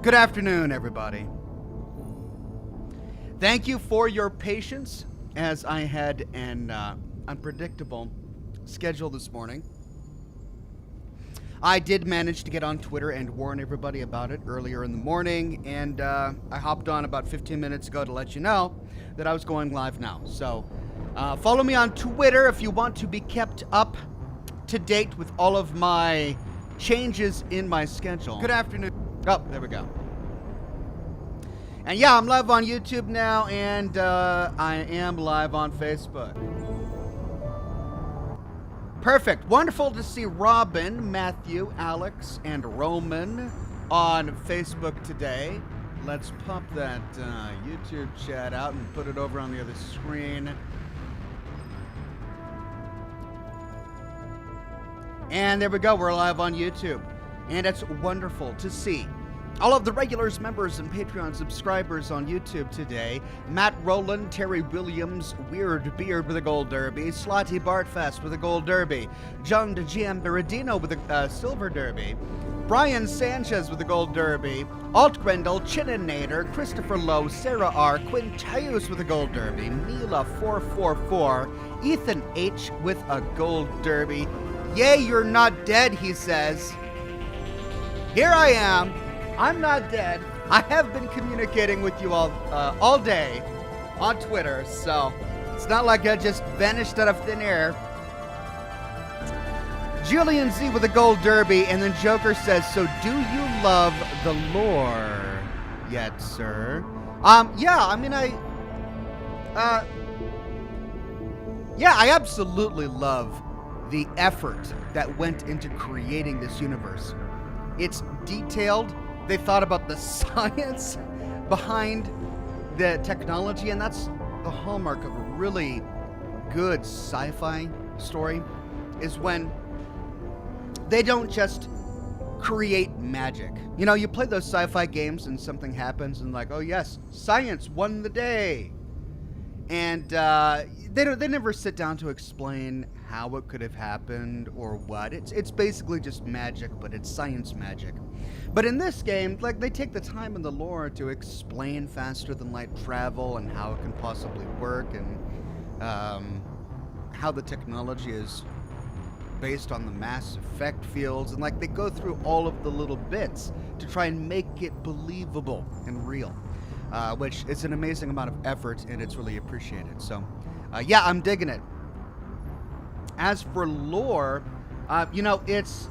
Good afternoon, everybody. Thank you for your patience as I had an unpredictable schedule this morning. I did manage to get on Twitter and warn everybody about it earlier in the morning, and I hopped on about 15 minutes ago to let you know that I was going live now. So follow me on Twitter if you want to be kept up to date with all of my changes in my schedule. Good afternoon. Oh, there we go. And yeah, I'm live on YouTube now, and I am live on Facebook. Perfect. Wonderful to see Robin, Matthew, Alex, and Roman on Facebook today. Let's pop that YouTube chat out and put it over on the other screen. And there we go. We're live on YouTube. And it's wonderful to see all of the regulars, members, and Patreon subscribers on YouTube today. Matt Rowland, Terry Williams, Weird Beard with a Gold Derby, Slotty Bartfast with a Gold Derby, John DeGiamberadino with a Silver Derby, Brian Sanchez with a Gold Derby, Alt Grendel, Chininator, Christopher Lowe, Sarah R, Quintius with a Gold Derby, Mila444, Ethan H with a Gold Derby. Yay, you're not dead, he says. Here I am. I'm not dead. I have been communicating with you all day on Twitter, so it's not like I just vanished out of thin air. Julian Z with a Gold Derby, and then Joker says, so do you love the lore yet, sir? Yeah, I mean, I absolutely love the effort that went into creating this universe. It's detailed. They thought about the science behind the technology, and that's the hallmark of a really good sci-fi story, is when they don't just create magic. You know, you play those sci-fi games and something happens and like, oh yes, science won the day. And they never sit down to explain how it could have happened or what. It's basically just magic, but it's science magic. But in this game, like, they take the time in the lore to explain faster than light travel and how it can possibly work, and how the technology is based on the mass effect fields, and like they go through all of the little bits to try and make it believable and real, which is an amazing amount of effort, and it's really appreciated. So yeah, I'm digging it. As for lore, you know, it's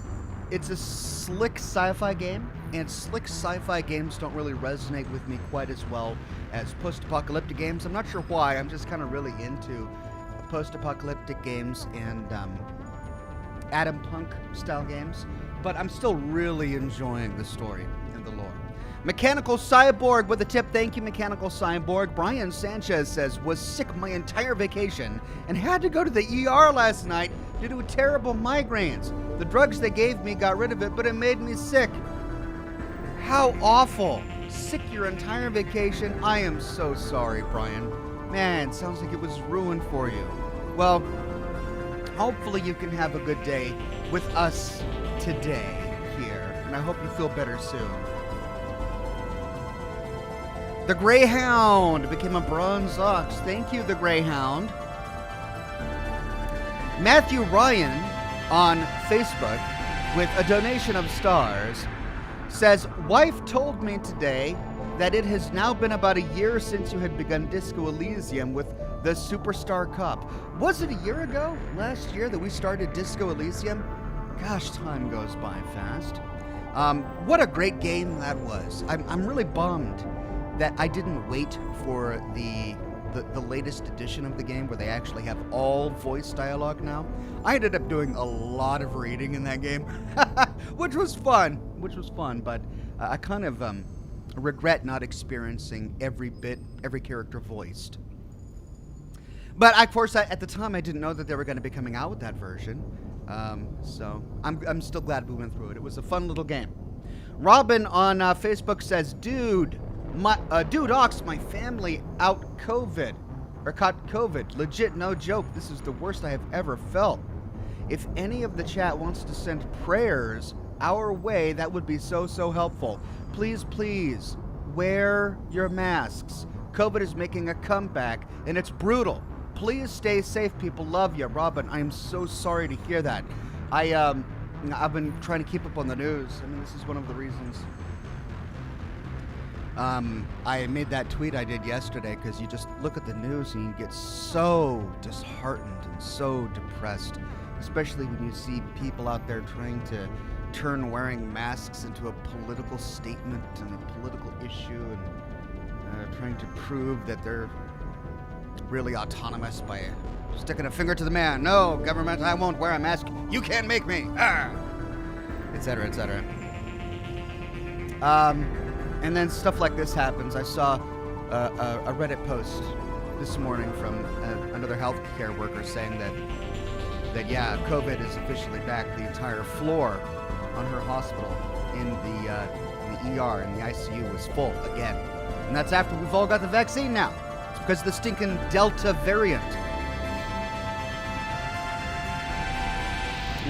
a slick sci-fi game, and slick sci-fi games don't really resonate with me quite as well as post-apocalyptic games. I'm not sure why. I'm just kind of really into post-apocalyptic games and Adam Punk style games, but I'm still really enjoying the story and the lore. Mechanical Cyborg with a tip. Thank you, Mechanical Cyborg. Brian Sanchez says, was sick my entire vacation and had to go to the ER last night due to terrible migraines. The drugs they gave me got rid of it, but it made me sick. How awful. Sick your entire vacation. I am so sorry, Brian. Man, sounds like it was ruined for you. Well, hopefully you can have a good day with us today here, and I hope you feel better soon. The Greyhound became a bronze ox. Thank you, the Greyhound. Matthew Ryan on Facebook with a donation of stars says, wife told me today that it has now been about a year since you had begun Disco Elysium with the Superstar Cup. Was it a year ago, last year, that we started Disco Elysium? Gosh, time goes by fast. What a great game that was. I'm really bummed that I didn't wait for the latest edition of the game where they actually have all voice dialogue now. I ended up doing a lot of reading in that game, which was fun, but I kind of regret not experiencing every character voiced. But of course, at the time, I didn't know that they were going to be coming out with that version. So I'm still glad we went through it. It was a fun little game. Robin on Facebook says, Dude Ox, my family caught COVID. Legit, no joke. This is the worst I have ever felt. If any of the chat wants to send prayers our way, that would be so, so helpful. Please, please, wear your masks. COVID is making a comeback, and it's brutal. Please stay safe, people. Love you. Robin, I am so sorry to hear that. I've been trying to keep up on the news. I mean, this is one of the reasons I made that tweet I did yesterday, because you just look at the news and you get so disheartened and so depressed, especially when you see people out there trying to turn wearing masks into a political statement and a political issue, and trying to prove that they're really autonomous by sticking a finger to the man. No, government, I won't wear a mask. You can't make me. Etc., etc. And then stuff like this happens. I saw a Reddit post this morning from another healthcare worker saying that yeah, COVID is officially back. The entire floor on her hospital in the ER and the ICU was full again. And that's after we've all got the vaccine now. It's because of the stinking Delta variant,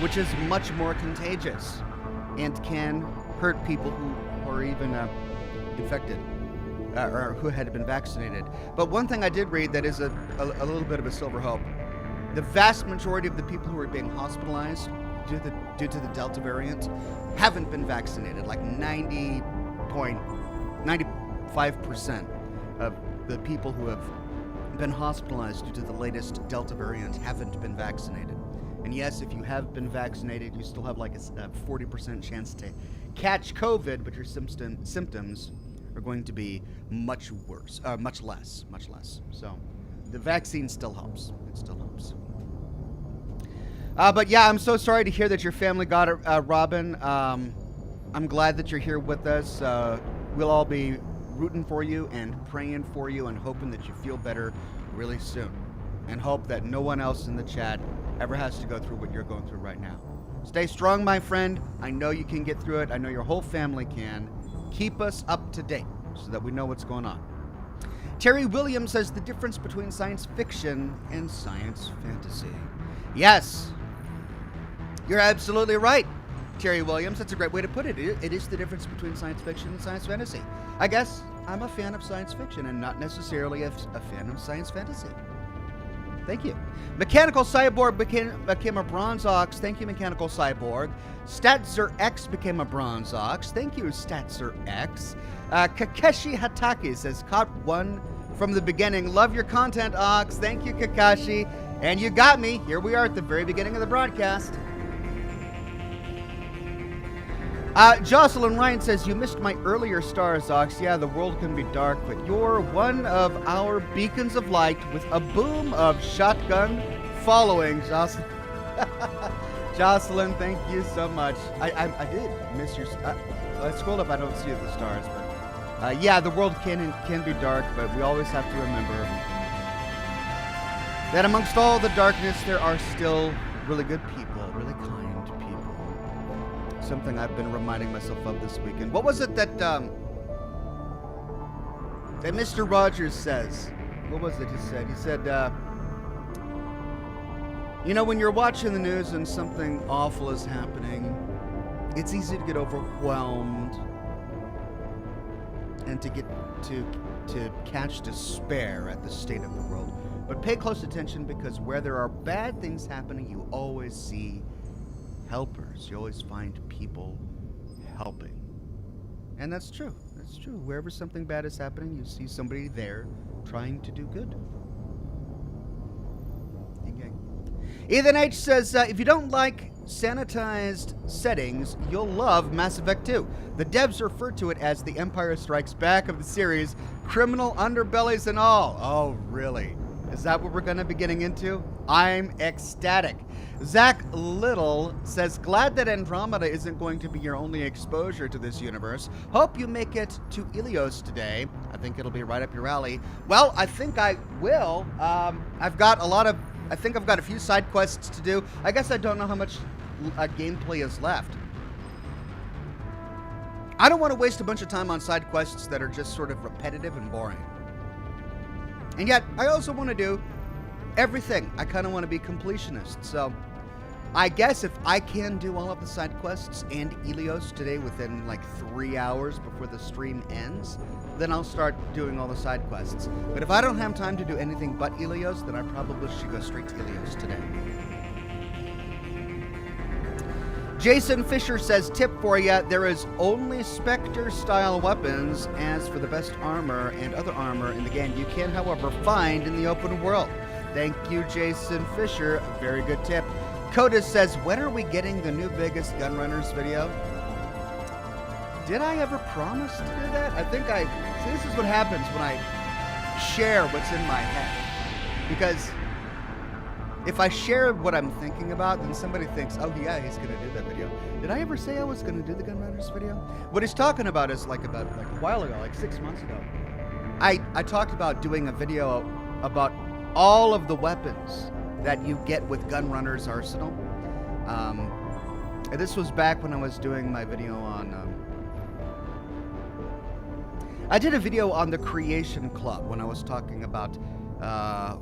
which is much more contagious and can hurt people who are even infected or who had been vaccinated. But one thing I did read that is a little bit of a silver hope. The vast majority of the people who are being hospitalized due to the Delta variant haven't been vaccinated. Like 90.95% of the people who have been hospitalized due to the latest Delta variant haven't been vaccinated. And yes, if you have been vaccinated, you still have like a 40% chance to catch COVID, but your symptoms are going to be much worse, much less. So the vaccine still helps. It still helps. But yeah, I'm so sorry to hear that your family got it, Robin. I'm glad that you're here with us. We'll all be rooting for you and praying for you and hoping that you feel better really soon. And hope that no one else in the chat ever has to go through what you're going through right now. Stay strong, my friend. I know you can get through it. I know your whole family can. Keep us up to date so that we know what's going on. Terry Williams says the difference between science fiction and science fantasy. Yes, you're absolutely right, Terry Williams. That's a great way to put it. It is the difference between science fiction and science fantasy. I guess I'm a fan of science fiction and not necessarily a fan of science fantasy. Thank you. Mechanical Cyborg became a Bronze Ox. Thank you, Mechanical Cyborg. Statzer X became a Bronze Ox. Thank you, Statzer X. Kakeshi Hataki says, caught one from the beginning. Love your content, Ox. Thank you, Kakashi. And you got me. Here we are at the very beginning of the broadcast. Jocelyn Ryan says, you missed my earlier stars, Ox. Yeah, the world can be dark, but you're one of our beacons of light with a boom of shotgun following, Jocelyn. Jocelyn, thank you so much. I did miss your... I scrolled up, I don't see the stars, but... yeah, the world can be dark, but we always have to remember that amongst all the darkness, there are still really good people, really kind people. Something I've been reminding myself of this weekend. What was it that Mr. Rogers says? What was it he said? He said, you know, when you're watching the news and something awful is happening, it's easy to get overwhelmed and to catch despair at the state of the world. But pay close attention, because where there are bad things happening, you always see helpers. You always find people helping. And that's true. That's true. Wherever something bad is happening, you see somebody there trying to do good. Ethan H says, if you don't like sanitized settings, you'll love Mass Effect 2. The devs refer to it as the Empire Strikes Back of the series, criminal underbellies and all. Oh, really? Is that what we're going to be getting into? I'm ecstatic. Zach Little says, glad that Andromeda isn't going to be your only exposure to this universe. Hope you make it to Ilios today. I think it'll be right up your alley. Well, I think I will. I've got a few side quests to do. I guess I don't know how much gameplay is left. I don't want to waste a bunch of time on side quests that are just sort of repetitive and boring. And yet, I also want to do everything. I kind of want to be completionist. So, I guess if I can do all of the side quests and Ilios today within like 3 hours before the stream ends, then I'll start doing all the side quests. But if I don't have time to do anything but Ilios, then I probably should go straight to Ilios today. Jason Fisher says, tip for ya, there is only Spectre-style weapons. As for the best armor and other armor in the game, you can, however, find in the open world. Thank you, Jason Fisher. A very good tip. Codus says, when are we getting the New Vegas Gunrunners video? Did I ever promise to do that? I think I... See, this is what happens when I share what's in my head. Because if I share what I'm thinking about, then somebody thinks, oh yeah, he's going to do that video. Did I ever say I was going to do the Gunrunners video? What he's talking about is like a while ago, like 6 months ago. I talked about doing a video about all of the weapons that you get with Gunrunners Arsenal. And this was back when I was doing my video on... I did a video on the Creation Club when I was talking about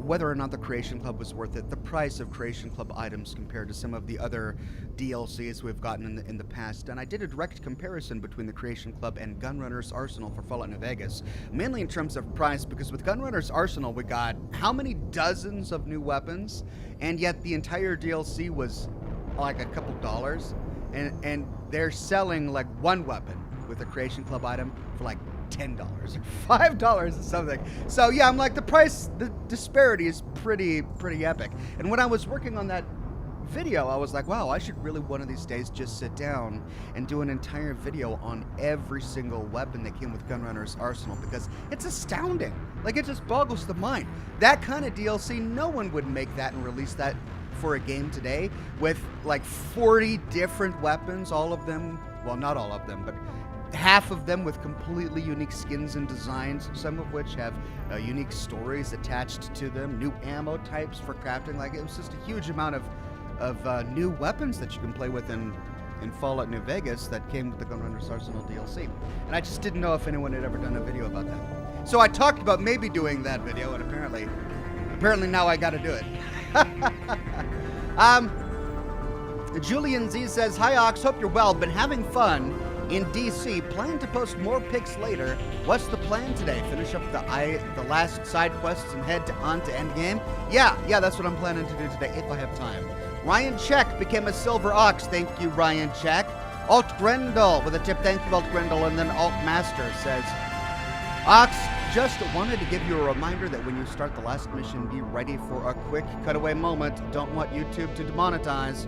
whether or not the Creation Club was worth it, the price of Creation Club items compared to some of the other DLCs we've gotten in the past. And I did a direct comparison between the Creation Club and Gunrunners Arsenal for Fallout New Vegas, mainly in terms of price, because with Gunrunners Arsenal we got how many dozens of new weapons, and yet the entire DLC was like a couple dollars, and they're selling like one weapon with a Creation Club item for like $10 or $5 or something. So yeah, I'm like, the disparity is pretty epic. And when I was working on that video, I was like, wow, I should really one of these days just sit down and do an entire video on every single weapon that came with Gunrunners Arsenal, because it's astounding. Like, it just boggles the mind. That kind of DLC, no one would make that and release that for a game today with like 40 different weapons, all of them, well, not all of them, but half of them with completely unique skins and designs, some of which have unique stories attached to them, new ammo types for crafting. Like, it was just a huge amount of new weapons that you can play with in Fallout New Vegas that came with the Gunrunners Arsenal DLC. And I just didn't know if anyone had ever done a video about that. So I talked about maybe doing that video, and apparently now I gotta do it. Julian Z says, hi Ox, hope you're well, been having fun in DC, plan to post more pics later. What's the plan today? Finish up the last side quests and head on to endgame? Yeah, that's what I'm planning to do today, if I have time. Ryan Check became a silver ox. Thank you, Ryan Check. Alt Grendel with a tip. Thank you, Alt Grendel. And then Alt Master says, Ox, just wanted to give you a reminder that when you start the last mission, be ready for a quick cutaway moment. Don't want YouTube to demonetize.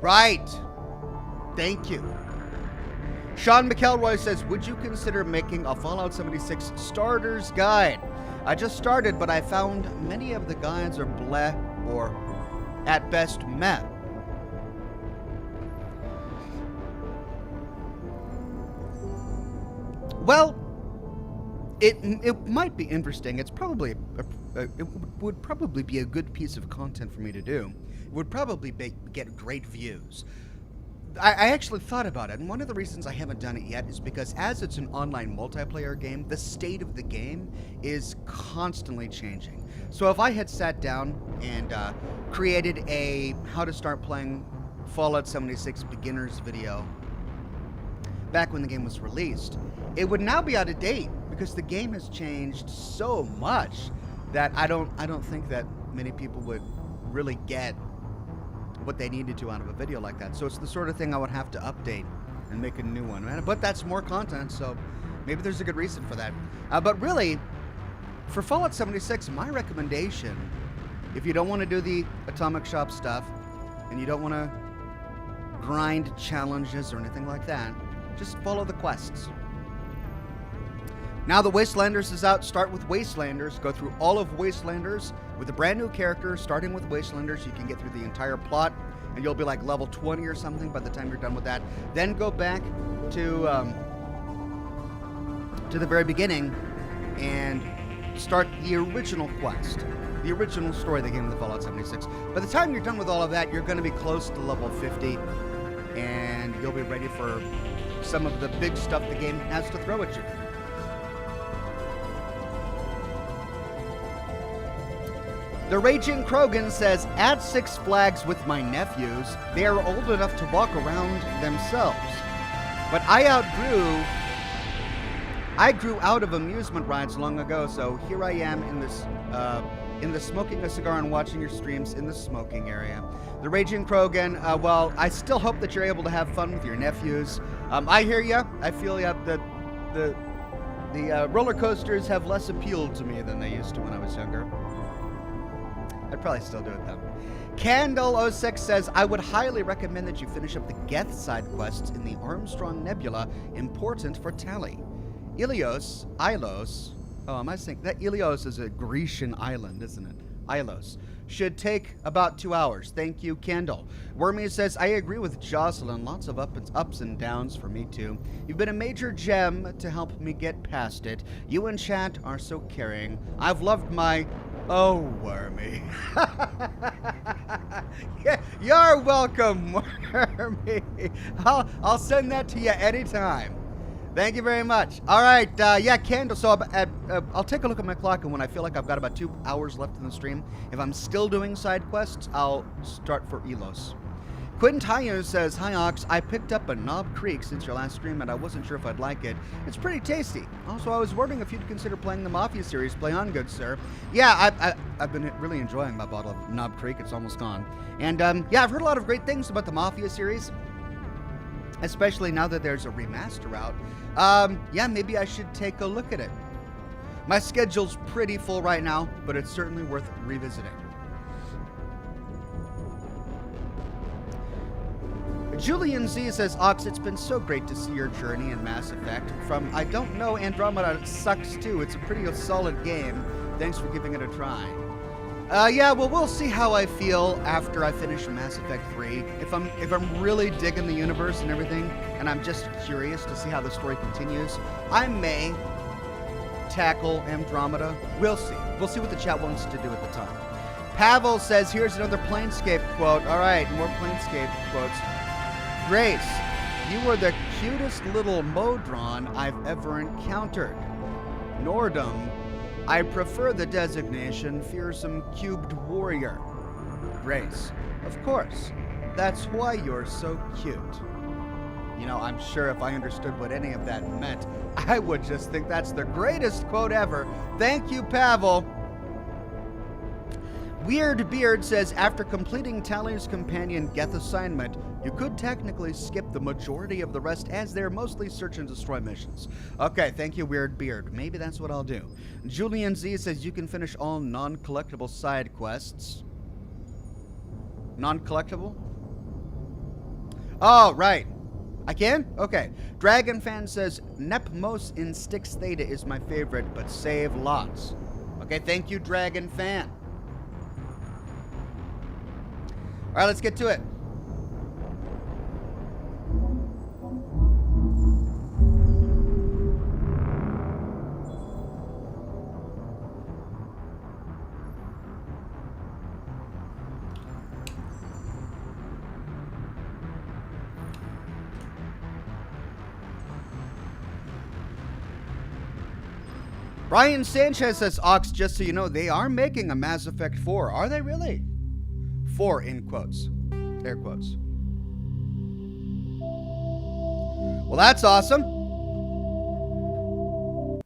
Right. Thank you. Sean McElroy says, would you consider making a Fallout 76 starter's guide? I just started, but I found many of the guides are bleh or at best meh. Well, it might be interesting. It's probably it would probably be a good piece of content for me to do. It would probably get great views. I actually thought about it, and one of the reasons I haven't done it yet is because as it's an online multiplayer game, the state of the game is constantly changing. So if I had sat down and created a how to start playing Fallout 76 beginners video back when the game was released, it would now be out of date because the game has changed so much that I don't think that many people would really get what they needed to out of a video like that. So it's the sort of thing I would have to update and make a new one. But that's more content, so maybe there's a good reason for that. But really, for Fallout 76, my recommendation, if you don't want to do the Atomic Shop stuff, and you don't want to grind challenges or anything like that, just follow the quests. Now the Wastelanders is out, start with Wastelanders, go through all of Wastelanders with a brand new character, starting with Wastelanders. You can get through the entire plot, and you'll be like level 20 or something by the time you're done with that. Then go back to the very beginning and start the original quest, the original story that came with the Fallout 76. By the time you're done with all of that, you're going to be close to level 50, and you'll be ready for some of the big stuff the game has to throw at you. The Raging Krogan says, at Six Flags with my nephews, they are old enough to walk around themselves. But I grew out of amusement rides long ago, so here I am in the smoking a cigar and watching your streams in the smoking area. The Raging Krogan, well, I still hope that you're able to have fun with your nephews. I hear ya. I feel ya. The roller coasters have less appeal to me than they used to when I was younger. I'd probably still do it though. Candle06 says, I would highly recommend that you finish up the Geth side quests in the Armstrong Nebula, important for Tali. Ilos, oh, am I saying that? Ilos is a Grecian island, isn't it? Ilos. Should take about 2 hours. Thank you, Candle. Wormy says, I agree with Jocelyn. Lots of ups and downs for me, too. You've been a major gem to help me get past it. You and chat are so caring. I've loved my... Oh, Wormy. Yeah, you're welcome, Wormy. I'll send that to you anytime. Thank you very much. All right, yeah, Candle. So I'll take a look at my clock, and when I feel like I've got about 2 hours left in the stream, if I'm still doing side quests, I'll start for Elos. Quentin Tayo says, Hi, Ox. I picked up a Knob Creek since your last stream, and I wasn't sure if I'd like it. It's pretty tasty. Also, I was wondering if you'd consider playing the Mafia series. Play on, good sir. Yeah, I've been really enjoying my bottle of Knob Creek. It's almost gone. And, yeah, I've heard a lot of great things about the Mafia series, especially now that there's a remaster out. Yeah, maybe I should take a look at it. My schedule's pretty full right now, but it's certainly worth revisiting. Julian Z says, Ox, it's been so great to see your journey in Mass Effect. From I don't know, Andromeda sucks too. It's a pretty solid game. Thanks for giving it a try. Yeah, well, we'll see how I feel after I finish Mass Effect 3. If I'm really digging the universe and everything, and I'm just curious to see how the story continues, I may tackle Andromeda. We'll see. We'll see what the chat wants to do at the time. Pavel says, here's another Planescape quote. All right, more Planescape quotes. Grace, you were the cutest little Modron I've ever encountered. Nordum, I prefer the designation fearsome cubed warrior. Grace, of course. That's why you're so cute. You know, I'm sure if I understood what any of that meant, I would just think that's the greatest quote ever. Thank you, Pavel. Weird Beard says, after completing Tali's companion Geth assignment, you could technically skip the majority of the rest as they're mostly search and destroy missions. Okay, thank you, Weird Beard. Maybe that's what I'll do. Julian Z says you can finish all non-collectible side quests. Non-collectible? Oh, right. I can? Okay. Dragon Fan says, Nepmos in Styx Theta is my favorite, but save lots. Okay, thank you, Dragon Fan. All right, let's get to it. Brian Sanchez says, Ox, just so you know, they are making a Mass Effect 4. Are they really? 4 in quotes. Air quotes. Well, that's awesome. All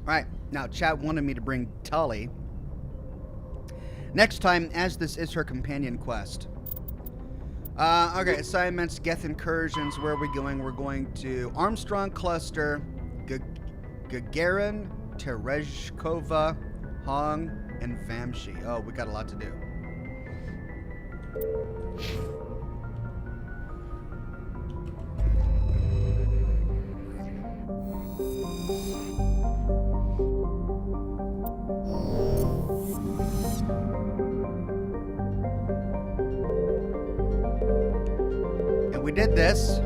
right, now chat wanted me to bring Tali next time, as this is her companion quest. Okay, assignments, Geth incursions. Where are we going? We're going to Armstrong Cluster, Gagarin, Tereshkova, Hong, and Vamshi. Oh, we got a lot to do. And we did this.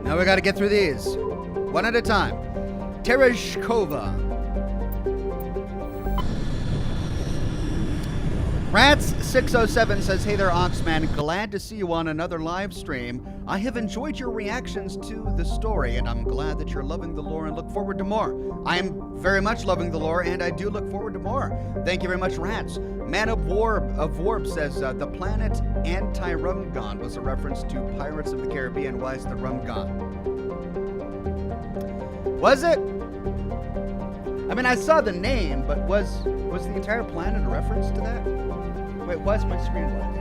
Now we got to get through these one at a time. Tereshkova. Rats607 says, hey there, Oxman. Glad to see you on another live stream. I have enjoyed your reactions to the story, and I'm glad that you're loving the lore and look forward to more. I am very much loving the lore, and I do look forward to more. Thank you very much, Rats. Man of Warp says, the planet Anti-Rum-Gon was a reference to Pirates of the Caribbean. Why is the rum gone? Was it? I mean, I saw the name, but was the entire planet a reference to that? Wait, why is my screen black?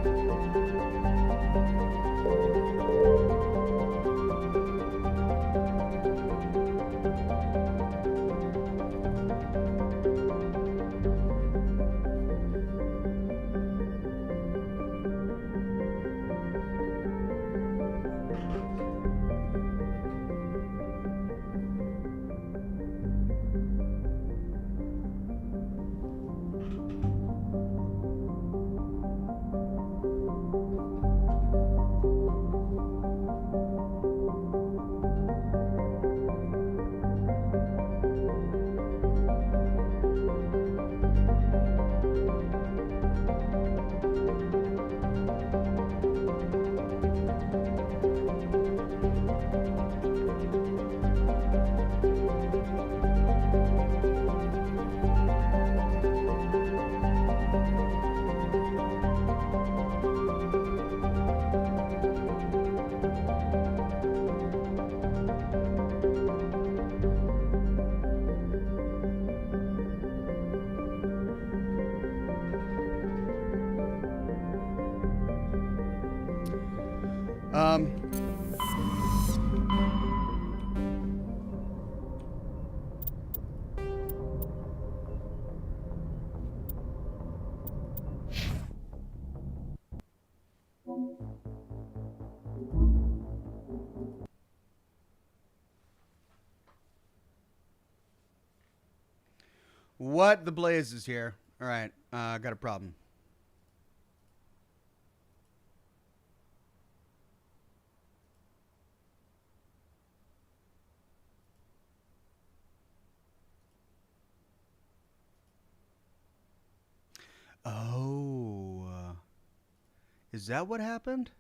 What the blaze is here? All right, got a problem. Oh, is that what happened?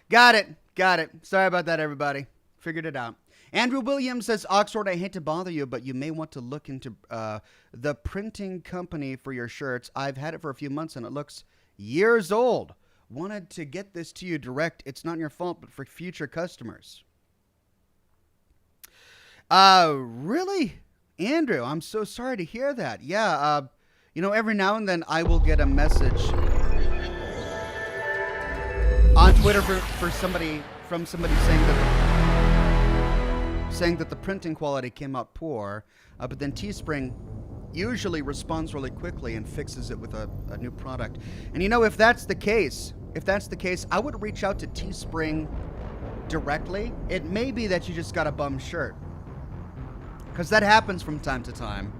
Got it. Got it. Sorry about that, everybody. Figured it out. Andrew Williams says, Oxford, I hate to bother you, but you may want to look into the printing company for your shirts. I've had it for a few months, and it looks years old. Wanted to get this to you direct. It's not your fault, but for future customers. Really? Andrew, I'm so sorry to hear that. Yeah, you know, every now and then I will get a message on Twitter from somebody saying that the printing quality came out poor, but then Teespring usually responds really quickly and fixes it with a new product. And you know, if that's the case, I would reach out to Teespring directly. It may be that you just got a bum shirt, because that happens from time to time.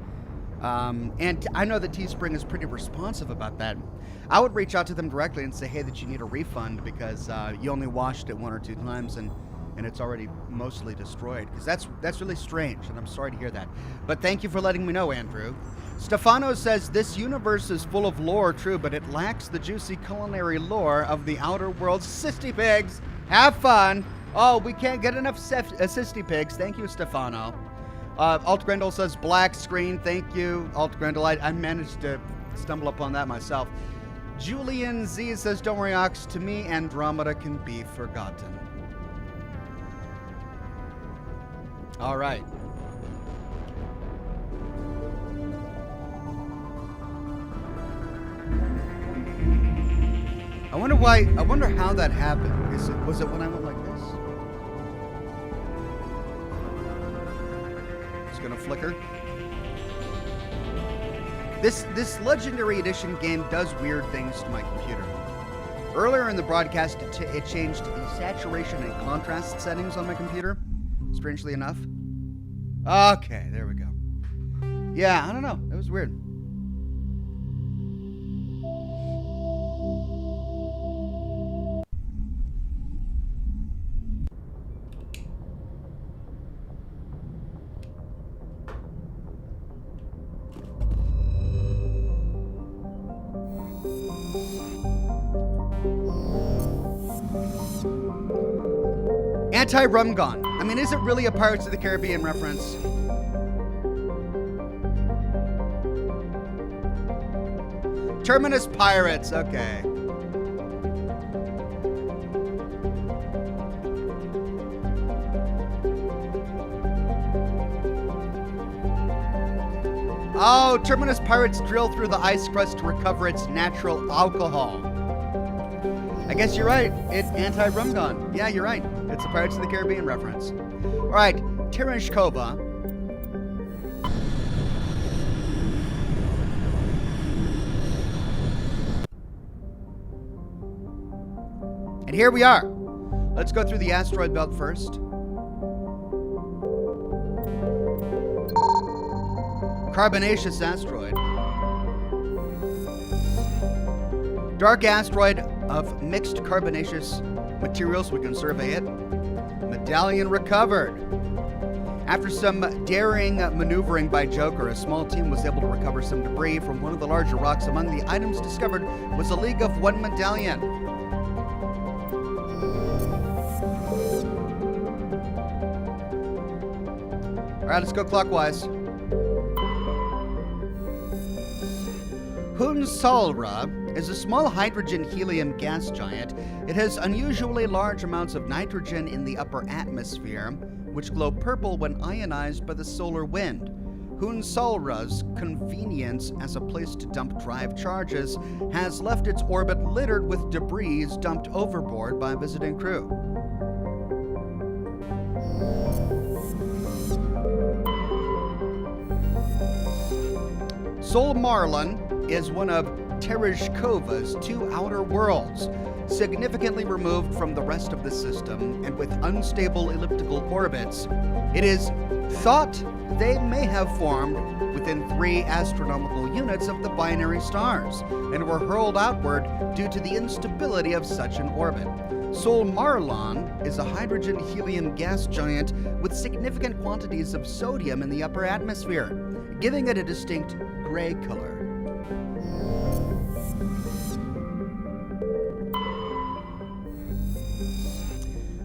And I know that Teespring is pretty responsive about that. I would reach out to them directly and say, hey, that you need a refund because you only washed it 1 or 2 times and it's already mostly destroyed. Because that's really strange, and I'm sorry to hear that. But thank you for letting me know, Andrew. Stefano says, this universe is full of lore, true, but it lacks the juicy culinary lore of the outer world. Sissy pigs, have fun. Oh, we can't get enough sissy pigs. Thank you, Stefano. Alt Grendel says, black screen. Thank you, Alt Grendel. I managed to stumble upon that myself. Julian Z says, don't worry, Ox. To me, Andromeda can be forgotten. All right. I wonder how that happened. Was it when I went like this? It's gonna flicker. This Legendary Edition game does weird things to my computer. Earlier in the broadcast, it changed the saturation and contrast settings on my computer, strangely enough. Okay, there we go. Yeah, I don't know. It was weird. Anti-Rumgon. I mean, is it really a Pirates of the Caribbean reference? Terminus Pirates, okay. Oh, Terminus Pirates drill through the ice crust to recover its natural alcohol. I guess you're right. It's Anti-Rumgon. Yeah, you're right. It's a Pirates of the Caribbean reference. All right, Tereshkova. And here we are. Let's go through the asteroid belt first. Carbonaceous asteroid. Dark asteroid of mixed carbonaceous materials. We can survey it. Medallion recovered. After some daring maneuvering by Joker, a small team was able to recover some debris from one of the larger rocks. Among the items discovered was a League of One medallion. All right, let's go clockwise. Hunsalra is a small hydrogen-helium gas giant. It has unusually large amounts of nitrogen in the upper atmosphere, which glow purple when ionized by the solar wind. Hunsalra's convenience as a place to dump drive charges has left its orbit littered with debris dumped overboard by visiting crew. Solmarlan is one of Tereshkova's two outer worlds, significantly removed from the rest of the system and with unstable elliptical orbits. It is thought they may have formed within 3 astronomical units of the binary stars and were hurled outward due to the instability of such an orbit. Solmarlan is a hydrogen-helium gas giant with significant quantities of sodium in the upper atmosphere, giving it a distinct gray color.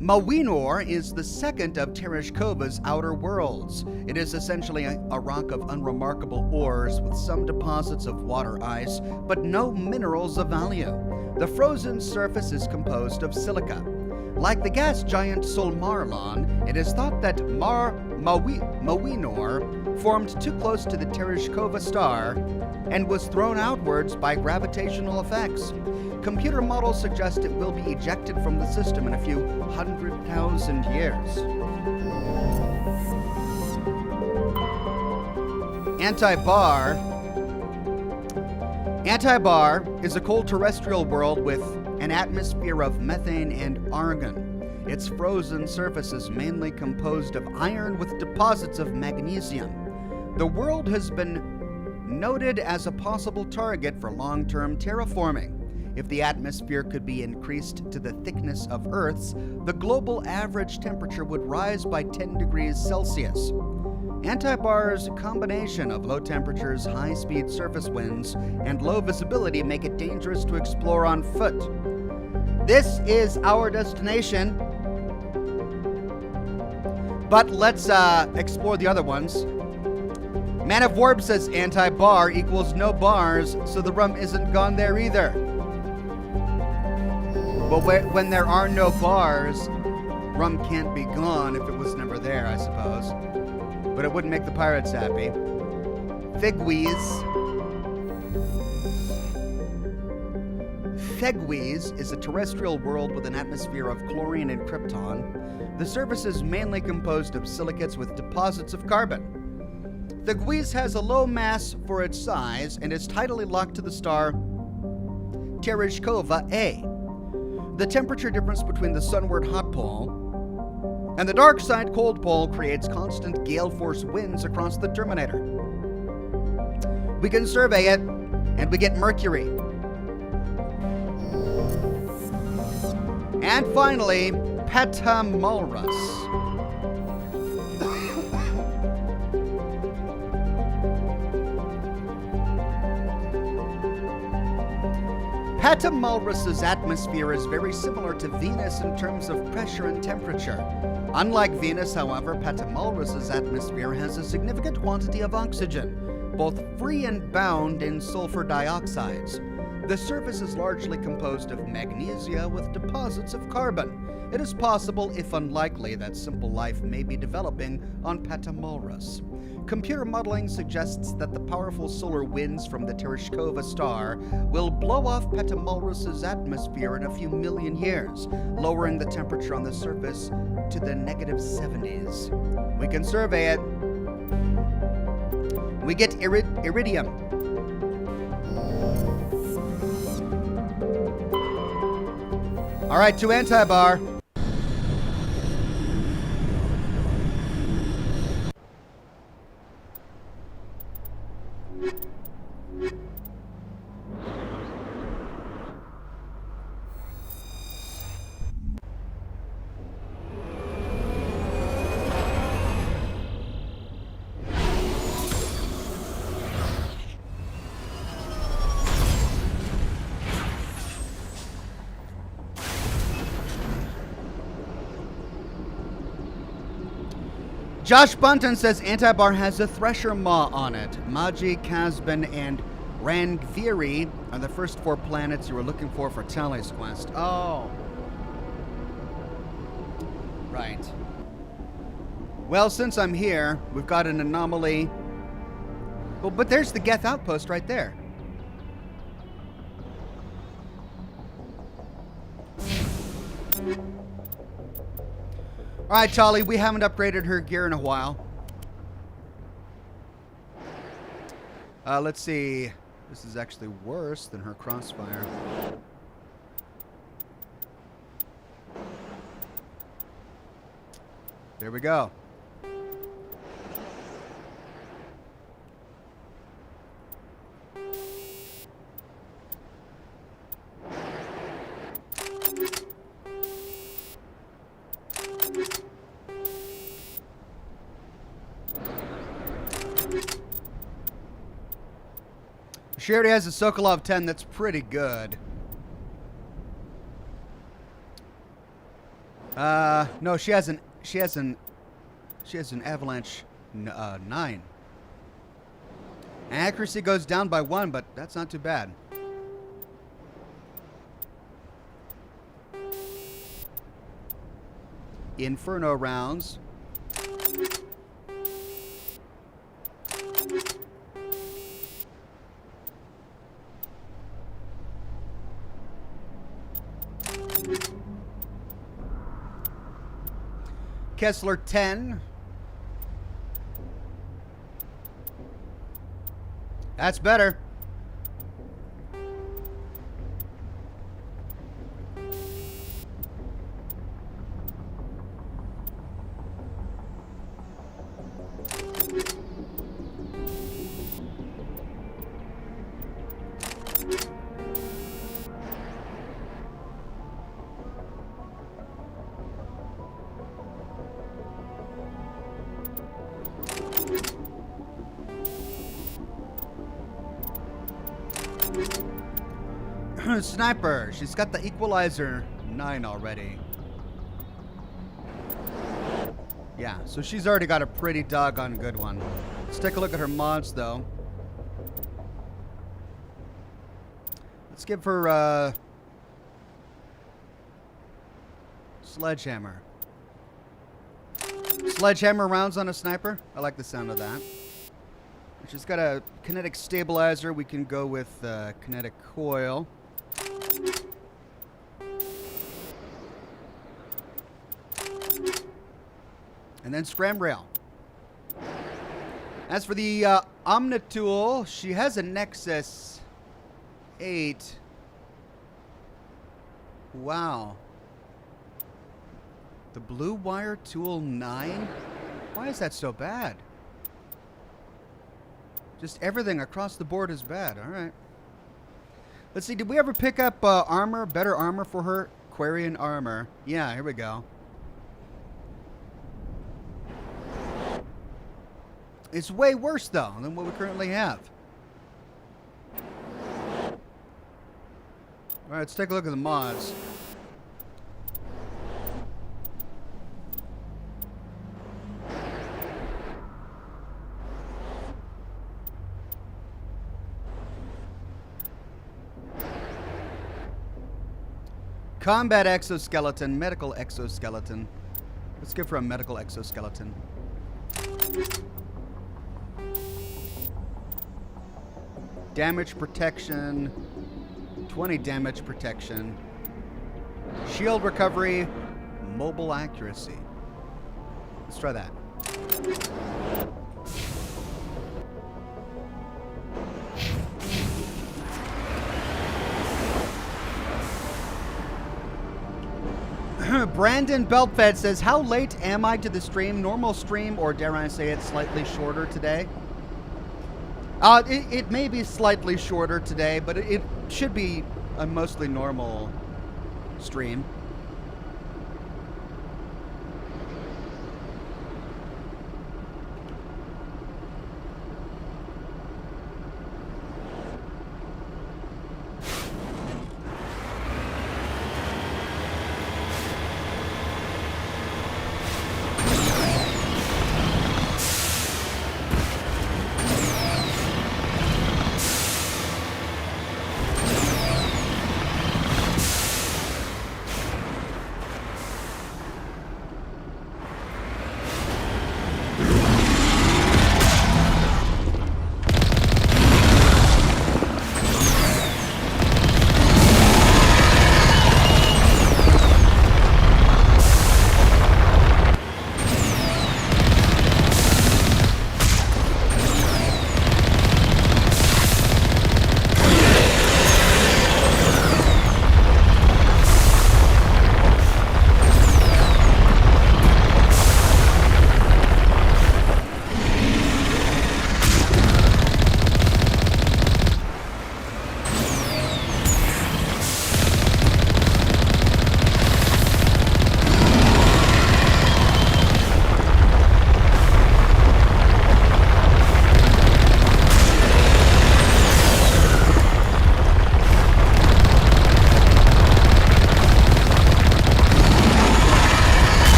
Mawinor is the second of Tereshkova's outer worlds. It is essentially a rock of unremarkable ores with some deposits of water ice, but no minerals of value. The frozen surface is composed of silica. Like the gas giant Solmarlan, it is thought that Mawinor formed too close to the Tereshkova star and was thrown outwards by gravitational effects. Computer models suggest it will be ejected from the system in a few 100,000 years. Antibar. Antibar is a cold terrestrial world with an atmosphere of methane and argon. Its frozen surface is mainly composed of iron with deposits of magnesium. The world has been noted as a possible target for long-term terraforming. If the atmosphere could be increased to the thickness of Earth's, the global average temperature would rise by 10 degrees Celsius. Antibar's combination of low temperatures, high-speed surface winds, and low visibility make it dangerous to explore on foot. This is our destination, but let's explore the other ones. Man of Warp says anti-bar equals no bars, so the rum isn't gone there either. But when there are no bars, rum can't be gone if it was never there, I suppose. But it wouldn't make the pirates happy. Thegwese. Thegwese is a terrestrial world with an atmosphere of chlorine and krypton. The surface is mainly composed of silicates with deposits of carbon. Thegwese has a low mass for its size and is tidally locked to the star Tereshkova A. The temperature difference between the sunward hot pole and the dark side cold pole creates constant gale force winds across the terminator. We can survey it, and we get Mercury. And finally, Petamulrus. Patamulrus's atmosphere is very similar to Venus in terms of pressure and temperature. Unlike Venus, however, Patamulrus's atmosphere has a significant quantity of oxygen, both free and bound in sulfur dioxides. The surface is largely composed of magnesia with deposits of carbon. It is possible, if unlikely, that simple life may be developing on Patamulrus. Computer modeling suggests that the powerful solar winds from the Tereshkova star will blow off Patamulrus's atmosphere in a few million years, lowering the temperature on the surface to the -70s. We can survey it. We get iridium. All right, to anti-bar. Josh Bunton says Antibar has a Thresher Maw on it. Maji, Casban, and Rangviri are the first 4 planets you were looking for Tally's quest. Oh. Right. Well, since I'm here, we've got an anomaly. Well, but there's the Geth outpost right there. All right, Tali, we haven't upgraded her gear in a while. Let's see. This is actually worse than her crossfire. There we go. She already has a Sokolov 10 that's pretty good. No, she has an Avalanche 9. Accuracy goes down by 1, but that's not too bad. Inferno rounds. Kessler 10. That's better. Sniper. She's got the Equalizer 9 already. Yeah, so she's already got a pretty doggone good one. Let's take a look at her mods, though. Let's give her Sledgehammer. Sledgehammer rounds on a sniper. I like the sound of that. She's got a kinetic stabilizer. We can go with kinetic coil. And then scram rail. As for the Omnitool, she has a Nexus 8. Wow. The Blue Wire Tool 9? Why is that so bad? Just everything across the board is bad. All right. Let's see. Did we ever pick up armor, better armor for her? Quarian armor. Yeah, here we go. It's way worse, though, than what we currently have. All right, let's take a look at the mods. Combat exoskeleton, medical exoskeleton. Let's go for a medical exoskeleton. Damage protection. 20 damage protection. Shield recovery. Mobile accuracy. Let's try that. Brandon Beltfed says, how late am I to the stream? Normal stream, or dare I say it, slightly shorter today? It may be slightly shorter today, but it should be a mostly normal stream.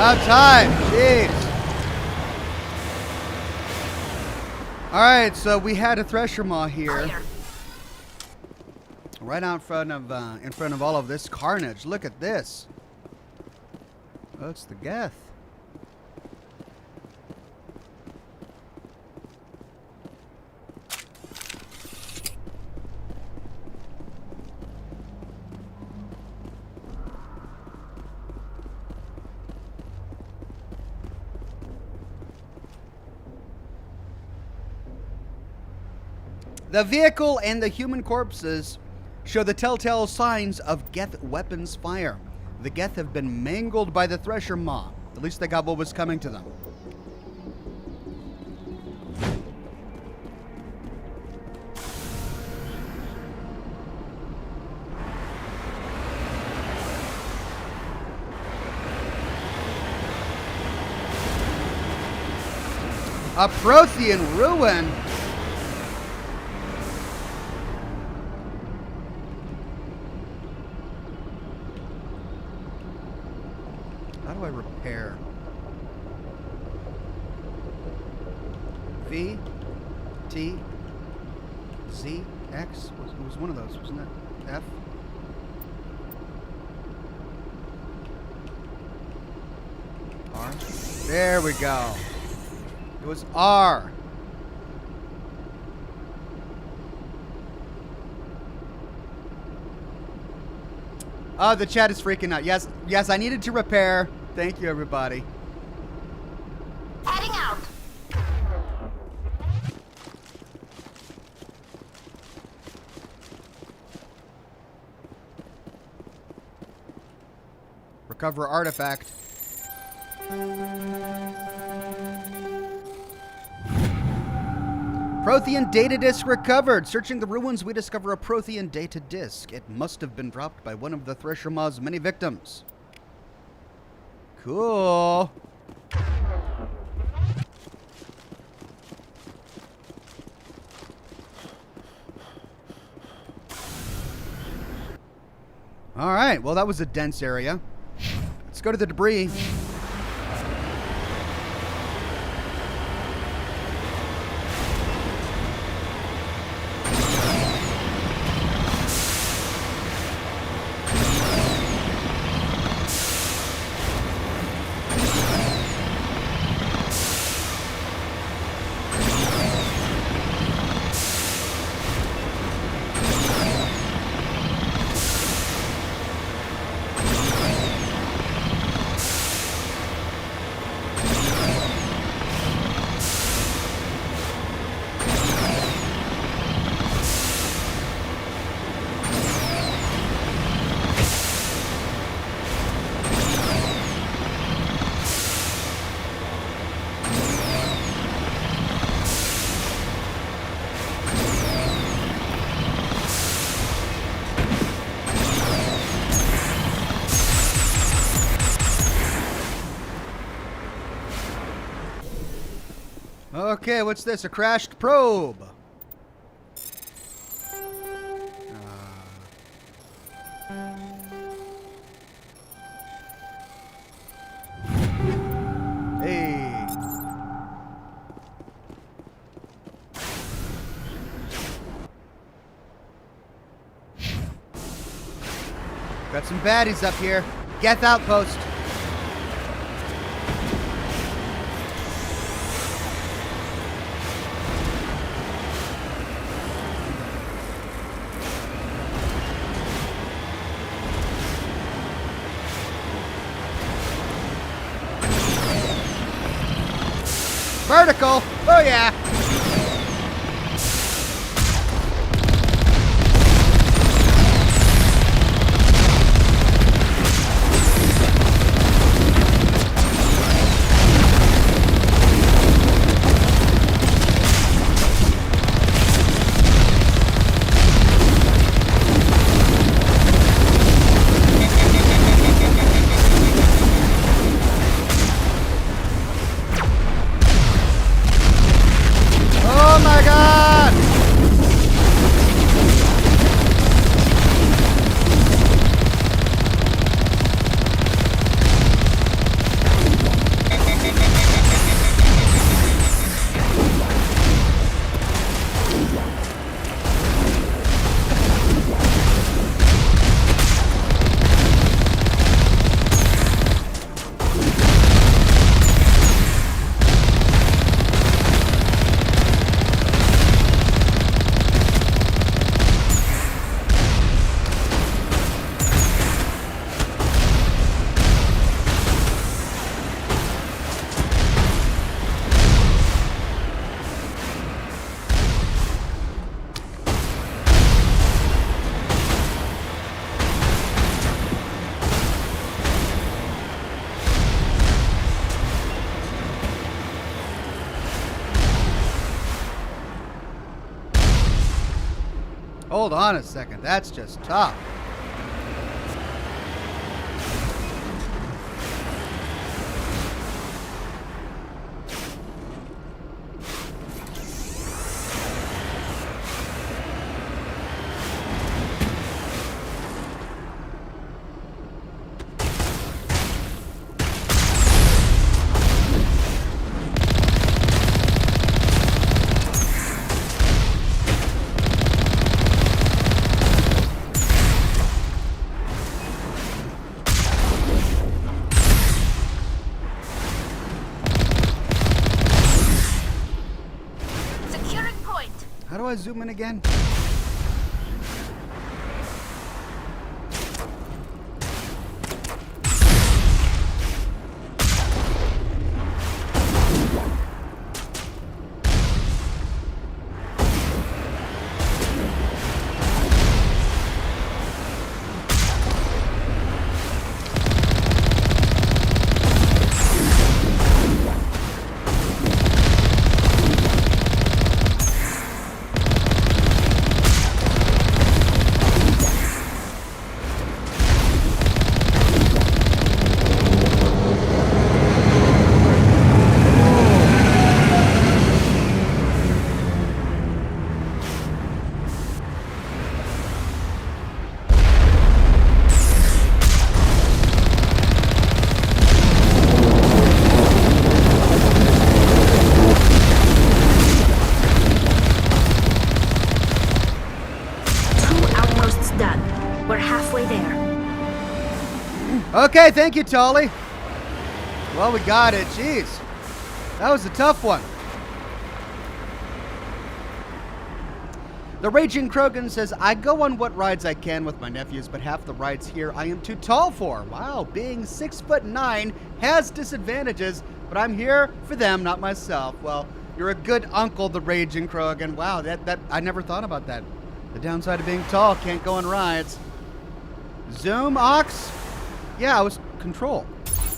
About time. Jeez. All right, so we had a thresher maw here, right out in front of all of this carnage. Look at this. Oh, it's the Geth. The vehicle and the human corpses show the telltale signs of Geth weapons fire. The Geth have been mangled by the thresher maw. At least they got what was coming to them. A Prothean ruin. Z? Z? X? It was one of those, wasn't it? F? R? There we go. It was R. Oh, the chat is freaking out. Yes, yes, I needed to repair. Thank you, everybody. Heading out. Recover artifact. Prothean data disk recovered. Searching the ruins, we discover a Prothean data disk. It must have been dropped by one of the Thresher Maw's many victims. Cool. All right. Well, that was a dense area. Let's go to the debris. Okay, what's this? A crashed probe. Hey. Got some baddies up here. Geth outpost. Vertical. Oh yeah. Oh my God! Hold on a second. That's just tough. How do I zoom in again? Okay, thank you, Tolly. Well, we got it. Jeez. That was a tough one. The Raging Krogan says, I go on what rides I can with my nephews, but half the rides here I am too tall for. Wow, being 6'9" has disadvantages, but I'm here for them, not myself. Well, you're a good uncle, the Raging Krogan. Wow, that I never thought about that. The downside of being tall, can't go on rides. Zoom, Ox? Yeah, I was control.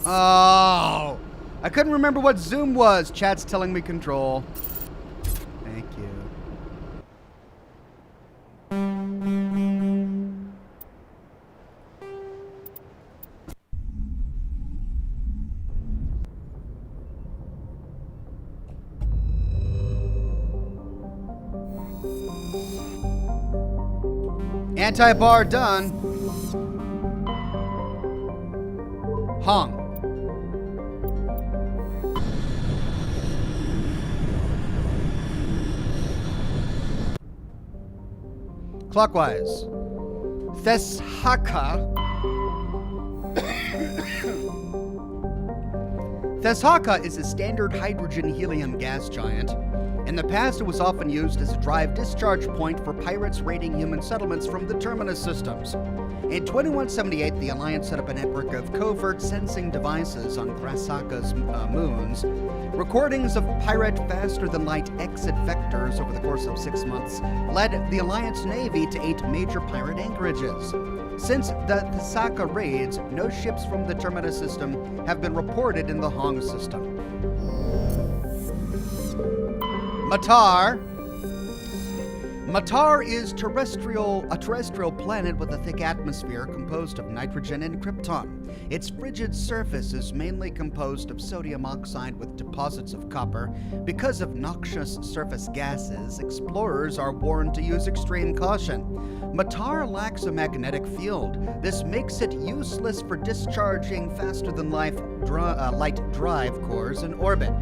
Oh, I couldn't remember what zoom was. Chat's telling me control. Thank you. Anti-bar done. Hong. Clockwise. Theshaka. Theshaka is a standard hydrogen-helium gas giant. In the past, it was often used as a drive-discharge point for pirates raiding human settlements from the Terminus systems. In 2178, the Alliance set up a network of covert sensing devices on Theshaka's moons. Recordings of pirate faster-than-light exit vectors over the course of 6 months led the Alliance Navy to 8 major pirate anchorages. Since the Theshaka raids, no ships from the Terminus system have been reported in the Hong system. Matar. Matar is a terrestrial planet with a thick atmosphere composed of nitrogen and krypton. Its frigid surface is mainly composed of sodium oxide with deposits of copper. Because of noxious surface gases, explorers are warned to use extreme caution. Matar lacks a magnetic field. This makes it useless for discharging faster-than-light drive cores in orbit.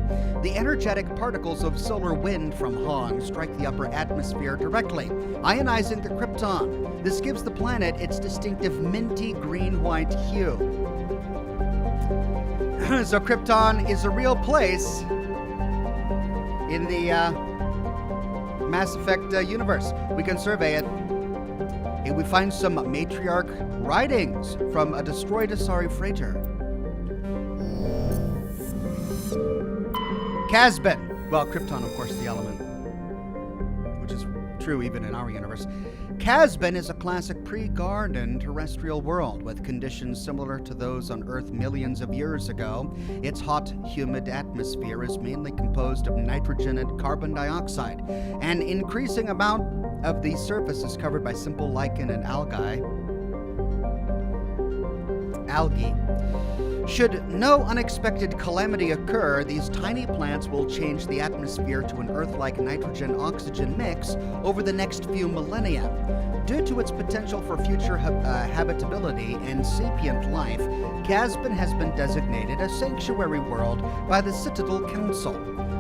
The energetic particles of solar wind from Hong strike the upper atmosphere directly, ionizing the krypton. This gives the planet its distinctive minty green-white hue. So Krypton is a real place in the Mass Effect universe. We can survey it. And we find some matriarch writings from a destroyed Asari freighter. Casben. Well, Krypton, of course, the element, which is true even in our universe. Casben is a classic pre-garden terrestrial world with conditions similar to those on Earth millions of years ago. Its hot, humid atmosphere is mainly composed of nitrogen and carbon dioxide. An increasing amount of the surface is covered by simple lichen and algae. Should no unexpected calamity occur, these tiny plants will change the atmosphere to an Earth-like nitrogen-oxygen mix over the next few millennia. Due to its potential for future habitability and sapient life, Casben has been designated a sanctuary world by the Citadel Council.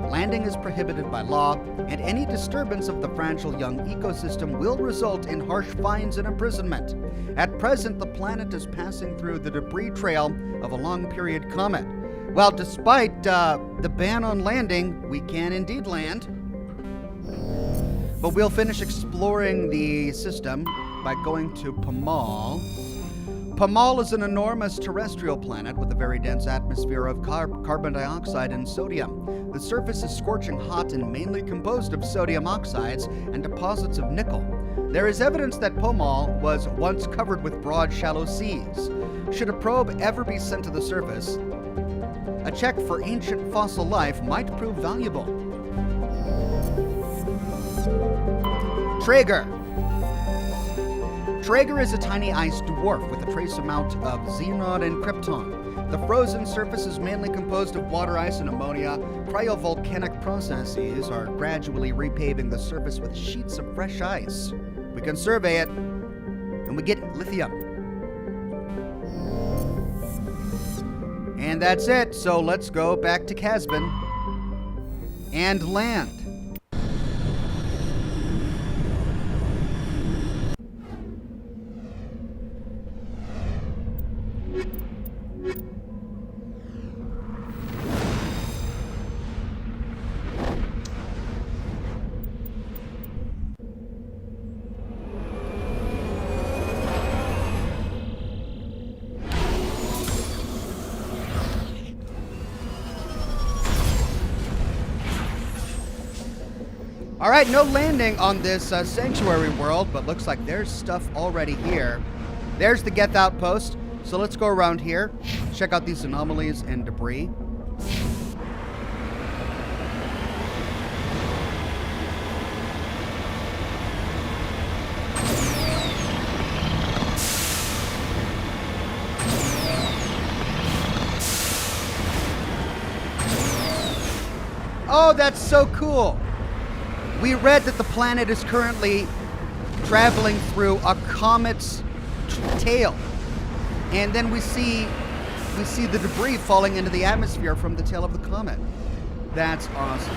Landing is prohibited by law, and any disturbance of the fragile young ecosystem will result in harsh fines and imprisonment. At present, the planet is passing through the debris trail of a long-period comet. Well, despite the ban on landing, we can indeed land. But we'll finish exploring the system by going to Pamal. Pamal is an enormous terrestrial planet with a very dense atmosphere of carbon dioxide and sodium. The surface is scorching hot and mainly composed of sodium oxides and deposits of nickel. There is evidence that Pamal was once covered with broad, shallow seas. Should a probe ever be sent to the surface, a check for ancient fossil life might prove valuable. Traeger. Traeger is a tiny ice dwarf with a trace amount of xenon and krypton. The frozen surface is mainly composed of water ice and ammonia. Cryovolcanic processes are gradually repaving the surface with sheets of fresh ice. We can survey it, and we get lithium. And that's it, so let's go back to Casbin and land. All right, no landing on this sanctuary world, but looks like there's stuff already here. There's the Geth outpost. So let's go around here, check out these anomalies and debris. Oh, that's so cool. We read that the planet is currently traveling through a comet's tail. And then we see the debris falling into the atmosphere from the tail of the comet. That's awesome.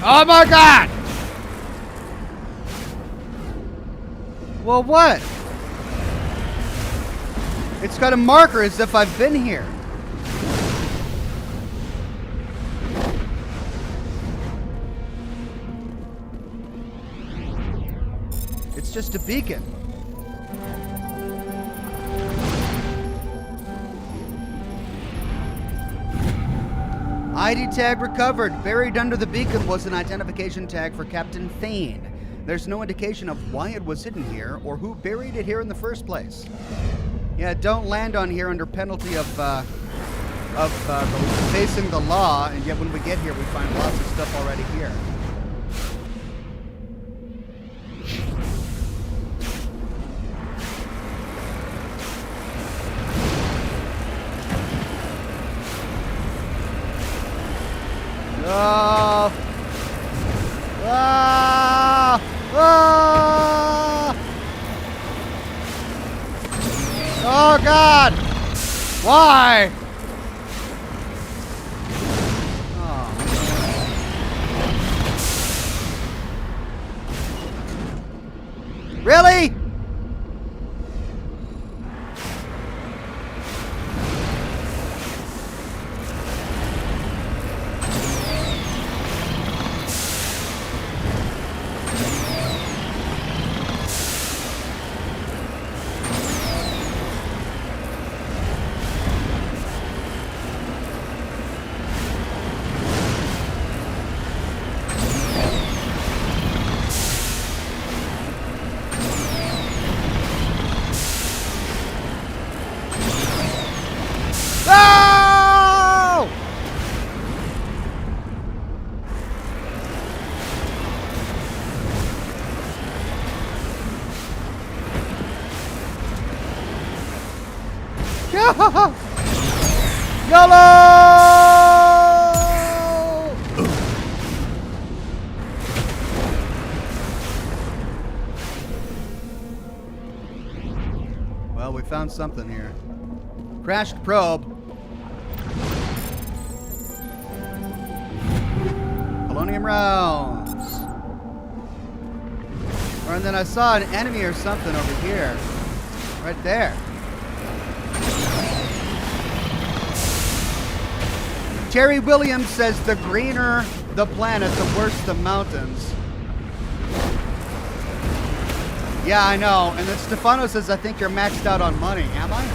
Oh my God! Well, what? It's got a marker as if I've been here. It's just a beacon. ID tag recovered. Buried under the beacon was an identification tag for Captain Thane. There's no indication of why it was hidden here or who buried it here in the first place. Yeah, don't land on here under penalty of facing the law, and yet when we get here we find lots of stuff already here. Oh! Ah! Ah! Oh God! Why? Oh. Really? YOLO! Well, we found something here. Crashed probe. Polonium rounds. And then I saw an enemy or something over here. Right there. Terry Williams says the greener the planet, the worse the mountains. Yeah, I know. And then Stefano says, I think you're maxed out on money. Am I?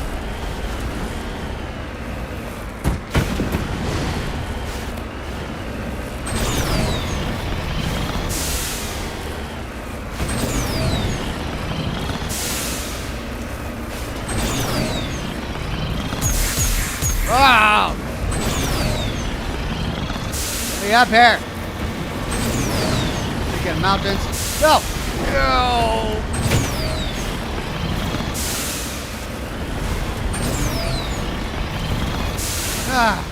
Wow! What do you have here? Freaking mountains. Go! Go! Ah.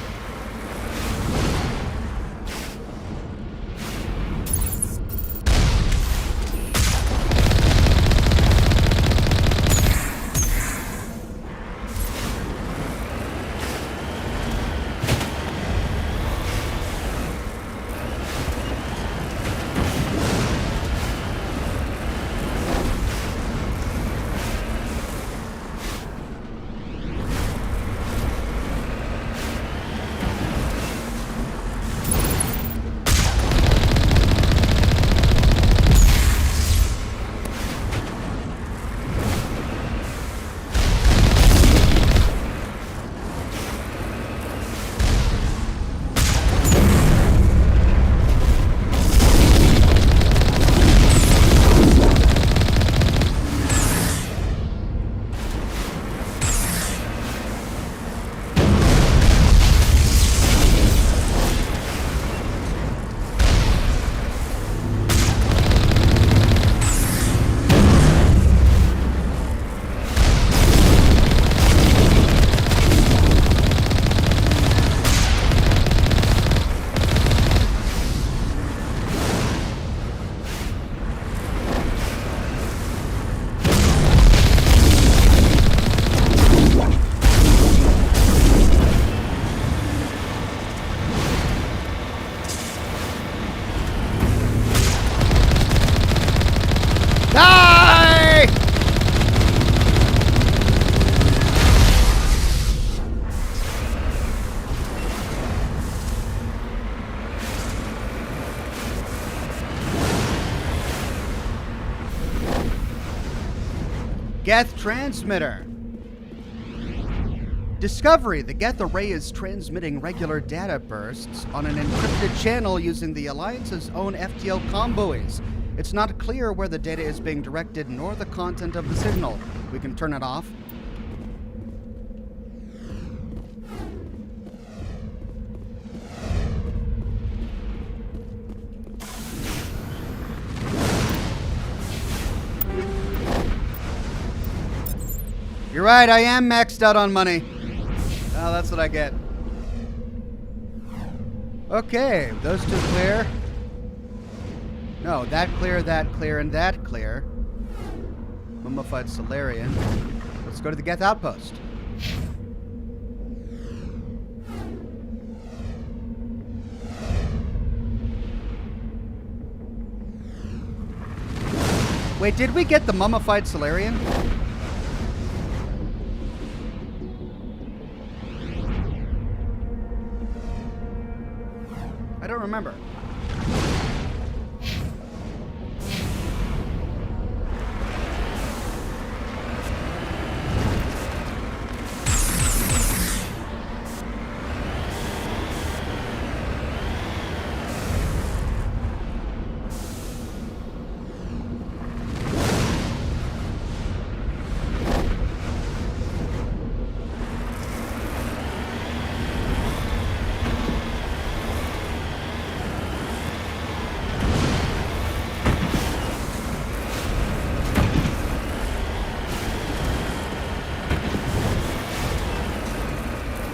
Die! Geth transmitter. Discovery. The Geth array is transmitting regular data bursts on an encrypted channel using the Alliance's own FTL comm buoys. It's not clear where the data is being directed nor the content of the signal. We can turn it off. You're right, I am maxed out on money. Oh, that's what I get. Okay, those two clear. No, that clear, and that clear. Mummified Solarian. Let's go to the Geth outpost. Wait, did we get the Mummified Solarian? I don't remember.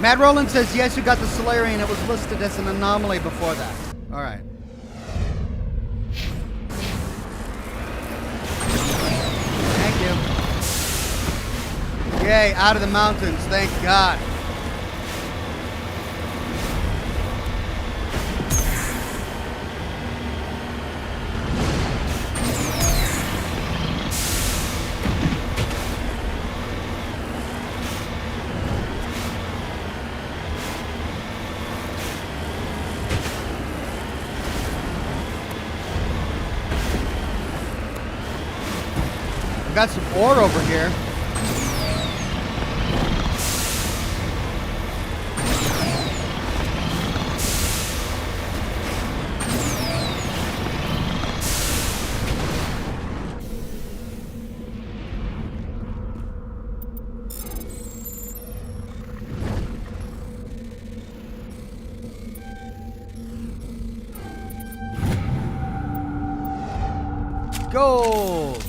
Matt Rowland says, yes, you got the Solarian. It was listed as an anomaly before that. All right. Thank you. Yay, out of the mountains. Thank God. Got some ore over here. Gold.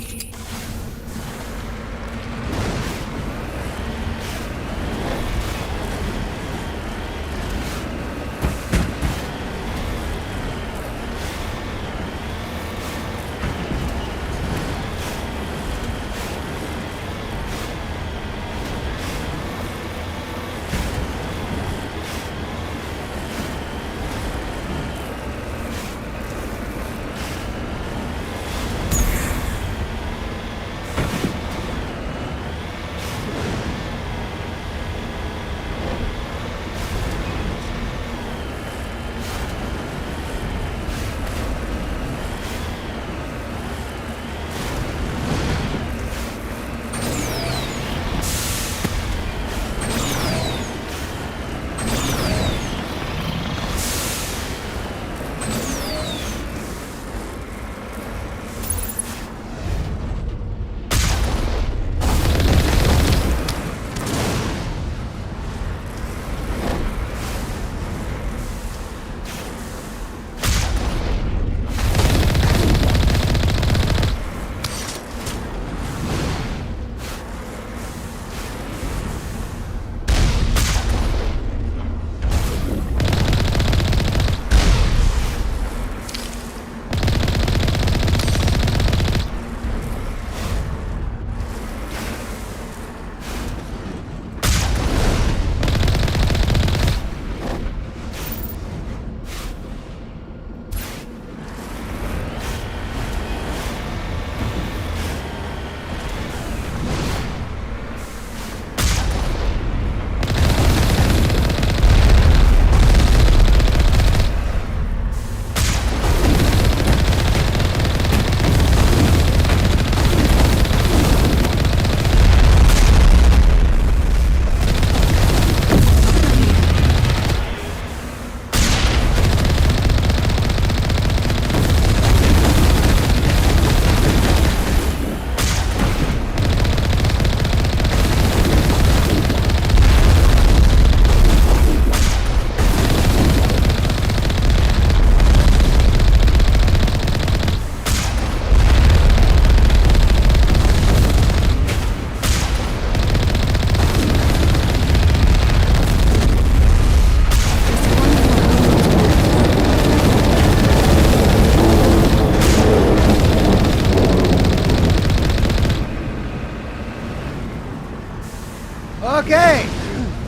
Okay,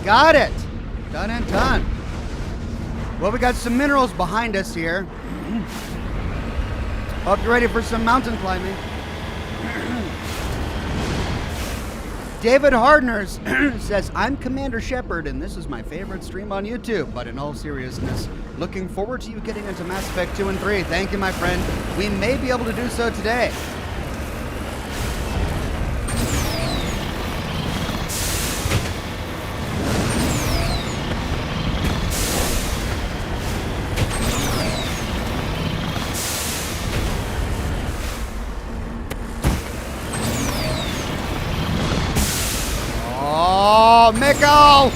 got it. Done and done. Well, we got some minerals behind us here. Hope you're ready for some mountain climbing. David Hardners says, I'm Commander Shepard, and this is my favorite stream on YouTube. But in all seriousness, looking forward to you getting into Mass Effect 2 and 3. Thank you, my friend. We may be able to do so today. Oh, Mikko!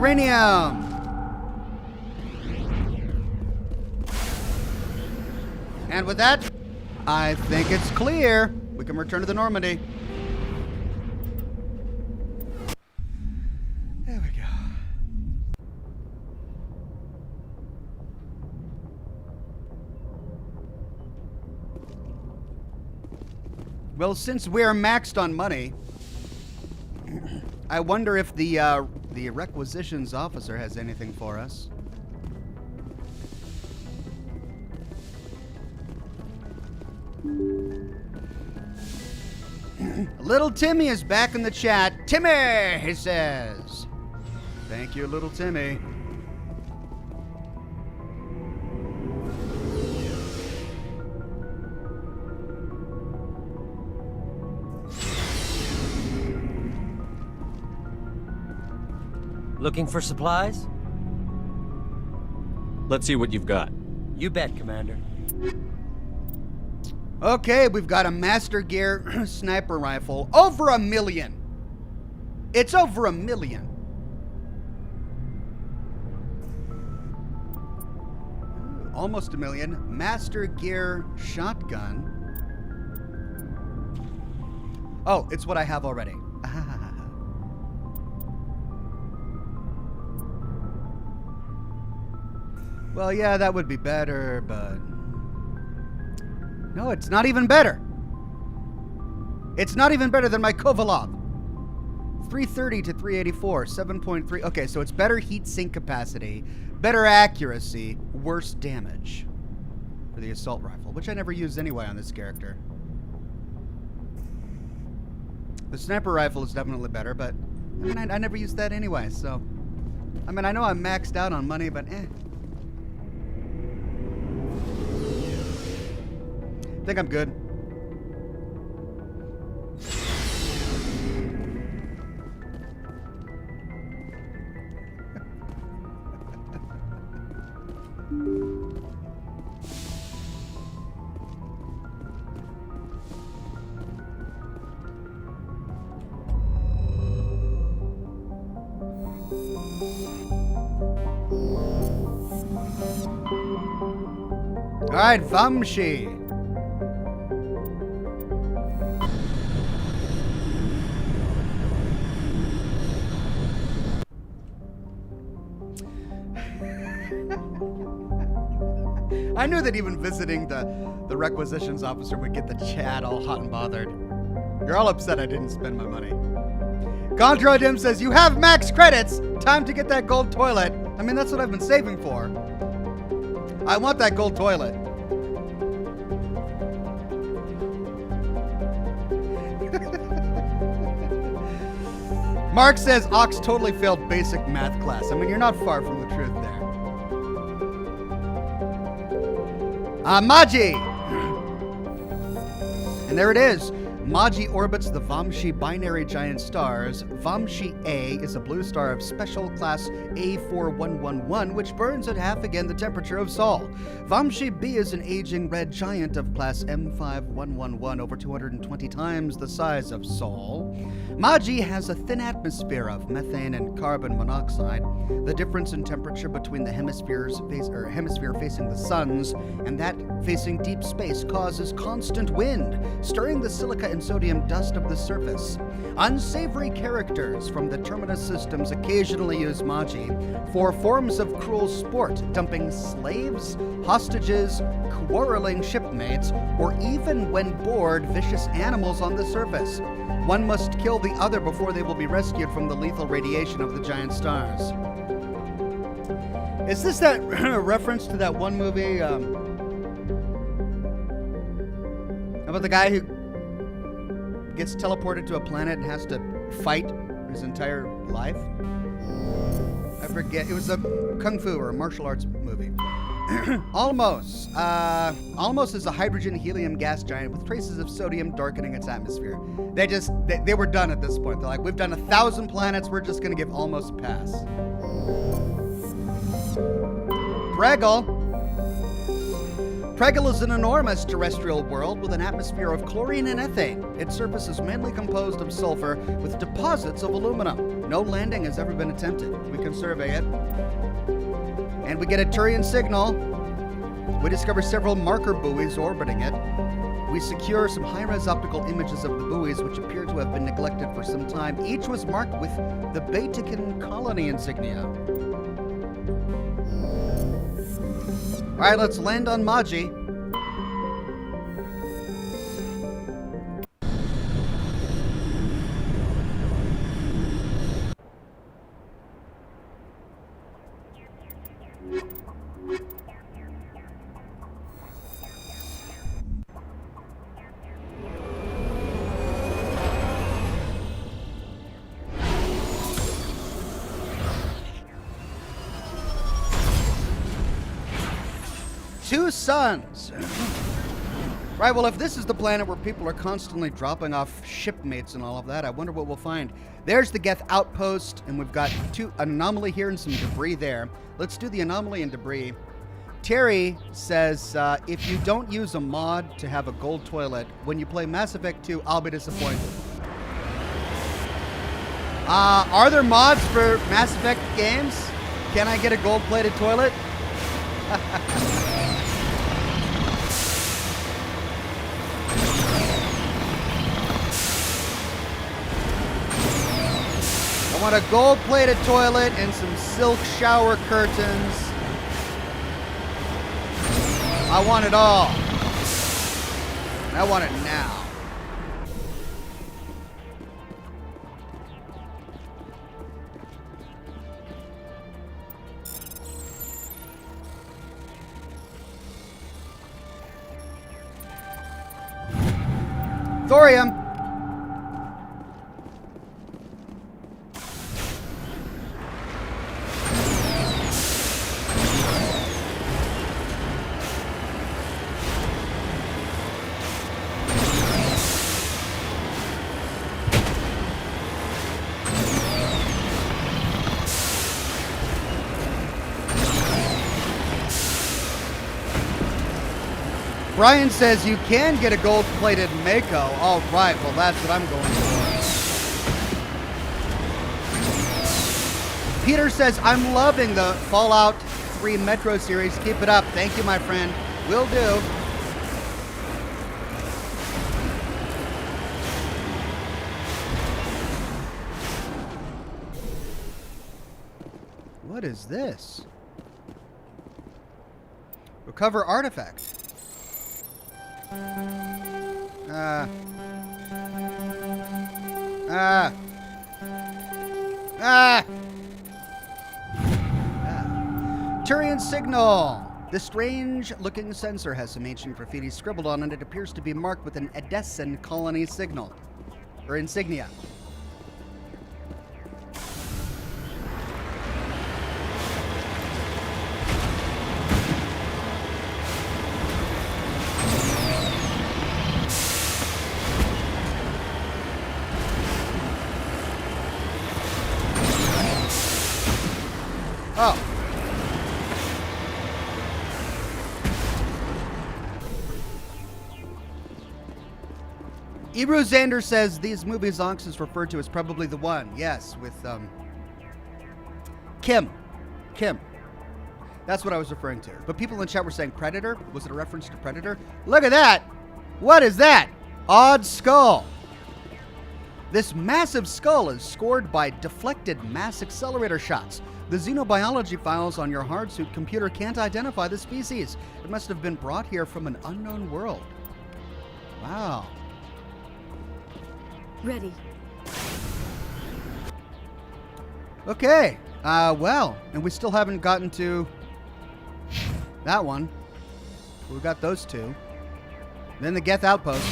Uranium! And with that, I think it's clear. We can return to the Normandy. There we go. Well, since we're maxed on money, I wonder if the requisitions officer has anything for us. Little Timmy is back in the chat. Timmy, he says. Thank you, little Timmy. Looking for supplies? Let's see what you've got. You bet, Commander. Okay, we've got a Master Gear sniper rifle. Over $1 million. It's over $1 million. Almost $1 million. Master Gear shotgun. Oh, it's what I have already. Well, yeah, that would be better, but... No, it's not even better. It's not even better than my Kovalov. 330 to 384, 7.3. Okay, so it's better heat sink capacity, better accuracy, worse damage for the assault rifle, which I never used anyway on this character. The sniper rifle is definitely better, but I mean, I never used that anyway, so... I mean, I know I'm maxed out on money, but eh. I think I'm good. All right, Vamshi. I knew that even visiting the requisitions officer would get the chat all hot and bothered. You're all upset I didn't spend my money. Contro Dim says, you have max credits! Time to get that gold toilet. I mean, that's what I've been saving for. I want that gold toilet. Mark says, Ox totally failed basic math class. I mean, you're not far from the truth there. Maji! And there it is. Maji orbits the Vamshi binary giant stars. Vamshi A is a blue star of special class A4111, which burns at half again the temperature of Sol. Vamshi B is an aging red giant of class M5111, over 220 times the size of Sol. Maji has a thin atmosphere of methane and carbon monoxide. The difference in temperature between the hemisphere facing the suns and that facing deep space causes constant wind, stirring the silica and sodium dust of the surface. Unsavory characters from the Terminus systems occasionally use Maji for forms of cruel sport, dumping slaves, hostages, quarreling shipmates, or even, when bored, vicious animals on the surface. One must kill the other before they will be rescued from the lethal radiation of the giant stars. Is this that reference to that one movie about the guy who gets teleported to a planet and has to fight his entire life? I forget. It was a kung fu or a martial arts movie. Almos. Almos is a hydrogen helium gas giant with traces of sodium darkening its atmosphere. They were done at this point. They're like, we've done 1,000 planets. We're just going to give Almos a pass. Pregel is an enormous terrestrial world with an atmosphere of chlorine and ethane. Its surface is mainly composed of sulfur with deposits of aluminum. No landing has ever been attempted. We can survey it. And we get a Turian signal. We discover several marker buoys orbiting it. We secure some high-res optical images of the buoys, which appear to have been neglected for some time. Each was marked with the Batican colony insignia. All right, let's land on Maji. Two suns. Right, well, if this is the planet where people are constantly dropping off shipmates and all of that, I wonder what we'll find. There's the Geth outpost, and we've got an anomaly here and some debris there. Let's do the anomaly and debris. Terry says, if you don't use a mod to have a gold toilet, when you play Mass Effect 2, I'll be disappointed. Are there mods for Mass Effect games? Can I get a gold-plated toilet? I want a gold-plated toilet and some silk shower curtains. I want it all. I want it now. Thorium. Brian says you can get a gold-plated Mako. All right, well, that's what I'm going for. Peter says, I'm loving the Fallout 3 Metro series. Keep it up. Thank you, my friend. Will do. What is this? Recover artifact. Turian signal. The strange-looking sensor has some ancient graffiti scribbled on it. It appears to be marked with an Edessan colony signal, or insignia. Oh. Ebru Xander says these movies Ox is referred to as probably the one. Yes, with Kim. That's what I was referring to. But people in the chat were saying Predator. Was it a reference to Predator? Look at that. What is that? Odd skull. This massive skull is scored by deflected mass accelerator shots. The xenobiology files on your hard suit computer can't identify the species. It must have been brought here from an unknown world. Wow. Ready. Okay. Well, and we still haven't gotten to that one. We got those two. Then the Geth outpost.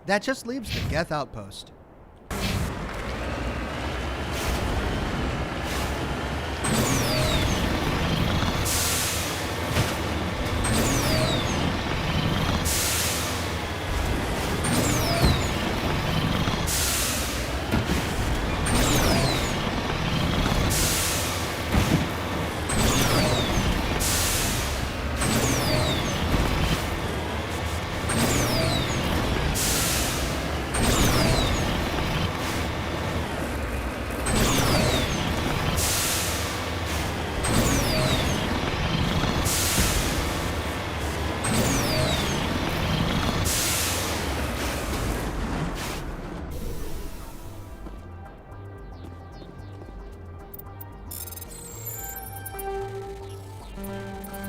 that just leaves the Geth outpost.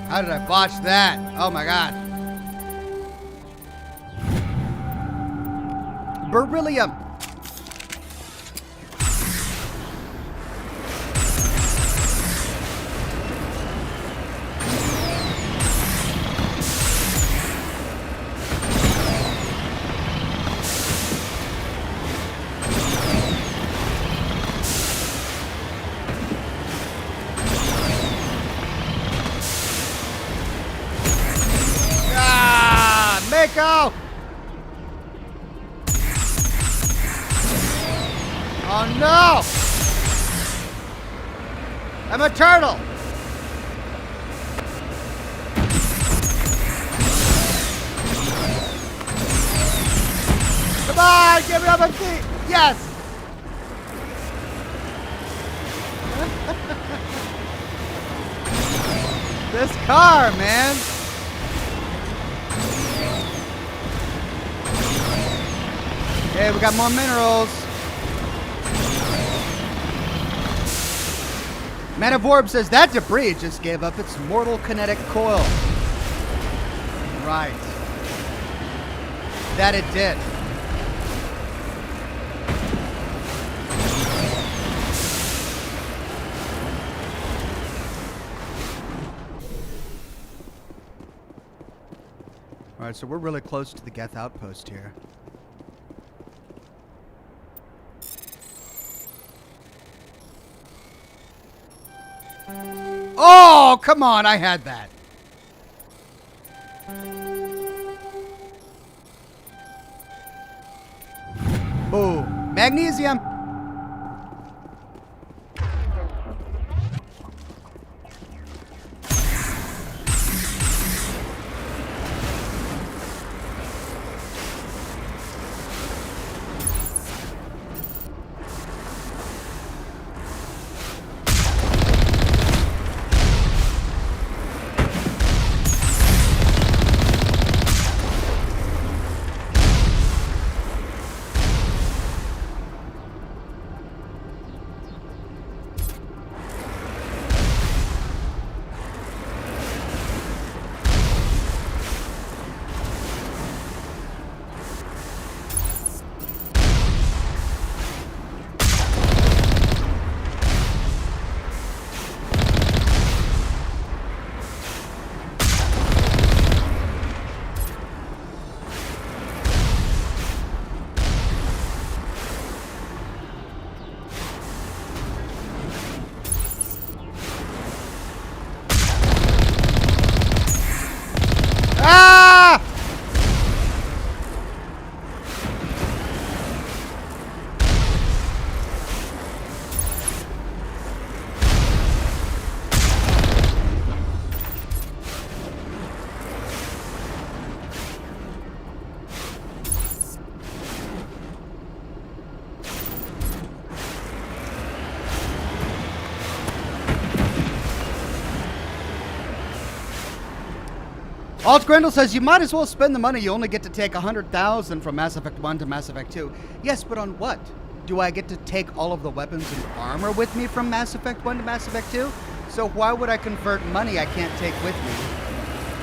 How did I botch that? Oh my god. Beryllium. Go! Oh no! I'm a turtle! Come on, give me up my feet! Yes! This car, man! Hey, we got more minerals. Metavorb says that debris just gave up its mortal kinetic coil. Right. That it did. Alright, so we're really close to the Geth outpost here. Oh, come on, I had that. Boom. Magnesium. Alt Grendel says you might as well spend the money. You only get to take 100,000 from Mass Effect 1 to Mass Effect 2. Yes, but on what? Do I get to take all of the weapons and armor with me from Mass Effect 1 to Mass Effect 2? So why would I convert money I can't take with me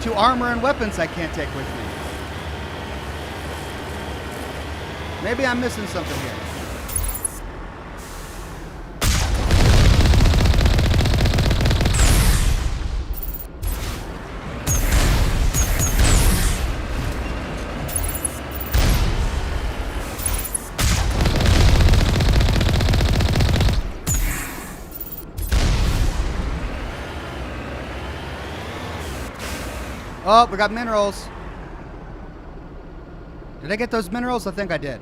to armor and weapons I can't take with me? Maybe I'm missing something here. Oh, we got minerals. Did I get those minerals? I think I did.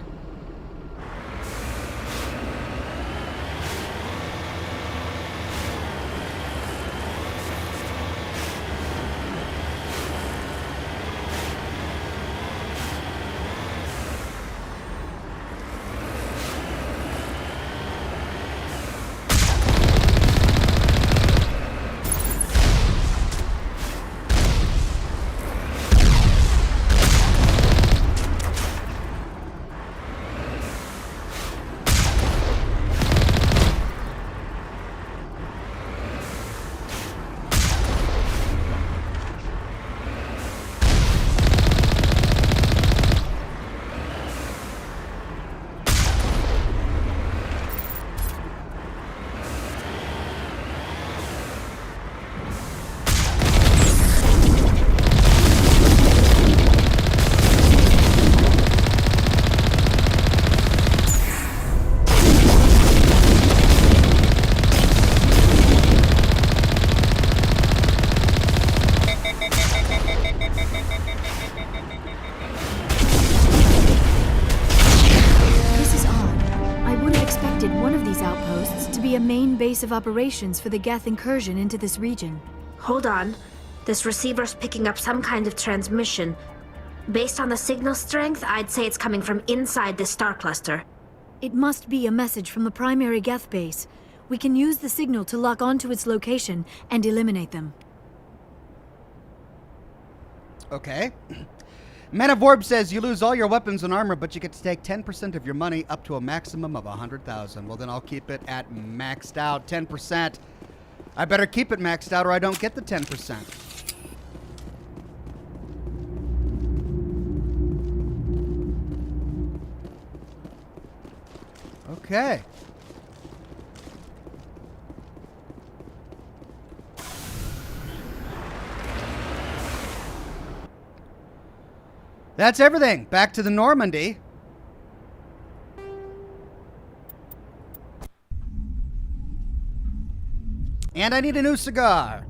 A main base of operations for the Geth incursion into this region. Hold on. This receiver's picking up some kind of transmission. Based on the signal strength, I'd say it's coming from inside this star cluster. It must be a message from the primary Geth base. We can use the signal to lock onto its location and eliminate them. Okay. Man of Orb says you lose all your weapons and armor, but you get to take 10% of your money up to a maximum of 100,000. Well, then I'll keep it at maxed out 10%. I better keep it maxed out or I don't get the 10%. Okay. That's everything. Back to the Normandy. And I need a new cigar.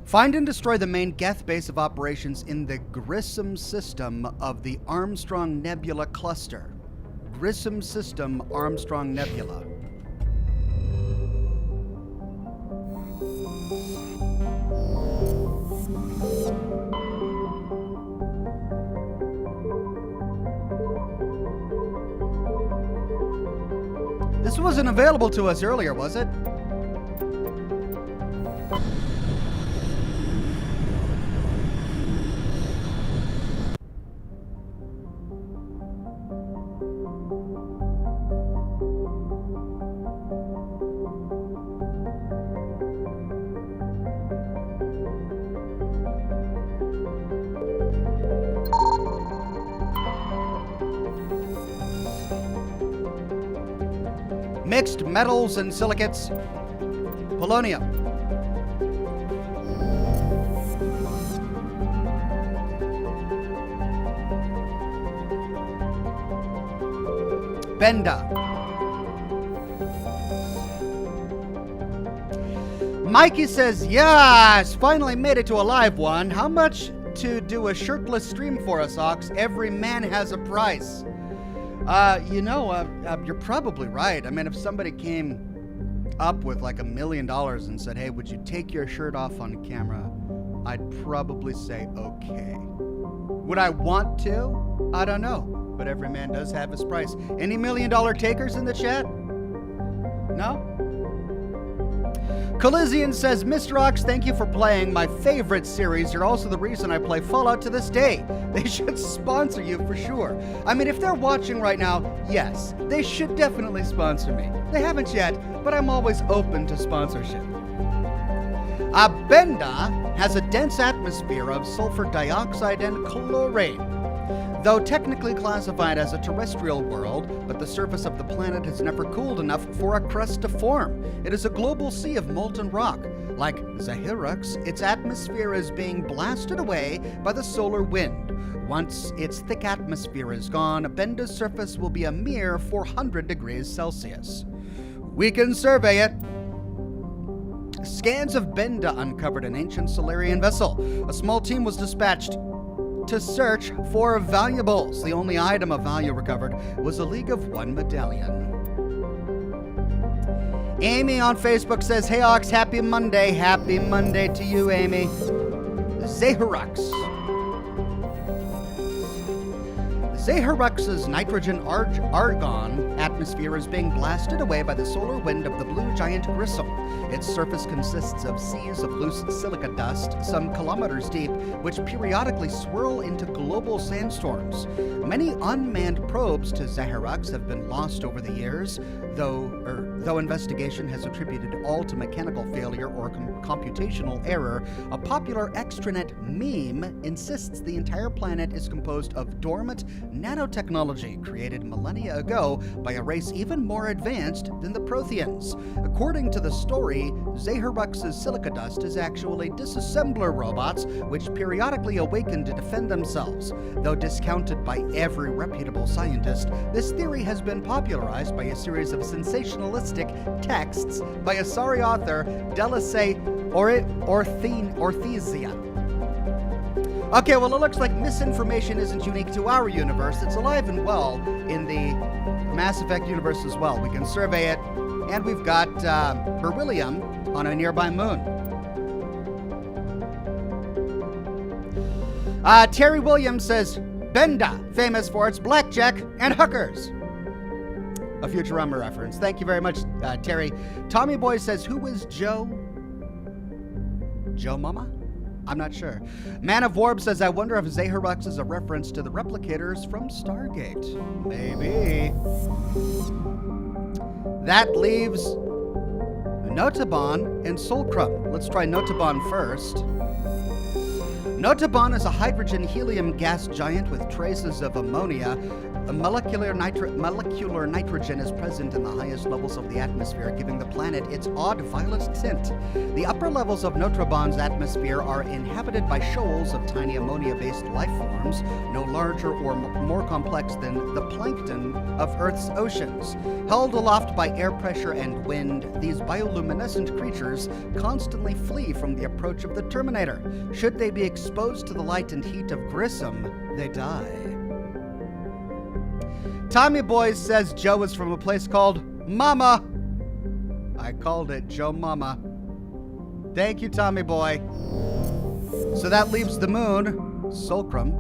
Find and destroy the main Geth base of operations in the Grissom system of the Armstrong Nebula cluster. Grissom system, Armstrong Nebula. This wasn't available to us earlier, was it? Mixed metals and silicates. Polonium. Benda. Mikey says, yes, finally made it to a live one. How much to do a shirtless stream for us, Ox? Every man has a price. You're probably right. I mean, if somebody came up with like $1 million and said, hey, would you take your shirt off on camera? I'd probably say, okay. Would I want to? I don't know. But every man does have his price. Any $1 million takers in the chat? No? Colizian says, Mr. Ox, thank you for playing my favorite series. You're also the reason I play Fallout to this day. They should sponsor you for sure. I mean, if they're watching right now, yes, they should definitely sponsor me. They haven't yet, but I'm always open to sponsorship. Benda has a dense atmosphere of sulfur dioxide and chlorine. Though technically classified as a terrestrial world, but the surface of the planet has never cooled enough for a crust to form. It is a global sea of molten rock. Like Zahirux, its atmosphere is being blasted away by the solar wind. Once its thick atmosphere is gone, Benda's surface will be a mere 400 degrees Celsius. We can survey it. Scans of Benda uncovered an ancient Solarian vessel. A small team was dispatched to search for valuables. The only item of value recovered was a League of One medallion. Amy on Facebook says, Hey Ox, happy Monday. Happy Monday to you, Amy. Zahirux. Zahirux's nitrogen argon atmosphere is being blasted away by the solar wind of the blue giant Grissom. Its surface consists of seas of loose silica dust, some kilometers deep, which periodically swirl into global sandstorms. Many unmanned probes to Zahirux have been lost over the years, though investigation has attributed all to mechanical failure or computational error. A popular extranet meme insists the entire planet is composed of dormant nanotechnology created millennia ago by a race even more advanced than the Protheans. According to the story, Zahirux's silica dust is actually disassembler robots which periodically awaken to defend themselves. Though discounted by every reputable scientist, this theory has been popularized by a series of sensationalistic texts by Asari author Delasay Orthizia. Okay, well, it looks like misinformation isn't unique to our universe. It's alive and well in the Mass Effect universe as well. We can survey it, and we've got beryllium on a nearby moon. Terry Williams says, Benda, famous for its blackjack and hookers. A Futurama reference. Thank you very much, Terry. Tommy Boy says, who is Joe? Joe Mama? I'm not sure. Man of Warb says, I wonder if Zahirux is a reference to the replicators from Stargate. Maybe. That leaves Notabon and Solcrum. Let's try Notabon first. Notabon is a hydrogen-helium gas giant with traces of ammonia. Molecular nitrogen is present in the highest levels of the atmosphere, giving the planet its odd violet tint. The upper levels of Notabon's atmosphere are inhabited by shoals of tiny ammonia-based life forms, no larger or more complex than the plankton of Earth's oceans. Held aloft by air pressure and wind, these bioluminescent creatures constantly flee from the approach of the Terminator. Should they be exposed to the light and heat of Grissom, they die. Tommy Boy says Joe is from a place called Mama. I called it Joe Mama. Thank you, Tommy Boy. So that leaves the moon, Solcrum.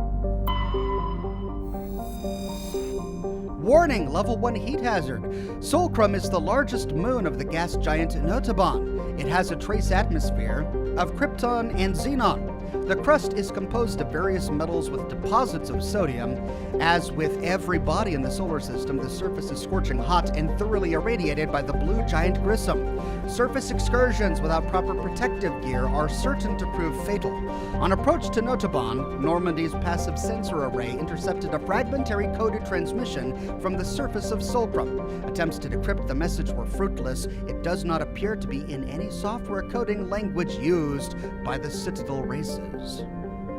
Warning, level 1 heat hazard. Solcrum is the largest moon of the gas giant Notabon. It has a trace atmosphere of krypton and xenon. The crust is composed of various metals with deposits of sodium. As with every body in the solar system, the surface is scorching hot and thoroughly irradiated by the blue giant Grissom. Surface excursions without proper protective gear are certain to prove fatal. On approach to Notabon, Normandy's passive sensor array intercepted a fragmentary coded transmission from the surface of Solcrum. Attempts to decrypt the message were fruitless. It does not appear to be in any software coding language used by the Citadel races.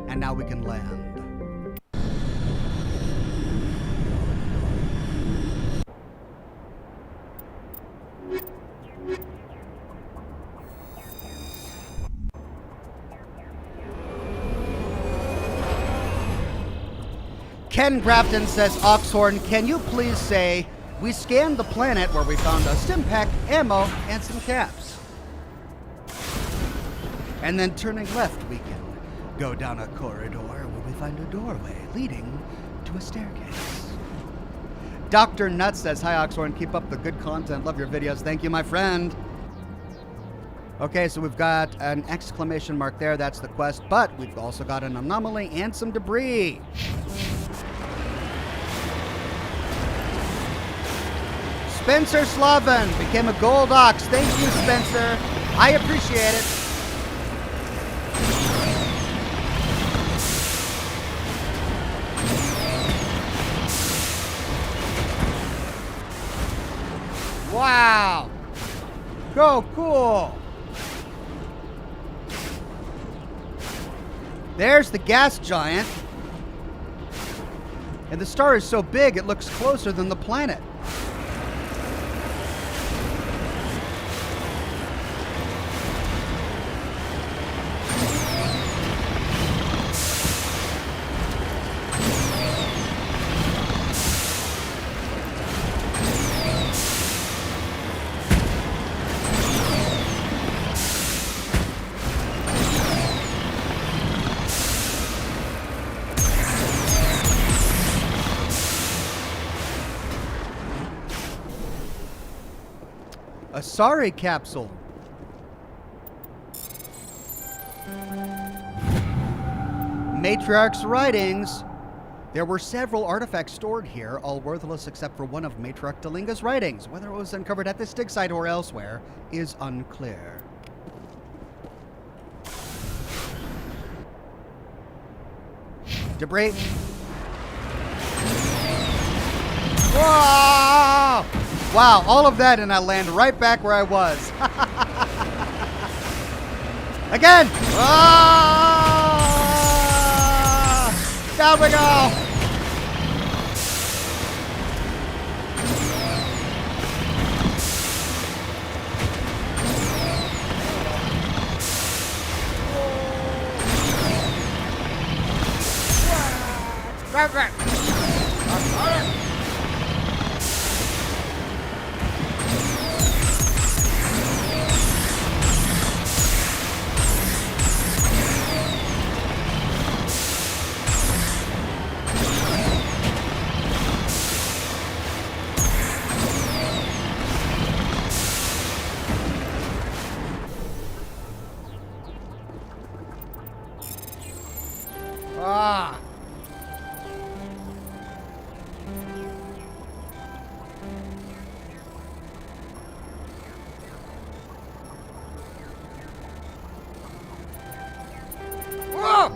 And now we can land. Ken Grafton says, Oxhorn, can you please say, we scanned the planet where we found a stim pack, ammo, and some caps. And then turning left, we can go down a corridor where we find a doorway leading to a staircase. Dr. Nuts says, hi Oxhorn, keep up the good content. Love your videos. Thank you, my friend. Okay, so we've got an exclamation mark there. That's the quest. But we've also got an anomaly and some debris. Spencer Slavin became a gold ox. Thank you, Spencer. I appreciate it. Wow. Go cool. There's the gas giant. And the star is so big it looks closer than the planet. A sorry capsule. Matriarch's writings. There were several artifacts stored here, all worthless except for one of Matriarch Delinga's writings. Whether it was uncovered at this dig site or elsewhere is unclear. Debris. Whoa! Wow, all of that and I land right back where I was. Again! Ah! Down we go! Ah! Whoa!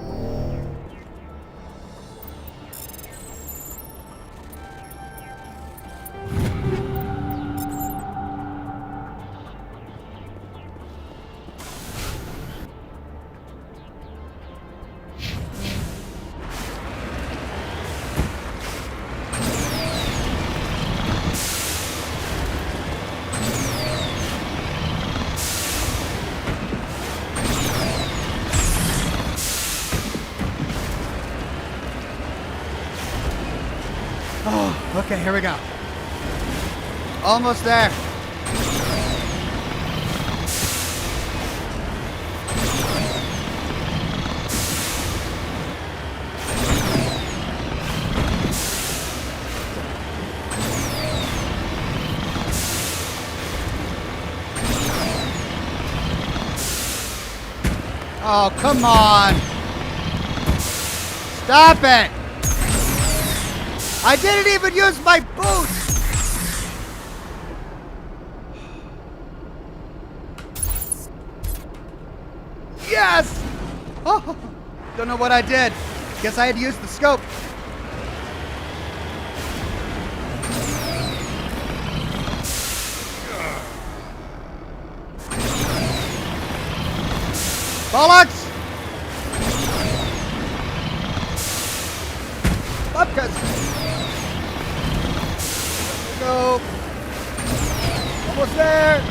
Oh, okay, here we go. Almost there. Oh, come on. Stop it. I didn't even use my boots! Yes! Oh, don't know what I did. Guess I had to use the scope. Bollocks! Bobcats! Go. Almost there.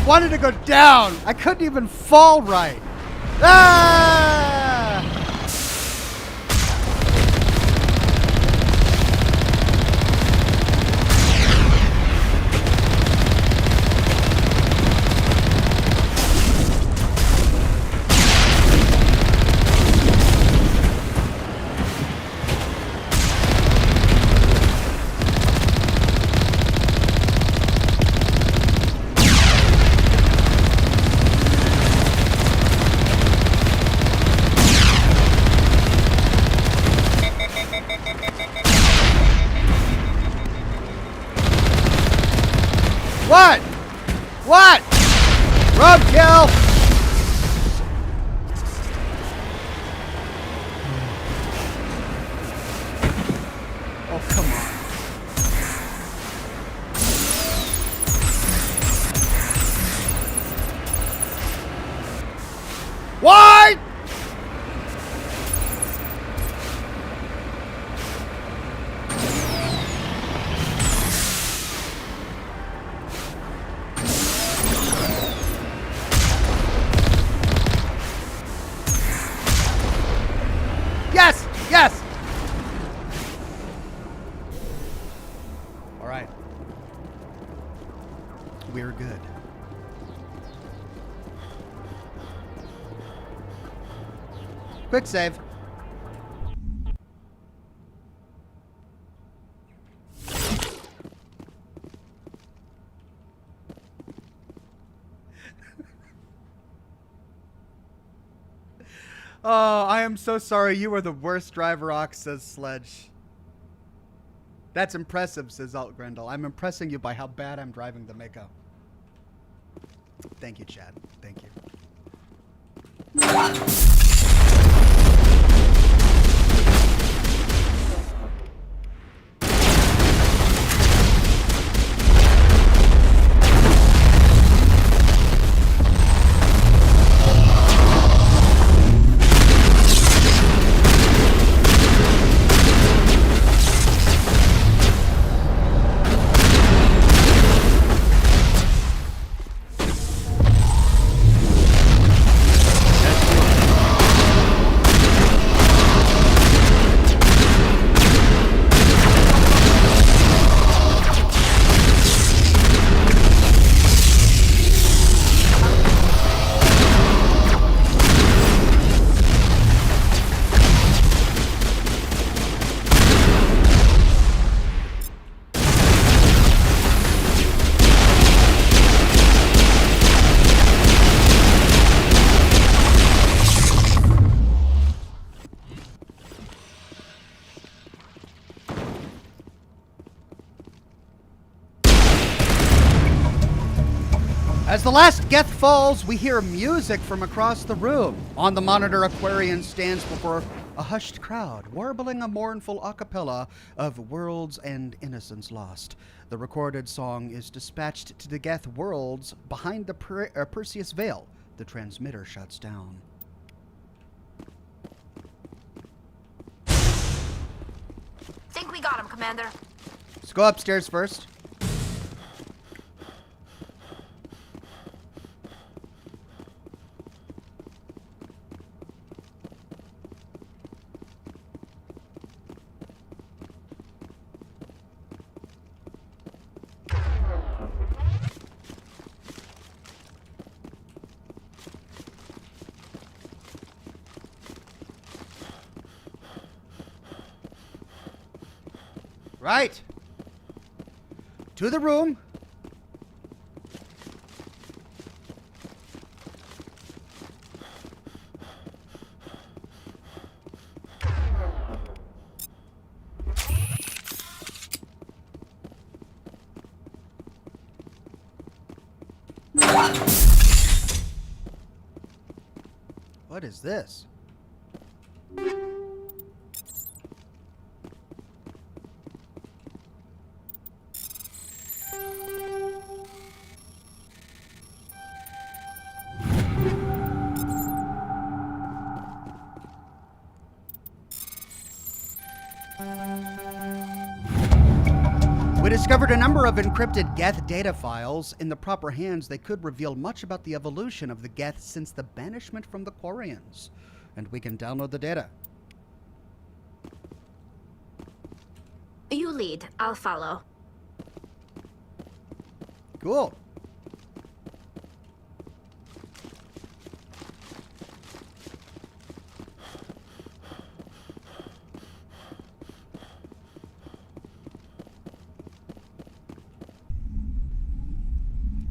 I wanted to go down. I couldn't even fall right. Ah! What? What? Roadkill! Oh, come on. What? Yes! Yes! All right. We're good. Quick save. Oh, I am so sorry. You were the worst driver, Ox, says Sledge. That's impressive, says Alt Grendel. I'm impressing you by how bad I'm driving the Mako. Thank you, Chad. Thank you. As the last Geth falls, we hear music from across the room. On the monitor, Aquarian stands before a hushed crowd, warbling a mournful a cappella of Worlds and Innocence Lost. The recorded song is dispatched to the Geth worlds behind the Perseus Veil. The transmitter shuts down. Think we got him, Commander. Let's go upstairs first. Right. To the room. What is this? discovered a number of encrypted Geth data files. In the proper hands, they could reveal much about the evolution of the Geth since the banishment from the Quarians. And we can download the data. You lead. I'll follow. Cool.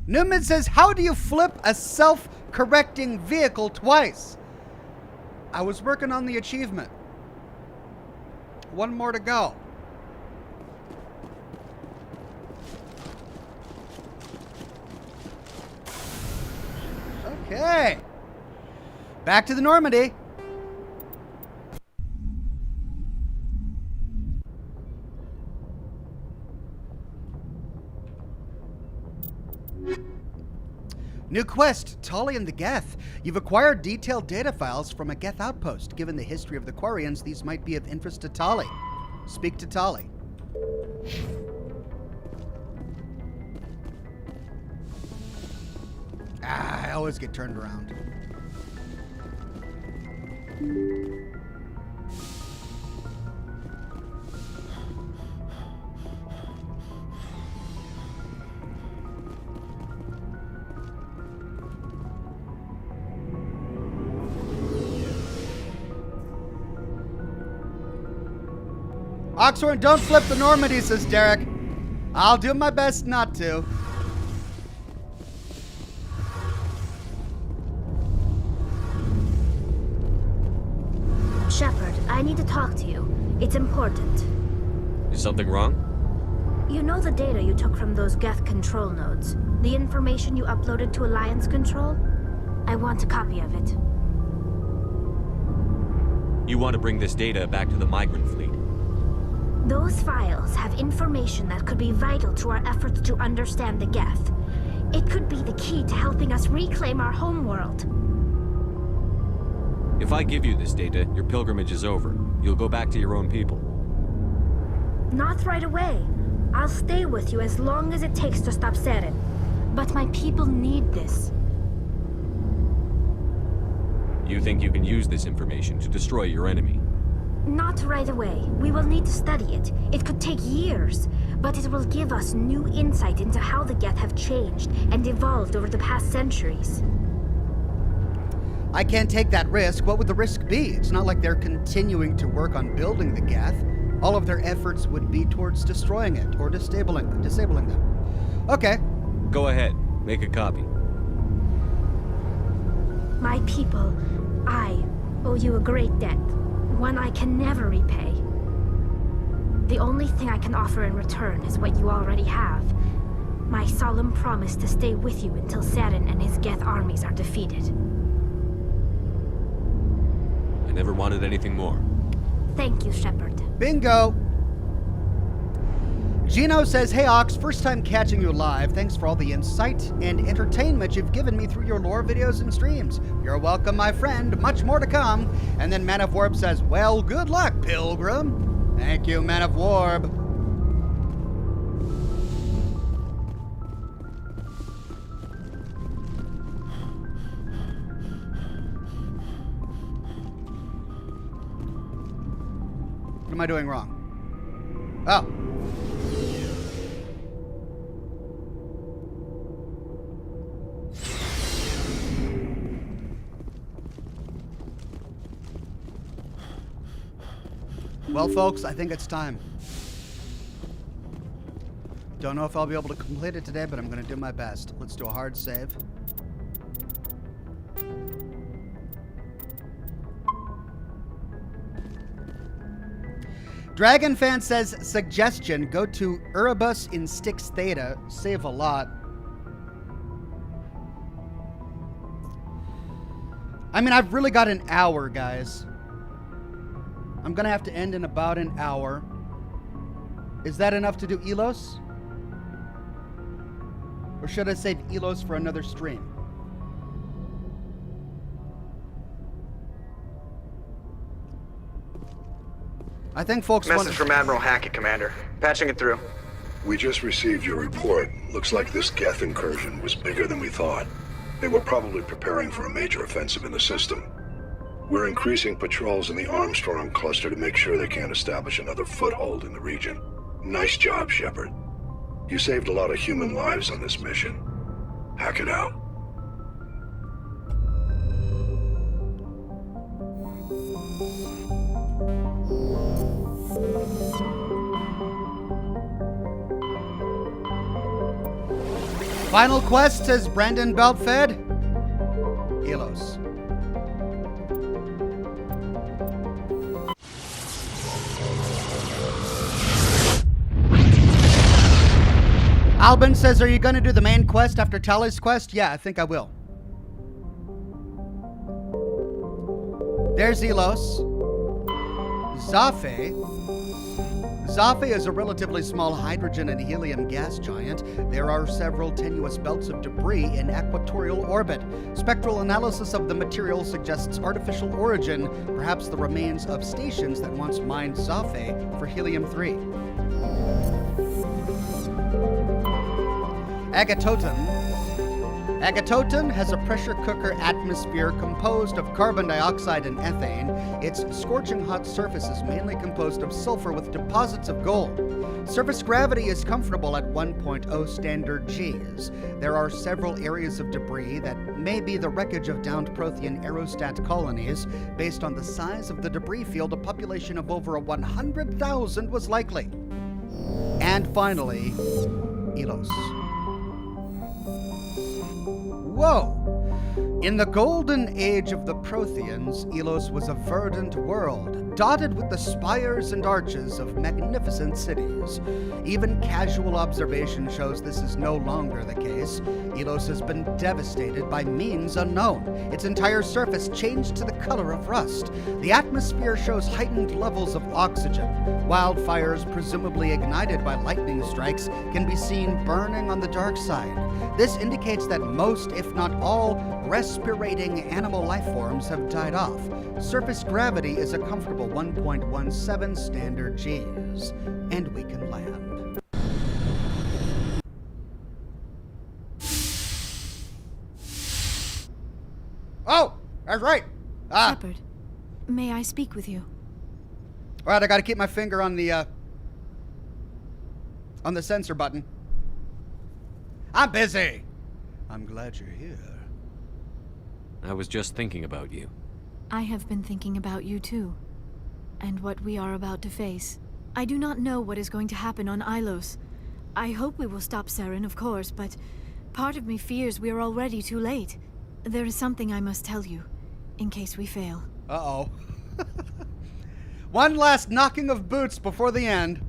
Newman says, how do you flip a self-correcting vehicle twice? I was working on the achievement. One more to go. Okay. Back to the Normandy. New quest, Tali and the Geth. You've acquired detailed data files from a Geth outpost. Given the history of the Quarians, these might be of interest to Tali. Speak to Tali. I always get turned around. Oxhorn, don't flip the Normandy, says Derek. I'll do my best not to. Shepard, I need to talk to you. It's important. Is something wrong? You know the data you took from those Geth control nodes? The information you uploaded to Alliance Control? I want a copy of it. You want to bring this data back to the migrant fleet? Those files have information that could be vital to our efforts to understand the Geth. It could be the key to helping us reclaim our homeworld. If I give you this data, your pilgrimage is over. You'll go back to your own people. Not right away. I'll stay with you as long as it takes to stop Saren. But my people need this. You think you can use this information to destroy your enemy? Not right away. We will need to study it. It could take years, but it will give us new insight into how the Geth have changed and evolved over the past centuries. I can't take that risk. What would the risk be? It's not like they're continuing to work on building the Geth. All of their efforts would be towards destroying it or disabling them. Okay. Go ahead. Make a copy. My people, I owe you a great debt. One I can never repay. The only thing I can offer in return is what you already have. My solemn promise to stay with you until Saren and his Geth armies are defeated. I never wanted anything more. Thank you, Shepard. Bingo! Gino says, hey Ox, first time catching you live. Thanks for all the insight and entertainment you've given me through your lore videos and streams. You're welcome, my friend. Much more to come. And then Man of Warb says, well, good luck, Pilgrim. Thank you, Man of Warb. What am I doing wrong? Oh. Well, folks, I think it's time. Don't know if I'll be able to complete it today, but I'm going to do my best. Let's do a hard save. Dragonfan says, suggestion, go to Erebus in Styx Theta, save a lot. I mean, I've really got an hour, guys. I'm gonna have to end in about an hour. Is that enough to do Elos? Or should I save Elos for another stream? I think folks Message from Admiral Hackett, Commander. Patching it through. We just received your report. Looks like this Geth incursion was bigger than we thought. They were probably preparing for a major offensive in the system. We're increasing patrols in the Armstrong cluster to make sure they can't establish another foothold in the region. Nice job, Shepard. You saved a lot of human lives on this mission. Hack it out. Final quest, says Brandon Beltfed. Elos. Albin says, are you going to do the main quest after Tally's quest? Yeah, I think I will. There's Elos. Zafe. Zafe is a relatively small hydrogen and helium gas giant. There are several tenuous belts of debris in equatorial orbit. Spectral analysis of the material suggests artificial origin, perhaps the remains of stations that once mined Zafe for helium-3. Agatoton. Agatoton has a pressure cooker atmosphere composed of carbon dioxide and ethane. Its scorching hot surface is mainly composed of sulfur with deposits of gold. Surface gravity is comfortable at 1.0 standard Gs. There are several areas of debris that may be the wreckage of downed Prothean aerostat colonies. Based on the size of the debris field, a population of over 100,000 was likely. And finally, Elos. Whoa! In the golden age of the Protheans, Elos was a verdant world, dotted with the spires and arches of magnificent cities. Even casual observation shows this is no longer the case. Elos has been devastated by means unknown. Its entire surface changed to the color of rust. The atmosphere shows heightened levels of oxygen. Wildfires, presumably ignited by lightning strikes, can be seen burning on the dark side. This indicates that most, if not all, respirating animal life forms have died off. Surface gravity is a comfortable 1.17 standard Gs, and we can land. Oh, that's right. Shepard, may I speak with you? All right, I got to keep my finger on the sensor button. I'm busy. I'm glad you're here. I was just thinking about you. I have been thinking about you too, and what we are about to face. I do not know what is going to happen on Ilos. I hope we will stop Saren, of course, but part of me fears we are already too late. There is something I must tell you, in case we fail. Uh-oh. One last knocking of boots before the end.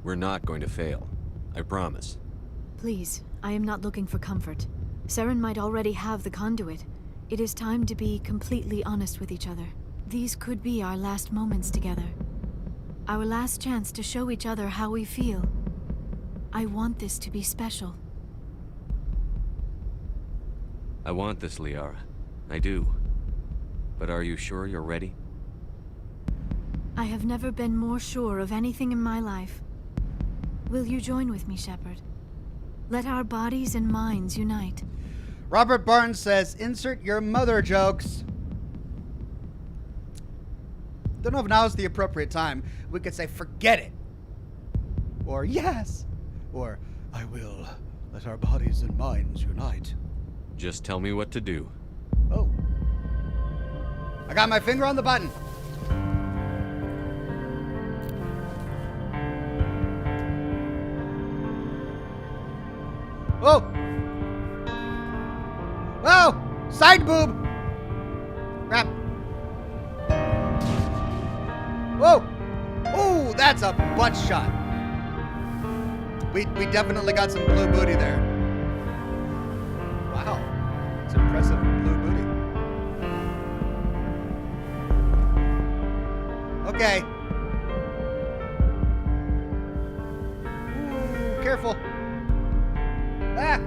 We're not going to fail. I promise. Please, I am not looking for comfort. Saren might already have the conduit. It is time to be completely honest with each other. These could be our last moments together. Our last chance to show each other how we feel. I want this to be special. I want this, Liara. I do. But are you sure you're ready? I have never been more sure of anything in my life. Will you join with me, Shepard? Let our bodies and minds unite. Robert Barnes says, insert your mother jokes. Don't know if now is the appropriate time. We could say, forget it. Or yes. Or, I will. Let our bodies and minds unite. Just tell me what to do. Oh. I got my finger on the button. Whoa! Whoa! Side boob! Crap. Whoa! Ooh, that's a butt shot. We definitely got some blue booty there. Wow. It's impressive blue booty. Okay. Ooh, careful. Ah!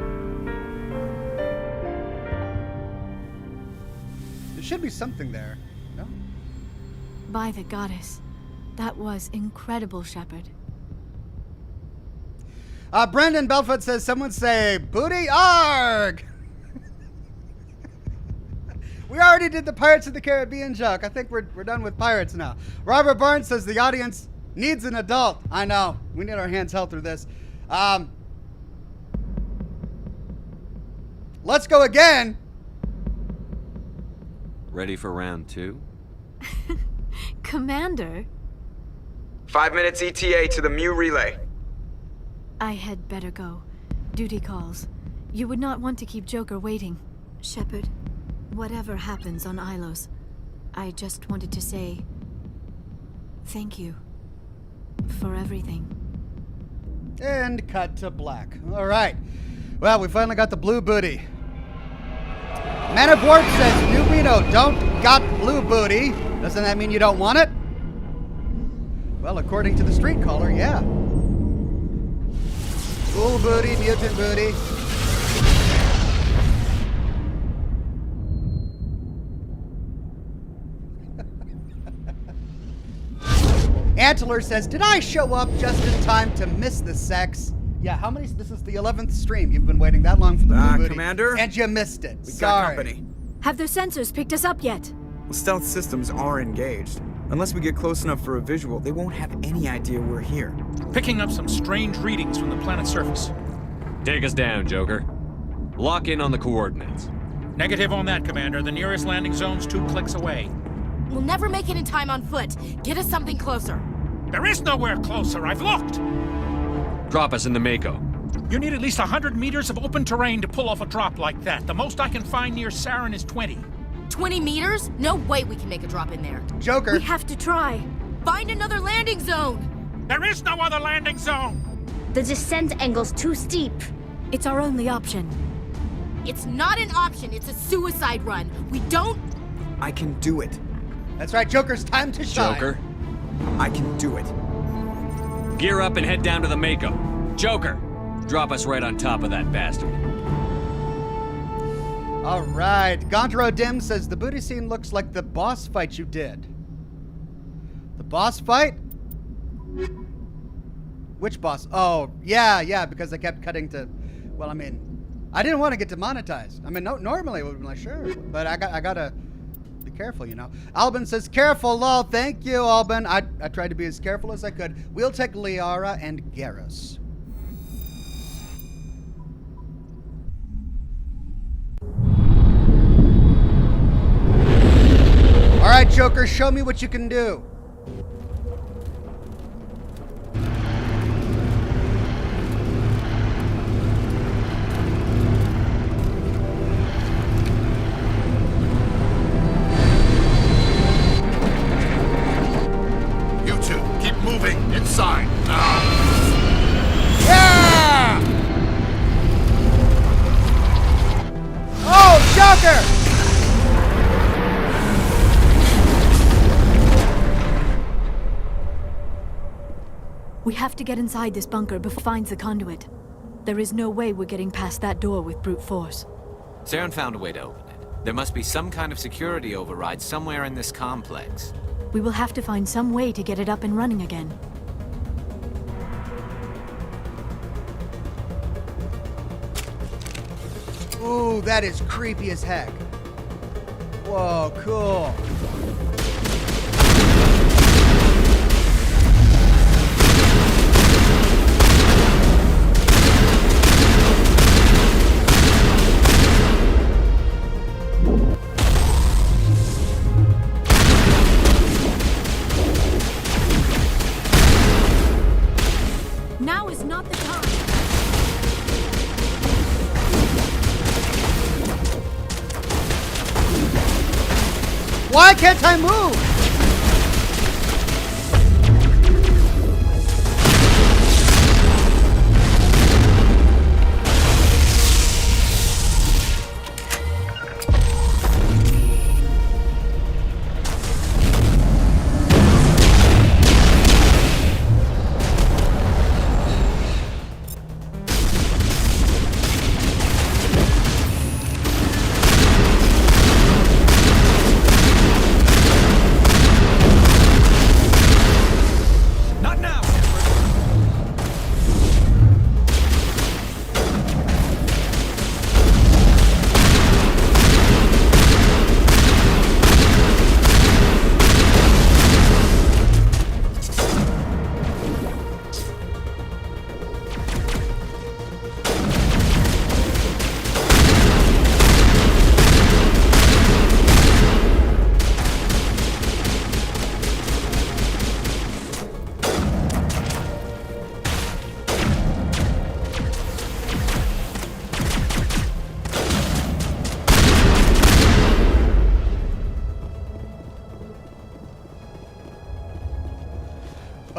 There should be something there, no? By the goddess. That was incredible, Shepard. Brendan Belfoot says, someone say, booty arg! We already did the Pirates of the Caribbean joke. I think we're done with pirates now. Robert Barnes says, the audience needs an adult. I know. We need our hands held through this. Let's go again. Ready for round 2? Commander? 5 minutes ETA to the Mu relay. I had better go. Duty calls. You would not want to keep Joker waiting. Shepard, whatever happens on Ilos, I just wanted to say thank you for everything. And cut to black. All right. Well, we finally got the blue booty. Man of Warp says, New Reno don't got blue booty. Doesn't that mean you don't want it? Well, according to the street caller, yeah. Cool booty, mutant booty. Antler says, did I show up just in time to miss the sex? Yeah, how many? This is the 11th stream. You've been waiting that long for the blue booty. Commander? And you missed it. We Sorry. got company. Have their sensors picked us up yet? Well, stealth systems are engaged. Unless we get close enough for a visual, they won't have any idea we're here. Picking up some strange readings from the planet's surface. Take us down, Joker. Lock in on the coordinates. Negative on that, Commander. The nearest landing zone's 2 clicks away. We'll never make it in time on foot. Get us something closer. There is nowhere closer. I've looked. Drop us in the Mako. You need at least 100 meters of open terrain to pull off a drop like that. The most I can find near Saren is 20. 20 meters? No way we can make a drop in there. Joker. We have to try. Find another landing zone. There is no other landing zone. The descent angle's too steep. It's our only option. It's not an option. It's a suicide run. We don't... I can do it. That's right, Joker's time to shine. Joker, I can do it. gear up and head down to the Mako. Joker, drop us right on top of that bastard. All right. Gondro Dim says the booty scene looks like the boss fight you did. The boss fight? Which boss? Oh, yeah, because I kept cutting to... Well, I mean, I didn't want to get demonetized. I mean, normally I would be like, sure, but I gotta be careful, you know. Albin says, careful, lol. Thank you, Albin. I tried to be as careful as I could. We'll take Liara and Garrus. All right, Joker, show me what you can do. You two, keep moving inside. Yeah! Oh, Joker! We have to get inside this bunker before it finds the conduit. There is no way we're getting past that door with brute force. Saren found a way to open it. There must be some kind of security override somewhere in this complex. We will have to find some way to get it up and running again. Ooh, that is creepy as heck. Whoa, cool. Now is not the time. Why can't I move?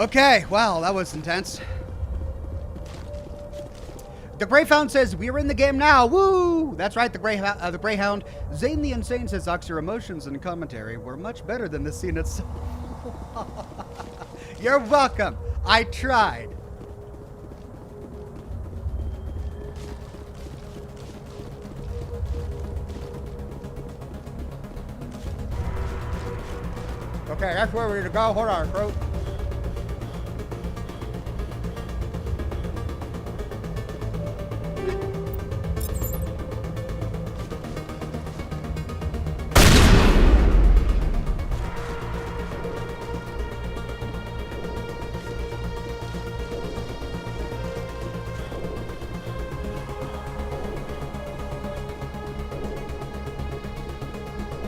Okay, wow, that was intense. The Greyhound says, we're in the game now. Woo! That's right, the Greyhound. Zane the Insane says, Ox, your emotions and commentary were much better than the scene itself. You're welcome. I tried. Okay, that's where we're going to go. Hold on, bro.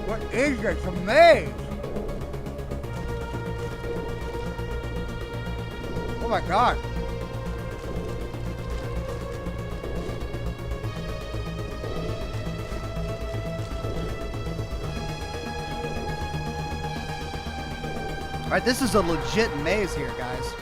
What is this? A maze? Oh my god. Alright, this is a legit maze here, guys.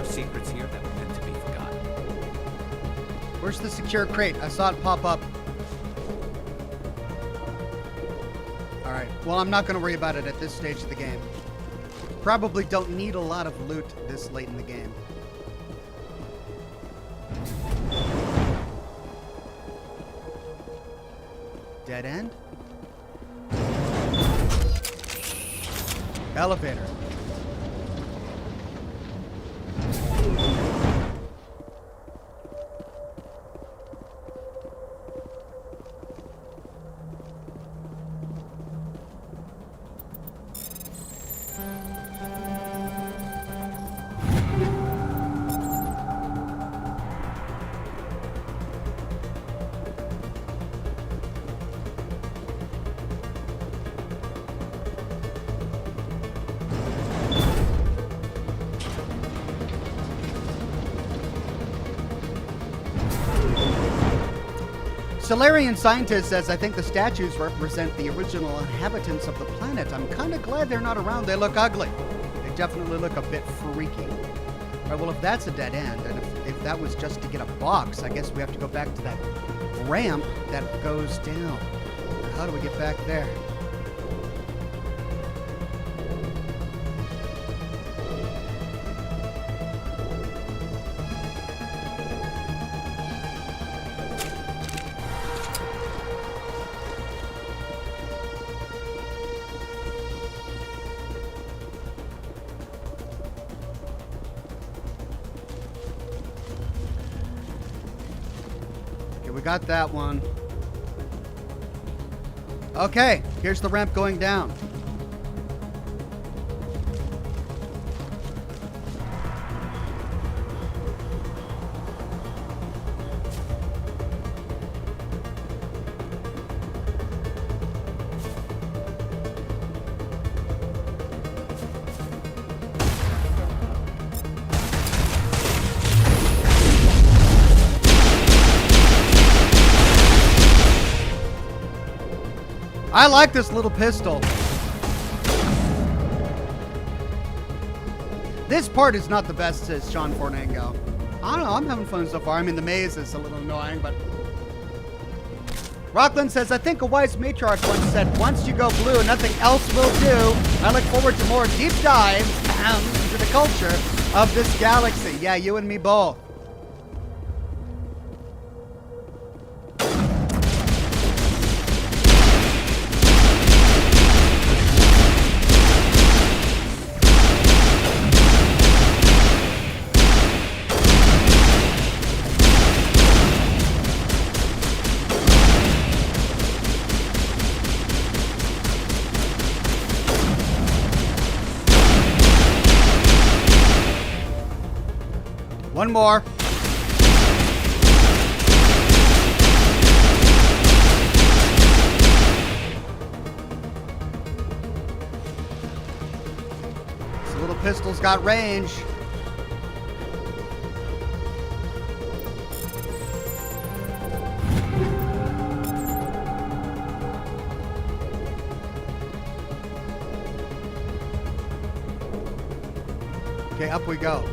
Secrets here that were meant to be forgotten. Where's the secure crate? I saw it pop up. Alright, well, I'm not going to worry about it at this stage of the game. Probably don't need a lot of loot this late in the game. Dead end? Elevator. Solarian scientist says, I think the statues represent the original inhabitants of the planet. I'm kind of glad they're not around. They look ugly. They definitely look a bit freaky. All right, well, if that's a dead end, and if that was just to get a box, I guess we have to go back to that ramp that goes down. How do we get back there? We got that one. Okay, here's the ramp going down. I like this little pistol. This part is not the best, says Sean Fornango. I don't know, I'm having fun so far. I mean, the maze is a little annoying, but... Rockland says, I think a wise matriarch once said, once you go blue, nothing else will do. I look forward to more deep dives into the culture of this galaxy. Yeah, you and me both. One more. This little pistol's got range. Okay, up we go.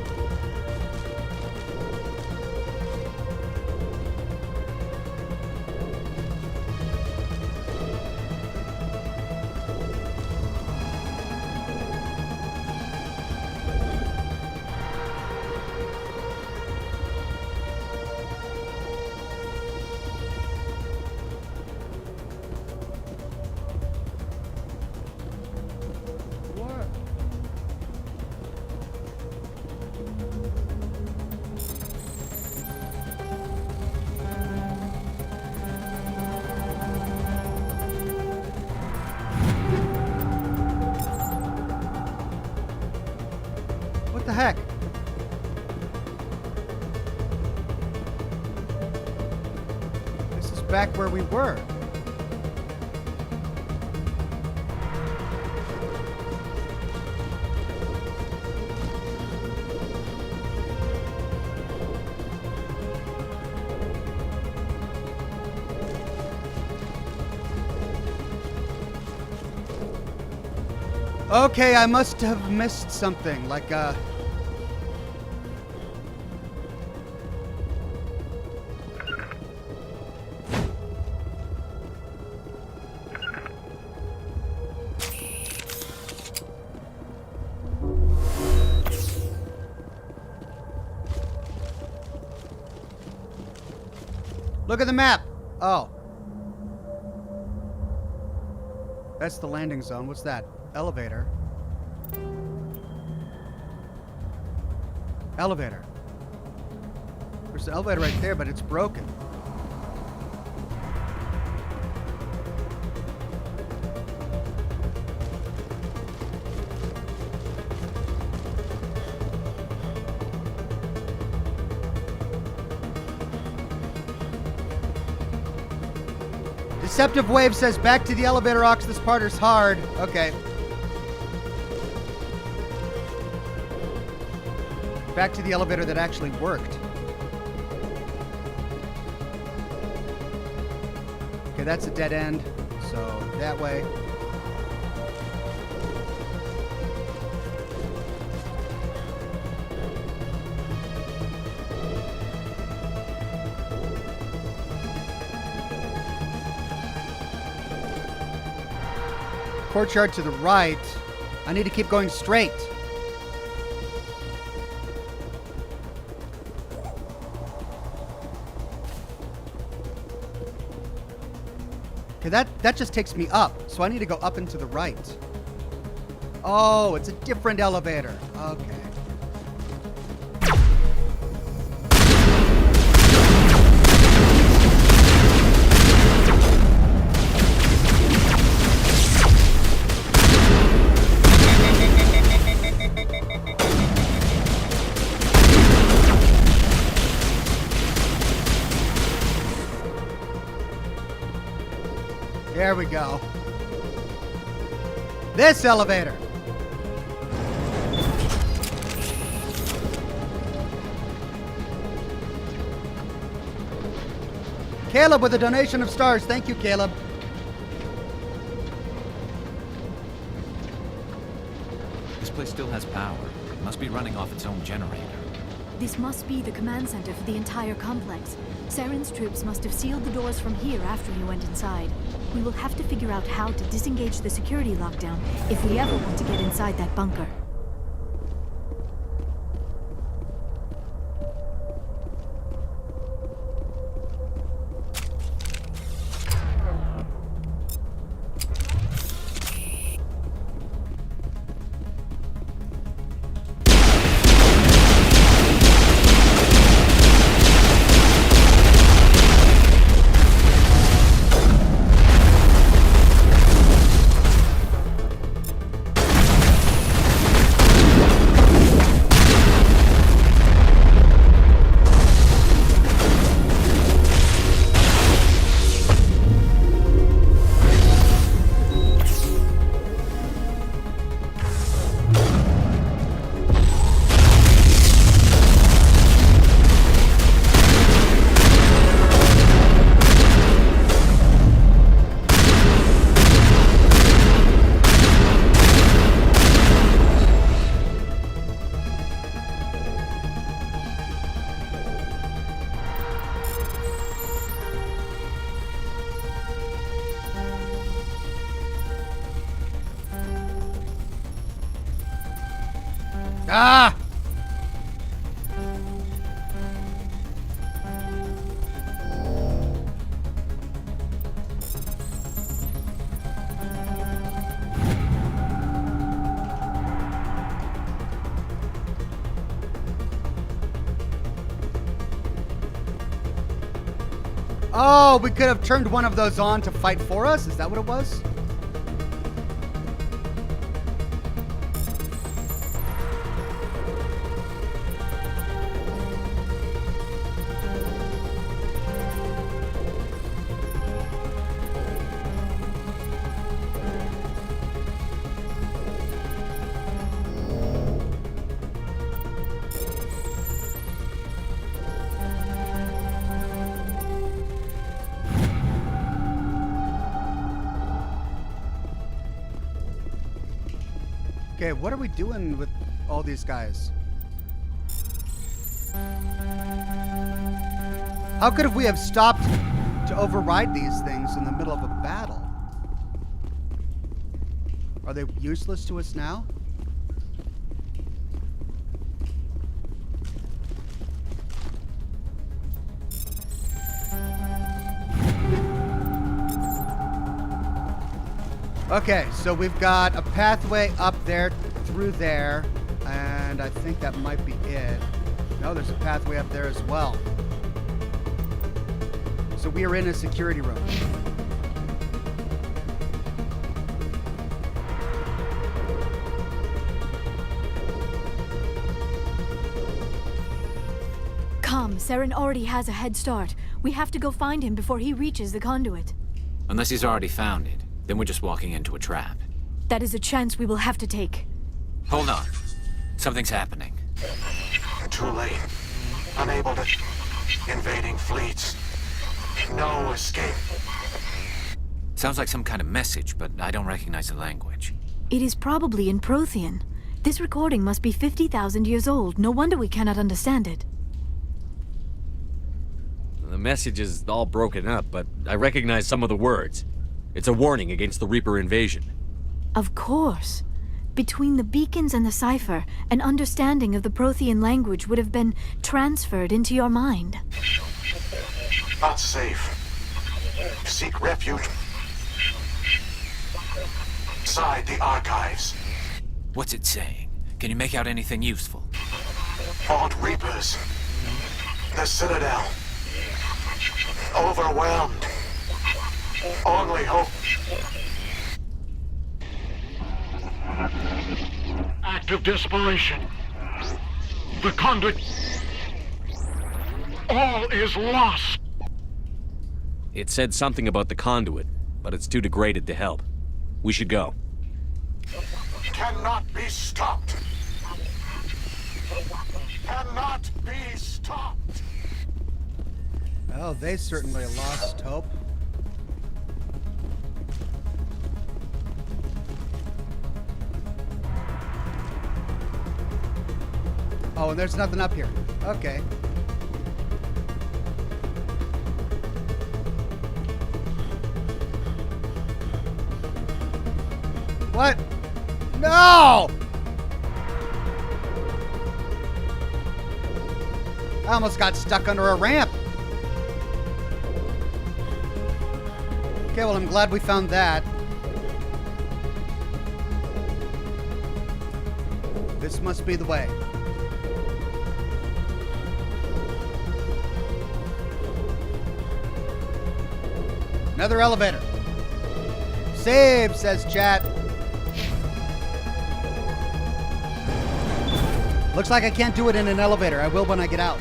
What the heck? This is back where we were. Okay, I must have missed something, like, Look at the map! Oh. That's the landing zone. What's that? Elevator. Elevator. There's an elevator right there, but it's broken. Deceptive Wave says, back to the elevator, Ox. This part is hard. Okay. Back to the elevator that actually worked. Okay, that's a dead end. So, that way. Courtyard to the right. I need to keep going straight. Okay, that just takes me up. So I need to go up and to the right. Oh, it's a different elevator. Okay. There we go. This elevator. Caleb with a donation of stars. Thank you, Caleb. This place still has power. It must be running off its own generator. This must be the command center for the entire complex. Saren's troops must have sealed the doors from here after he went inside. We will have to figure out how to disengage the security lockdown if we ever want to get inside that bunker. Ah! Oh, we could have turned one of those on to fight for us? Is that what it was? Okay, what are we doing with all these guys? How could we have stopped to override these things in the middle of a battle? Are they useless to us now? Okay, so we've got a pathway up there, through there, and I think that might be it. No, there's a pathway up there as well. So we are in a security room. Come, Saren already has a head start. We have to go find him before he reaches the conduit. Unless he's already found it, then we're just walking into a trap. That is a chance we will have to take. Hold on. Something's happening. Too late. Unable to... Invading fleets. No escape. Sounds like some kind of message, but I don't recognize the language. It is probably in Prothean. This recording must be 50,000 years old. No wonder we cannot understand it. The message is all broken up, but I recognize some of the words. It's a warning against the Reaper invasion. Of course. Between the beacons and the cipher, an understanding of the Prothean language would have been transferred into your mind. Not safe. Seek refuge inside the archives. What's it saying? Can you make out anything useful? Fought Reapers. The Citadel. Overwhelmed. Only hope. Act of desperation. The conduit. All is lost. It said something about the conduit, but it's too degraded to help. We should go. Cannot be stopped. Cannot be stopped. Well, they certainly lost hope. Oh, and there's nothing up here. Okay. What? No! I almost got stuck under a ramp. Okay, well, I'm glad we found that. This must be the way. Another elevator. Save, says chat. Looks like I can't do it in an elevator. I will when I get out.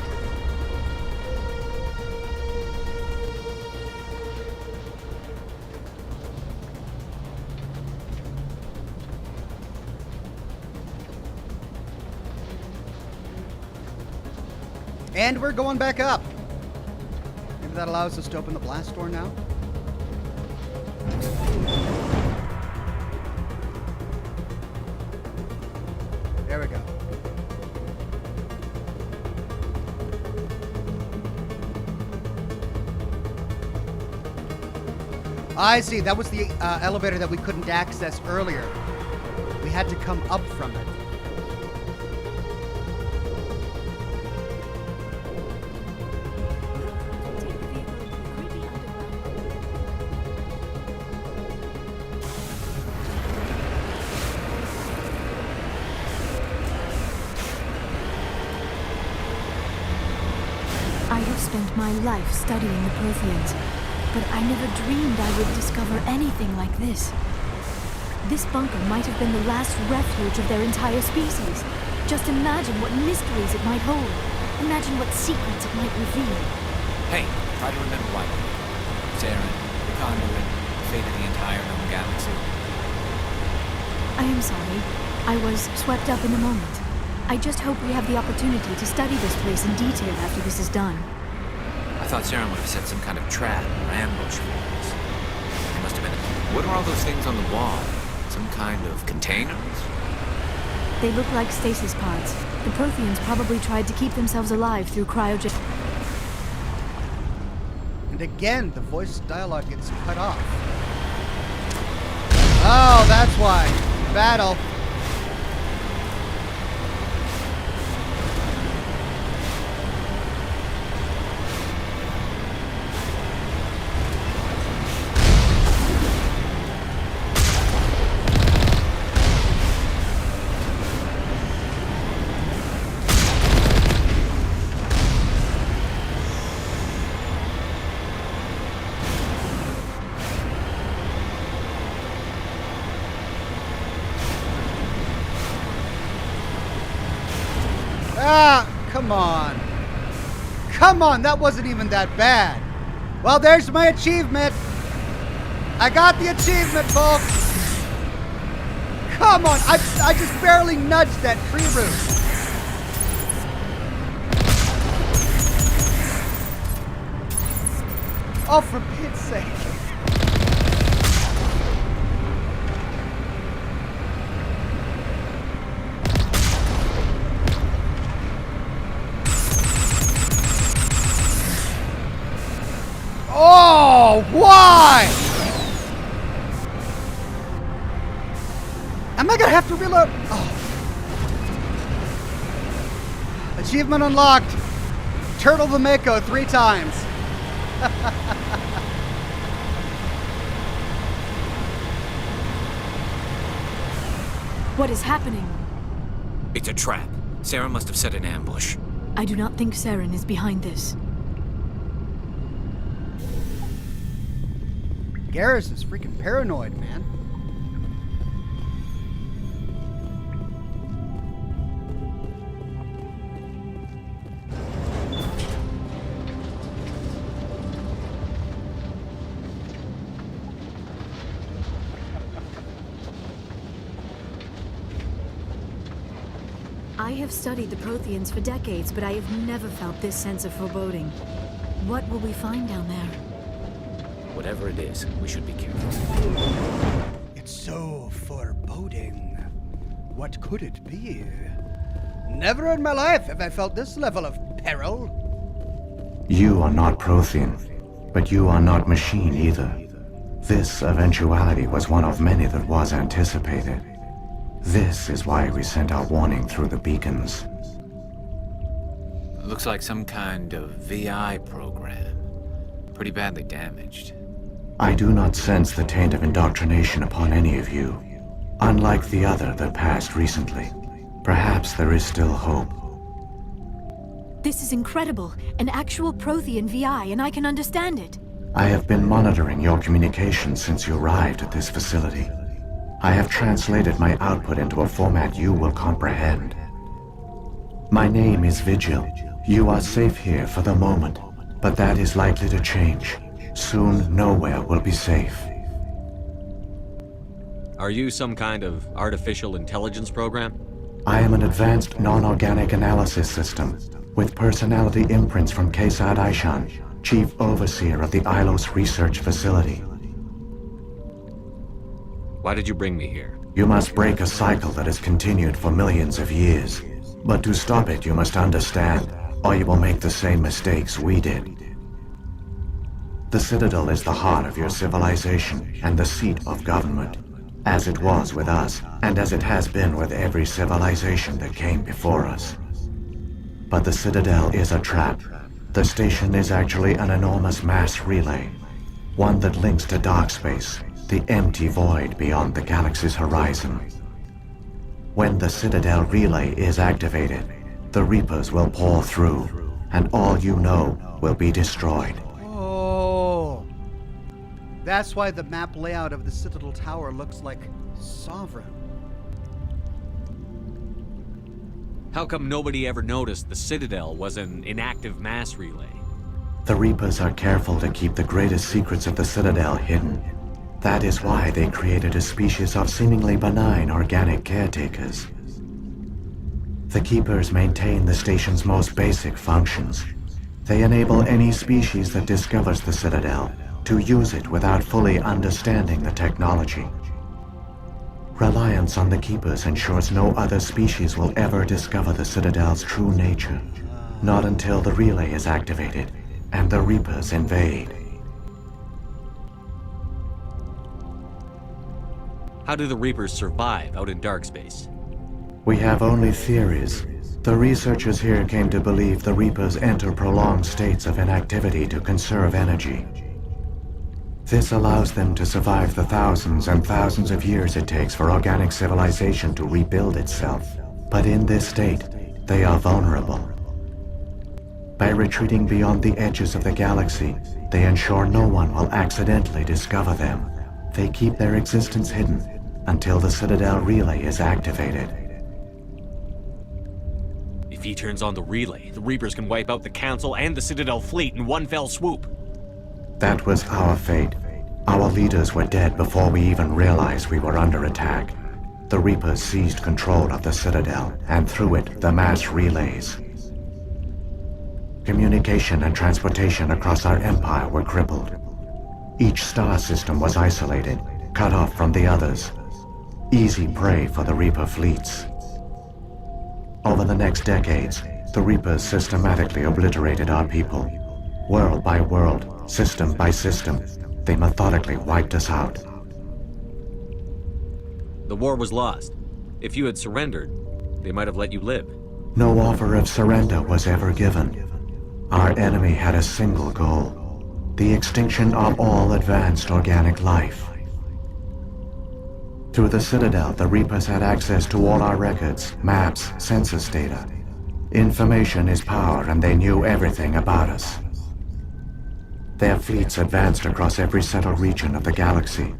And we're going back up. Maybe that allows us to open the blast door now. There we go. I see. That was the elevator that we couldn't access earlier. We had to come up from it. I have spent my life studying the Protheans, but I never dreamed I would discover anything like this. This bunker might have been the last refuge of their entire species. Just imagine what mysteries it might hold. Imagine what secrets it might reveal. Hey, try to remember why. Saren, the Conduit, the fate of the entire known galaxy. I am sorry. I was swept up in the moment. I just hope we have the opportunity to study this place in detail after this is done. I thought Saren would have set some kind of trap or ambush for us. There must have been. What are all those things on the wall? Some kind of containers? They look like stasis pods. The Protheans probably tried to keep themselves alive through cryogen. And again, the voice dialogue gets cut off. Oh, that's why. Battle. Ah, come on. Come on, that wasn't even that bad. Well, there's my achievement. I got the achievement, folks. Come on, I just barely nudged that tree root. Oh, for Pete's sake. Oh, why? Am I gonna have to reload? Oh. Achievement unlocked. Turtle the Mako 3 times. What is happening? It's a trap. Saren must have set an ambush. I do not think Saren is behind this. Garrus is freaking paranoid, man. I have studied the Protheans for decades, but I have never felt this sense of foreboding. What will we find down there? Whatever it is, we should be careful. It's so foreboding. What could it be? Never in my life have I felt this level of peril. You are not Prothean, but you are not machine either. This eventuality was one of many that was anticipated. This is why we sent our warning through the beacons. Looks like some kind of VI program. Pretty badly damaged. I do not sense the taint of indoctrination upon any of you, unlike the other that passed recently. Perhaps there is still hope. This is incredible. An actual Prothean VI, and I can understand it. I have been monitoring your communications since you arrived at this facility. I have translated my output into a format you will comprehend. My name is Vigil. You are safe here for the moment, but that is likely to change. Soon, nowhere will be safe. Are you some kind of artificial intelligence program? I am an advanced non-organic analysis system, with personality imprints from Kesad Aishan, Chief Overseer of the Ilos Research Facility. Why did you bring me here? You must break a cycle that has continued for millions of years. But to stop it, you must understand, or you will make the same mistakes we did. The Citadel is the heart of your civilization and the seat of government, as it was with us, and as it has been with every civilization that came before us. But the Citadel is a trap. The station is actually an enormous mass relay, one that links to dark space, the empty void beyond the galaxy's horizon. When the Citadel relay is activated, the Reapers will pour through, and all you know will be destroyed. Oh. That's why the map layout of the Citadel Tower looks like Sovereign. How come nobody ever noticed the Citadel was an inactive mass relay? The Reapers are careful to keep the greatest secrets of the Citadel hidden. That is why they created a species of seemingly benign organic caretakers. The Keepers maintain the station's most basic functions. They enable any species that discovers the Citadel to use it without fully understanding the technology. Reliance on the Keepers ensures no other species will ever discover the Citadel's true nature, not until the relay is activated and the Reapers invade. How do the Reapers survive out in dark space? We have only theories. The researchers here came to believe the Reapers enter prolonged states of inactivity to conserve energy. This allows them to survive the thousands and thousands of years it takes for organic civilization to rebuild itself. But in this state, they are vulnerable. By retreating beyond the edges of the galaxy, they ensure no one will accidentally discover them. They keep their existence hidden until the Citadel relay is activated. If he turns on the relay, the Reapers can wipe out the Council and the Citadel fleet in one fell swoop. That was our fate. Our leaders were dead before we even realized we were under attack. The Reapers seized control of the Citadel, and through it, the mass relays. Communication and transportation across our empire were crippled. Each star system was isolated, cut off from the others. Easy prey for the Reaper fleets. Over the next decades, the Reapers systematically obliterated our people. World by world, system by system, they methodically wiped us out. The war was lost. If you had surrendered, they might have let you live. No offer of surrender was ever given. Our enemy had a single goal: the extinction of all advanced organic life. Through the Citadel, the Reapers had access to all our records, maps, census data. Information is power, and they knew everything about us. Their fleets advanced across every settled region of the galaxy.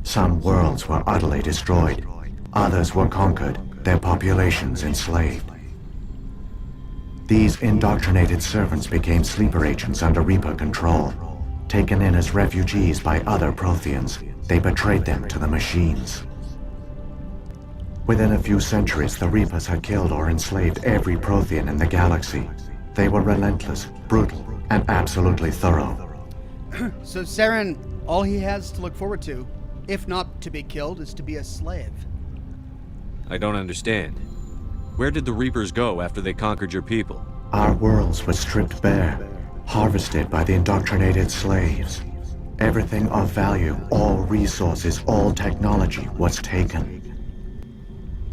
Some worlds were utterly destroyed. Others were conquered, their populations enslaved. These indoctrinated servants became sleeper agents under Reaper control. Taken in as refugees by other Protheans, they betrayed them to the machines. Within a few centuries, the Reapers had killed or enslaved every Prothean in the galaxy. They were relentless, brutal, and absolutely thorough. So Saren, all he has to look forward to, if not to be killed, is to be a slave. I don't understand. Where did the Reapers go after they conquered your people? Our worlds were stripped bare, harvested by the indoctrinated slaves. Everything of value, all resources, all technology was taken.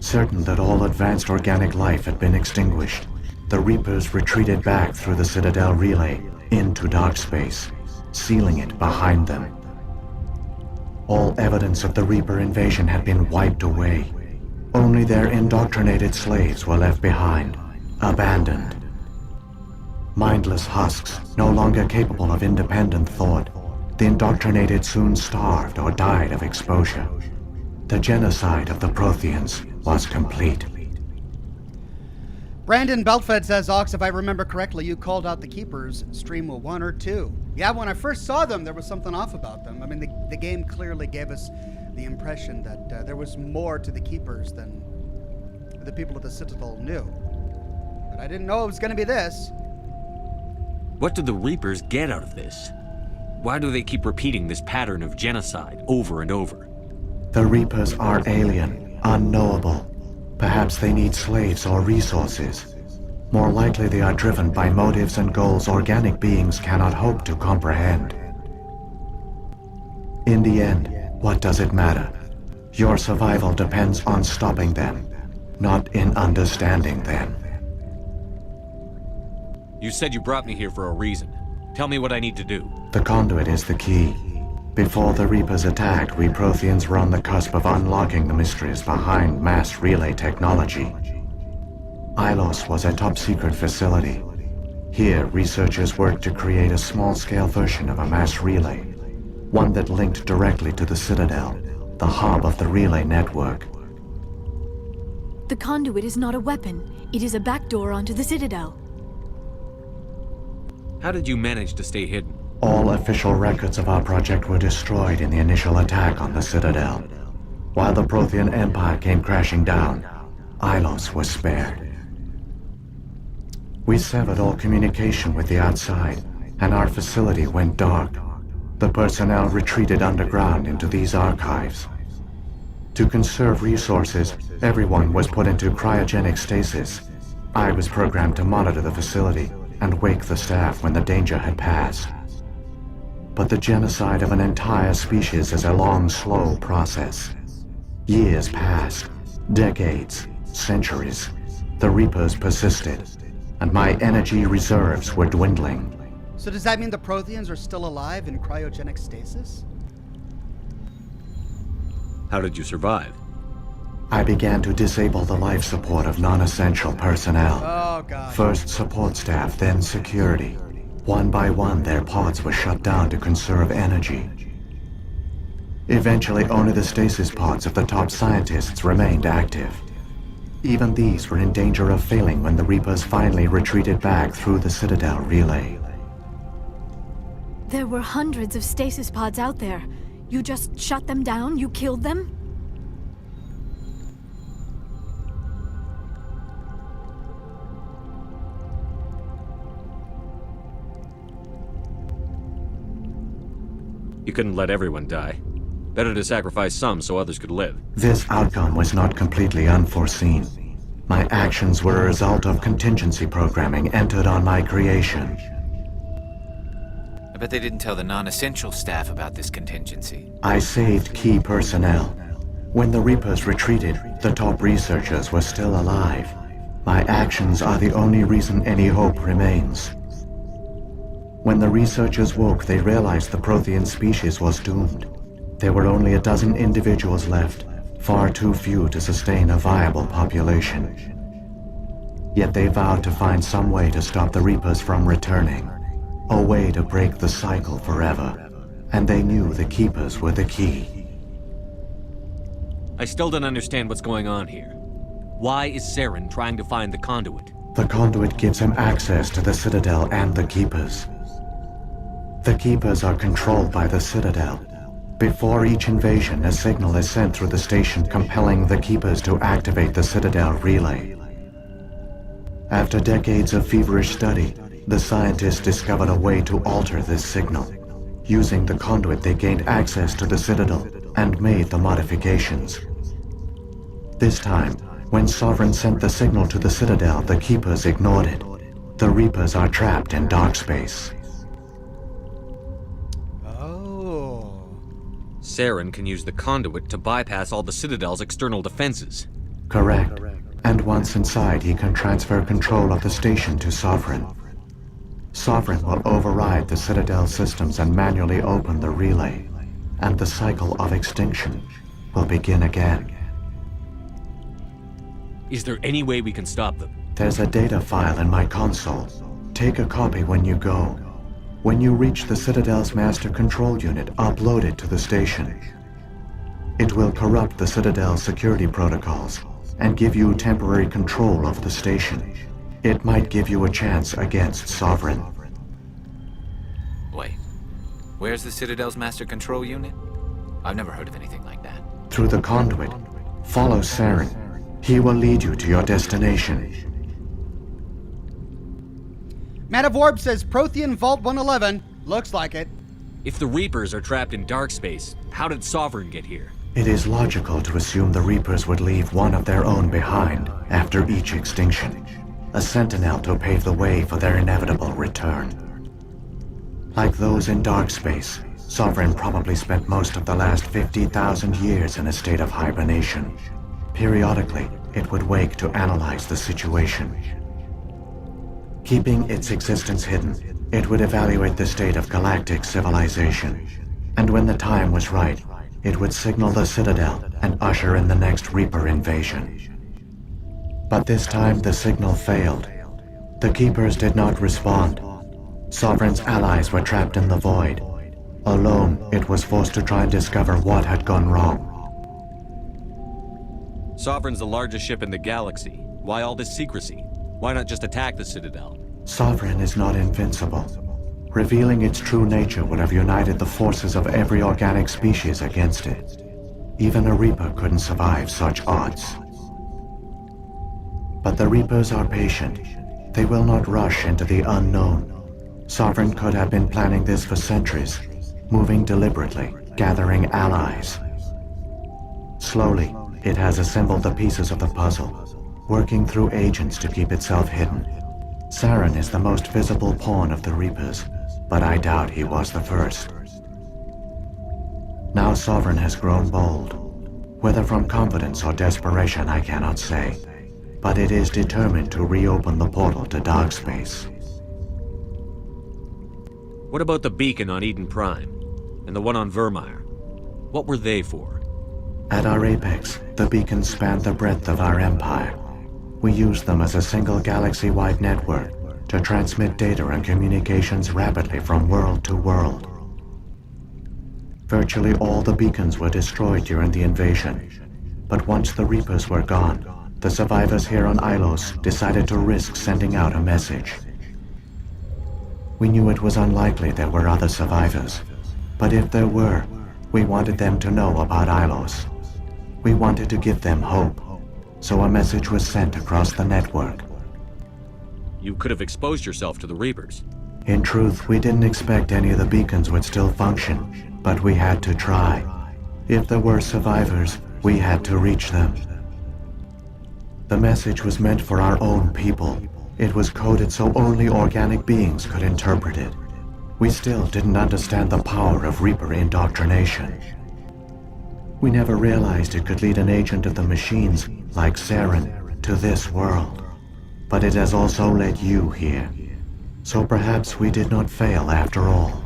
Certain that all advanced organic life had been extinguished, the Reapers retreated back through the Citadel relay into dark space, sealing it behind them. All evidence of the Reaper invasion had been wiped away. Only their indoctrinated slaves were left behind, abandoned. Mindless husks, no longer capable of independent thought, the indoctrinated soon starved or died of exposure. The genocide of the Protheans was complete. Brandon Beltfed says, Ox, if I remember correctly, you called out the Keepers, stream 1 or 2. Yeah, when I first saw them, there was something off about them. I mean, the game clearly gave us the impression that there was more to the Keepers than the people of the Citadel knew. But I didn't know it was going to be this. What do the Reapers get out of this? Why do they keep repeating this pattern of genocide over and over? The Reapers are alien, unknowable. Perhaps they need slaves or resources. More likely they are driven by motives and goals organic beings cannot hope to comprehend. In the end, what does it matter? Your survival depends on stopping them, not in understanding them. You said you brought me here for a reason. Tell me what I need to do. The conduit is the key. Before the Reapers attacked, we Protheans were on the cusp of unlocking the mysteries behind mass relay technology. Ilos was a top-secret facility. Here, researchers worked to create a small-scale version of a mass relay, one that linked directly to the Citadel, the hub of the relay network. The conduit is not a weapon. It is a backdoor onto the Citadel. How did you manage to stay hidden? All official records of our project were destroyed in the initial attack on the Citadel. While the Prothean Empire came crashing down, Ilos was spared. We severed all communication with the outside, and our facility went dark. The personnel retreated underground into these archives. To conserve resources, everyone was put into cryogenic stasis. I was programmed to monitor the facility and wake the staff when the danger had passed. But the genocide of an entire species is a long, slow process. Years passed, decades, centuries. The Reapers persisted, and my energy reserves were dwindling. So does that mean the Protheans are still alive in cryogenic stasis? How did you survive? I began to disable the life support of non-essential personnel. Oh, God. First support staff, then security. One by one, their pods were shut down to conserve energy. Eventually, only the stasis pods of the top scientists remained active. Even these were in danger of failing when the Reapers finally retreated back through the Citadel relay. There were hundreds of stasis pods out there. You just shut them down? You killed them? You couldn't let everyone die. Better to sacrifice some so others could live. This outcome was not completely unforeseen. My actions were a result of contingency programming entered on my creation. I bet they didn't tell the non-essential staff about this contingency. I saved key personnel. When the Reapers retreated, the top researchers were still alive. My actions are the only reason any hope remains. When the researchers woke, they realized the Prothean species was doomed. There were only a dozen individuals left, far too few to sustain a viable population. Yet they vowed to find some way to stop the Reapers from returning, a way to break the cycle forever, and they knew the Keepers were the key. I still don't understand what's going on here. Why is Saren trying to find the conduit? The conduit gives him access to the Citadel and the Keepers. The Keepers are controlled by the Citadel. Before each invasion, a signal is sent through the station compelling the Keepers to activate the Citadel relay. After decades of feverish study, the scientists discovered a way to alter this signal. Using the conduit, they gained access to the Citadel and made the modifications. This time, when Sovereign sent the signal to the Citadel, the Keepers ignored it. The Reapers are trapped in dark space. Saren can use the conduit to bypass all the Citadel's external defenses. Correct. And once inside, he can transfer control of the station to Sovereign. Sovereign will override the Citadel systems and manually open the relay, and the cycle of extinction will begin again. Is there any way we can stop them? There's a data file in my console. Take a copy when you go. When you reach the Citadel's master control unit, upload it to the station. It will corrupt the Citadel's security protocols and give you temporary control of the station. It might give you a chance against Sovereign. Wait, where's the Citadel's master control unit? I've never heard of anything like that. Through the conduit, follow Saren. He will lead you to your destination. Man of Orb says Prothean Vault 111. Looks like it. If the Reapers are trapped in dark space, how did Sovereign get here? It is logical to assume the Reapers would leave one of their own behind after each extinction. A sentinel to pave the way for their inevitable return. Like those in dark space, Sovereign probably spent most of the last 50,000 years in a state of hibernation. Periodically, it would wake to analyze the situation. Keeping its existence hidden, it would evaluate the state of galactic civilization. And when the time was right, it would signal the Citadel and usher in the next Reaper invasion. But this time the signal failed. The Keepers did not respond. Sovereign's allies were trapped in the void. Alone, it was forced to try and discover what had gone wrong. Sovereign's the largest ship in the galaxy. Why all this secrecy? Why not just attack the Citadel? Sovereign is not invincible. Revealing its true nature would have united the forces of every organic species against it. Even a Reaper couldn't survive such odds. But the Reapers are patient. They will not rush into the unknown. Sovereign could have been planning this for centuries, moving deliberately, gathering allies. Slowly, it has assembled the pieces of the puzzle, working through agents to keep itself hidden. Saren is the most visible pawn of the Reapers, but I doubt he was the first. Now Sovereign has grown bold. Whether from confidence or desperation, I cannot say. But it is determined to reopen the portal to dark space. What about the beacon on Eden Prime? And the one on Vermeer? What were they for? At our apex, the beacons spanned the breadth of our empire. We used them as a single galaxy-wide network to transmit data and communications rapidly from world to world. Virtually all the beacons were destroyed during the invasion, but once the Reapers were gone, the survivors here on Ilos decided to risk sending out a message. We knew it was unlikely there were other survivors, but if there were, we wanted them to know about Ilos. We wanted to give them hope, so a message was sent across the network. You could have exposed yourself to the Reapers. In truth, we didn't expect any of the beacons would still function, but we had to try. If there were survivors, we had to reach them. The message was meant for our own people. It was coded so only organic beings could interpret it. We still didn't understand the power of Reaper indoctrination. We never realized it could lead an agent of the machines, like Saren, to this world. But it has also led you here. So perhaps we did not fail after all.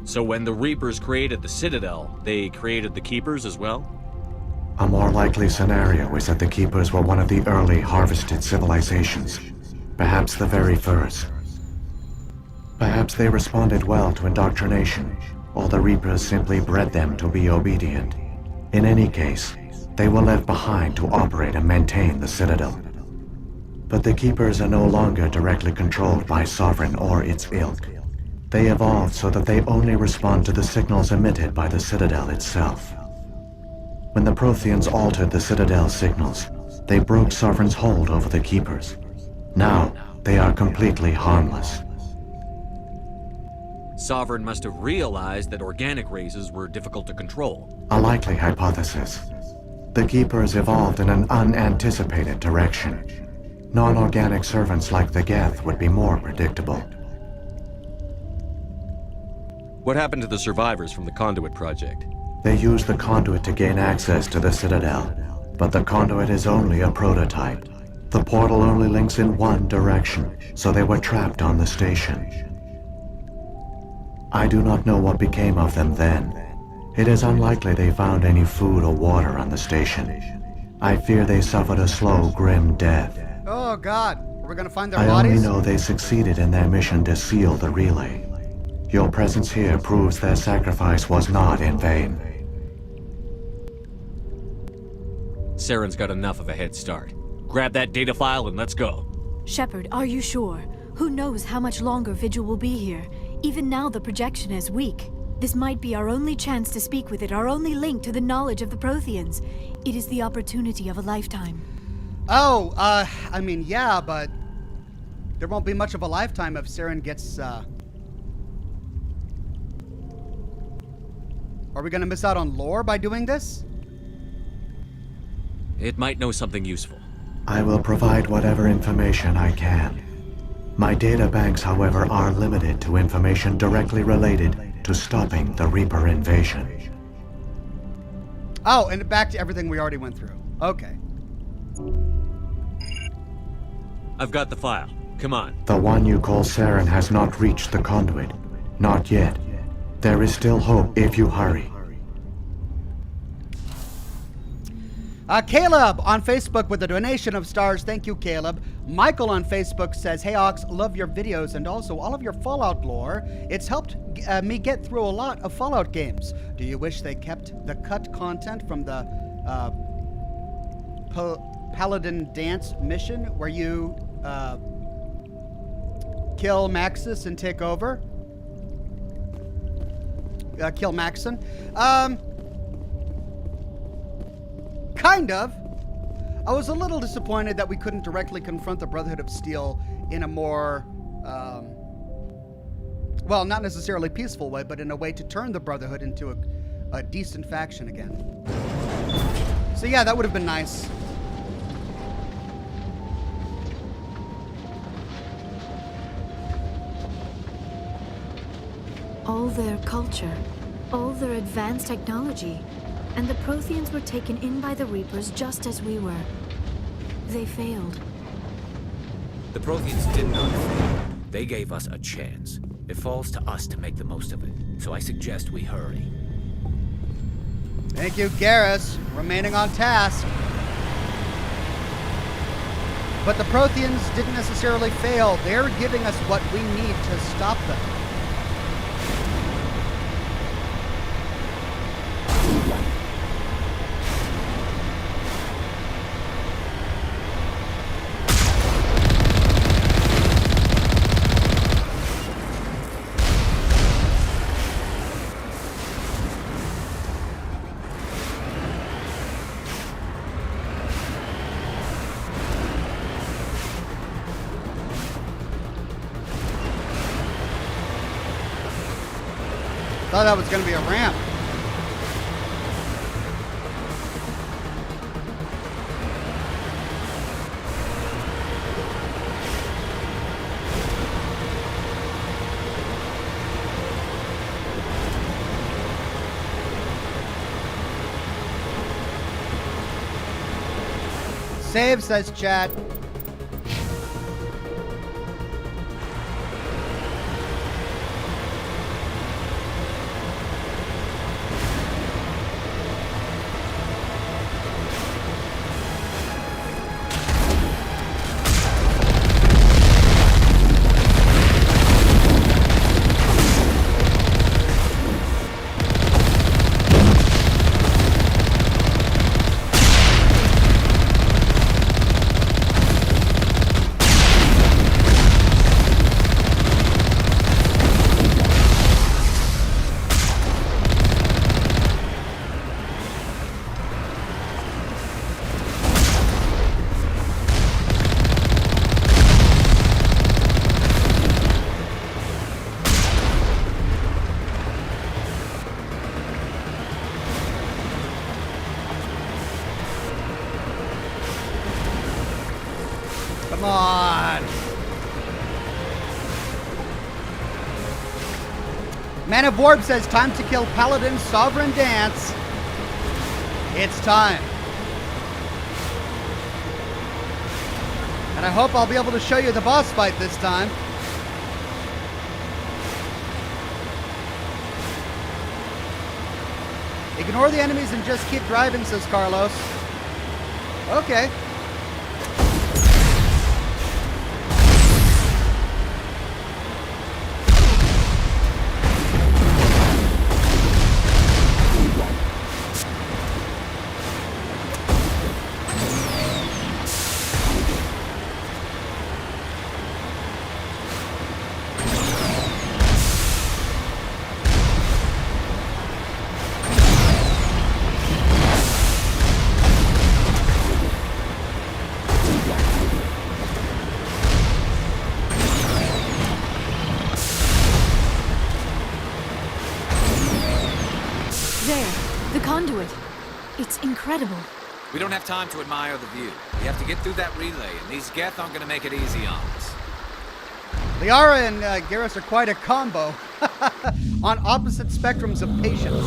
So when the Reapers created the Citadel, they created the Keepers as well? A more likely scenario is that the Keepers were one of the early harvested civilizations, perhaps the very first. Perhaps they responded well to indoctrination, or the Reapers simply bred them to be obedient. In any case, they were left behind to operate and maintain the Citadel. But the Keepers are no longer directly controlled by Sovereign or its ilk. They evolved so that they only respond to the signals emitted by the Citadel itself. When the Protheans altered the Citadel's signals, they broke Sovereign's hold over the Keepers. Now, they are completely harmless. Sovereign must have realized that organic races were difficult to control. A likely hypothesis. The Keepers evolved in an unanticipated direction. Non-organic servants like the Geth would be more predictable. What happened to the survivors from the Conduit project? They used the conduit to gain access to the Citadel, but the conduit is only a prototype. The portal only links in one direction, so they were trapped on the station. I do not know what became of them then. It is unlikely they found any food or water on the station. I fear they suffered a slow, grim death. Oh God, are we gonna find their I bodies? only know they succeeded in their mission to seal the relay. Your presence here proves their sacrifice was not in vain. Saren's got enough of a head start. Grab that data file and let's go. Shepard, are you sure? Who knows how much longer Vigil will be here? Even now the projection is weak. This might be our only chance to speak with it, our only link to the knowledge of the Protheans. It is the opportunity of a lifetime. Oh, I mean, yeah, but there won't be much of a lifetime if Saren gets, Are we gonna miss out on lore by doing this? It might know something useful. I will provide whatever information I can. My data banks, however, are limited to information directly related to stopping the Reaper invasion. Oh, and back to everything we already went through. Okay. I've got the file. Come on. The one you call Saren has not reached the conduit. Not yet. There is still hope if you hurry. Caleb on Facebook with a donation of stars. Thank you, Caleb. Michael on Facebook says, "Hey Ox, love your videos and also all of your Fallout lore. It's helped me get through a lot of Fallout games. Do you wish they kept the cut content from the Paladin Dance mission where you kill Maxis and take over? Kill Maxon? Kind of. I was a little disappointed that we couldn't directly confront the Brotherhood of Steel in a more, well, not necessarily peaceful way, but in a way to turn the Brotherhood into a decent faction again. So yeah, that would have been nice. All their culture, all their advanced technology, and the Protheans were taken in by the Reapers just as we were. They failed. The Protheans did not fail. They gave us a chance. It falls to us to make the most of it, so I suggest we hurry. Thank you, Garrus, remaining on task. But the Protheans didn't necessarily fail. They're giving us what we need to stop them. Thought that was going to be a ramp. Save, says chat. Come on. Man of Warp says, time to kill Paladin Sovereign Dance. It's time. And I hope I'll be able to show you the boss fight this time. Ignore the enemies and just keep driving, says Carlos. Okay. Conduit. It's incredible. We don't have time to admire the view. We have to get through that relay, and these Geth aren't gonna make it easy on us. Liara and Garrus are quite a combo on opposite spectrums of patience.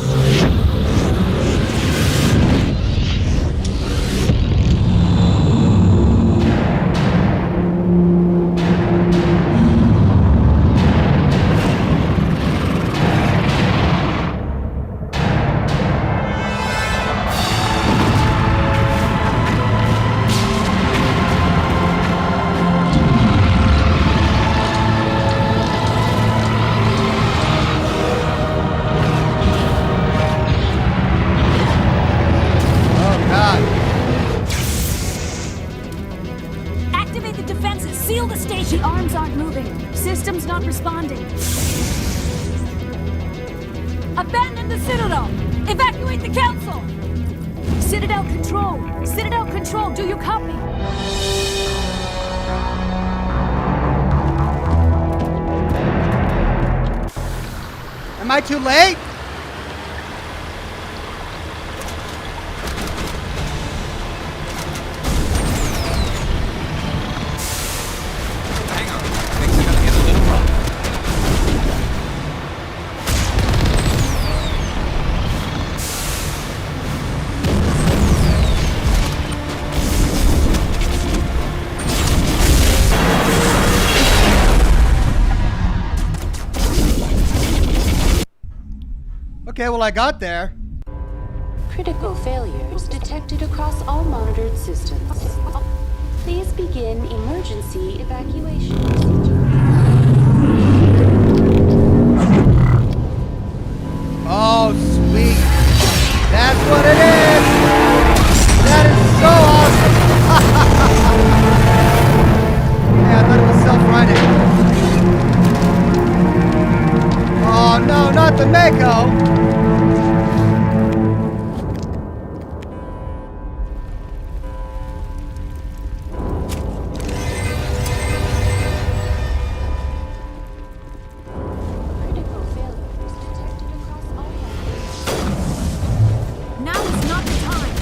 Abandon the Citadel! Evacuate the Council! Citadel Control! Citadel Control, do you copy? Am I too late? Hang on. Things are gonna get a little rough. Okay, well, I got there. Critical failures detected across all monitored systems. Please begin emergency evacuation procedure. Oh, sweet. That's what it is. That is so awesome. Hey, I thought it was self-running. Oh, no, not the Mako. Critical failures detected across all monitored Now is not the time!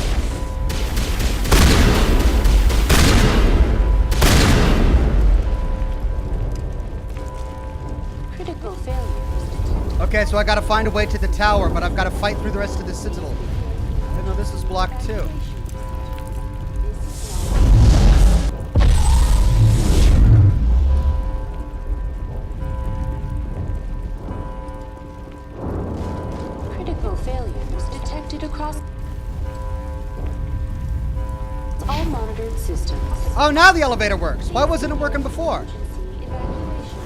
critical failures detected. Okay, so I gotta find a way to the tower, but I've gotta fight through the rest of the Citadel. I know this is block 2. Critical failures detected across all monitored systems. Oh, now the elevator works. Why wasn't it working before? Emergency evacuation.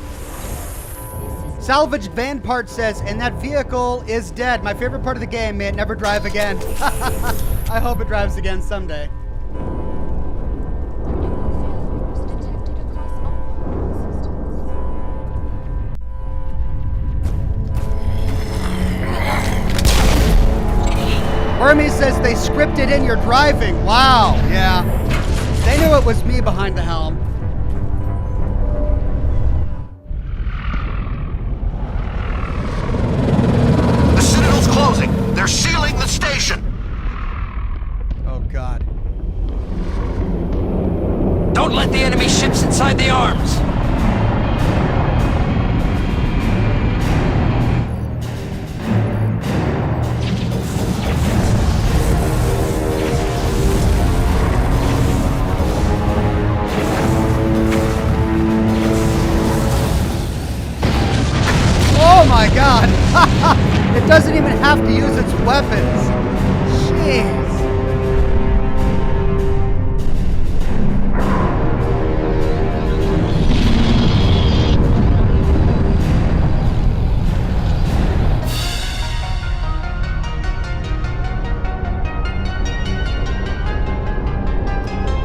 Salvaged van part says, and that vehicle is dead. My favorite part of the game, may it never drive again. I hope it drives again someday. Critical failures detected across all monitored systems. Hermes says they scripted in your driving. Wow, yeah. They knew it was me behind the helm. The Citadel's closing. They're sealing the station. Oh, God. Don't let the enemy ships inside the arms! Oh, my God. It doesn't even have to use its weapons. Jeez.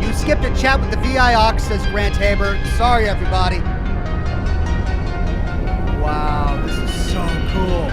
You skipped a chat with the VI Ox, says Grant Haber. Sorry, everybody. Wow, this is so cool.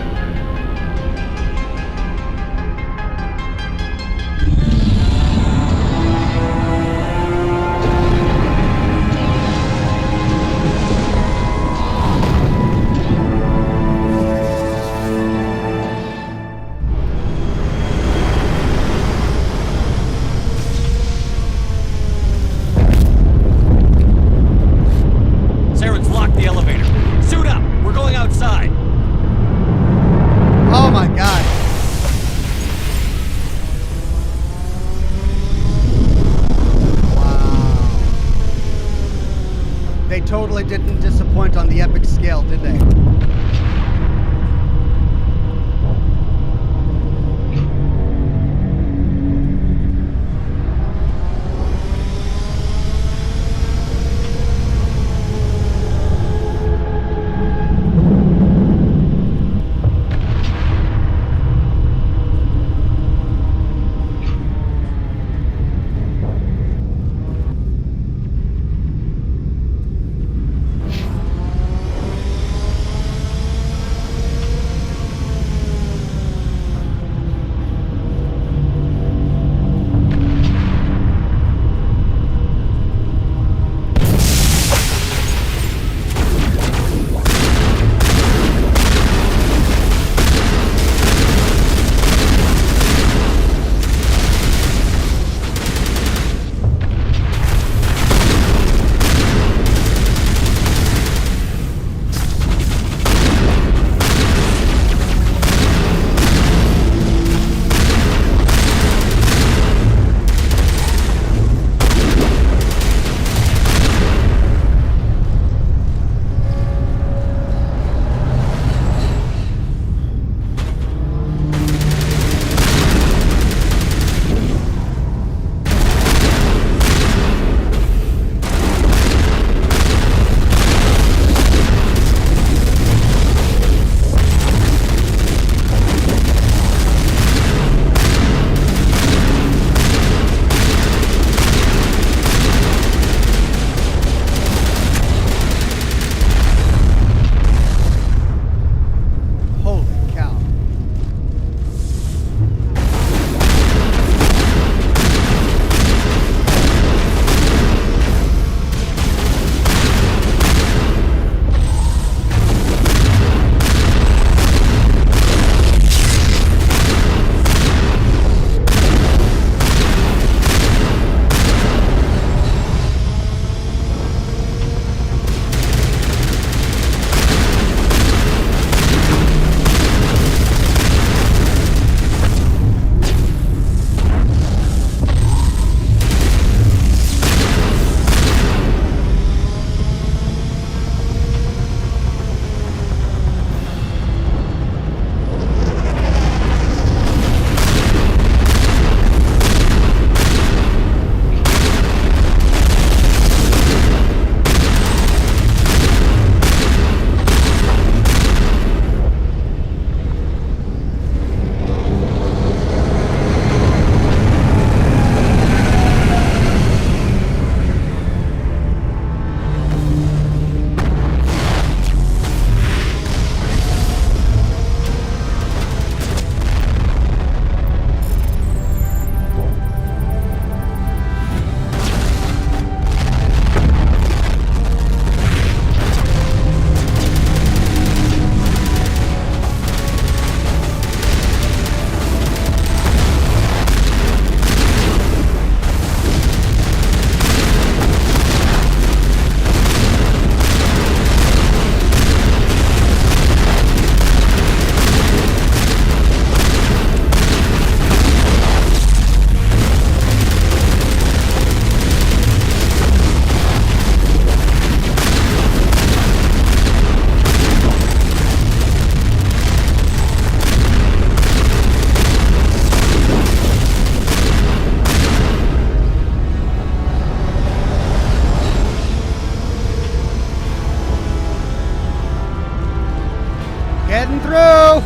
Getting through!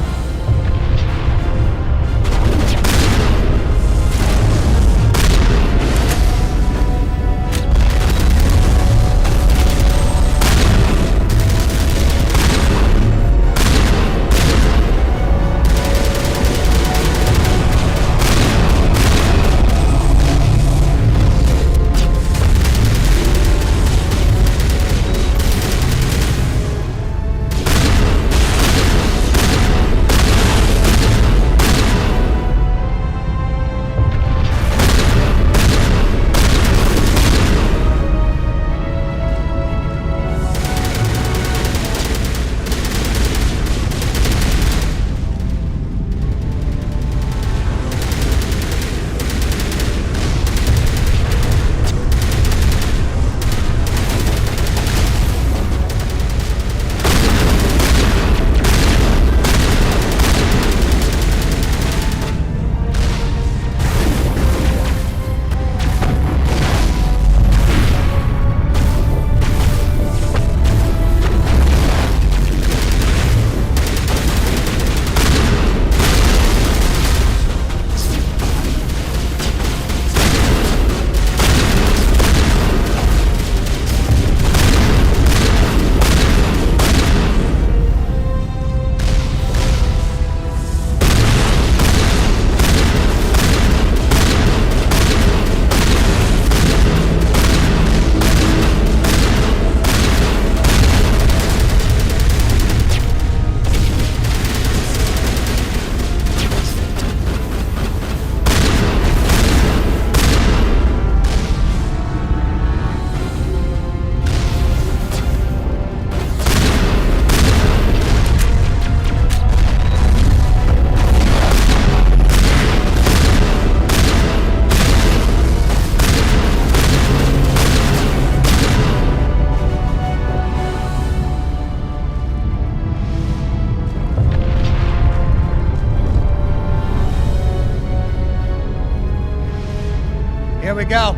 Here we go.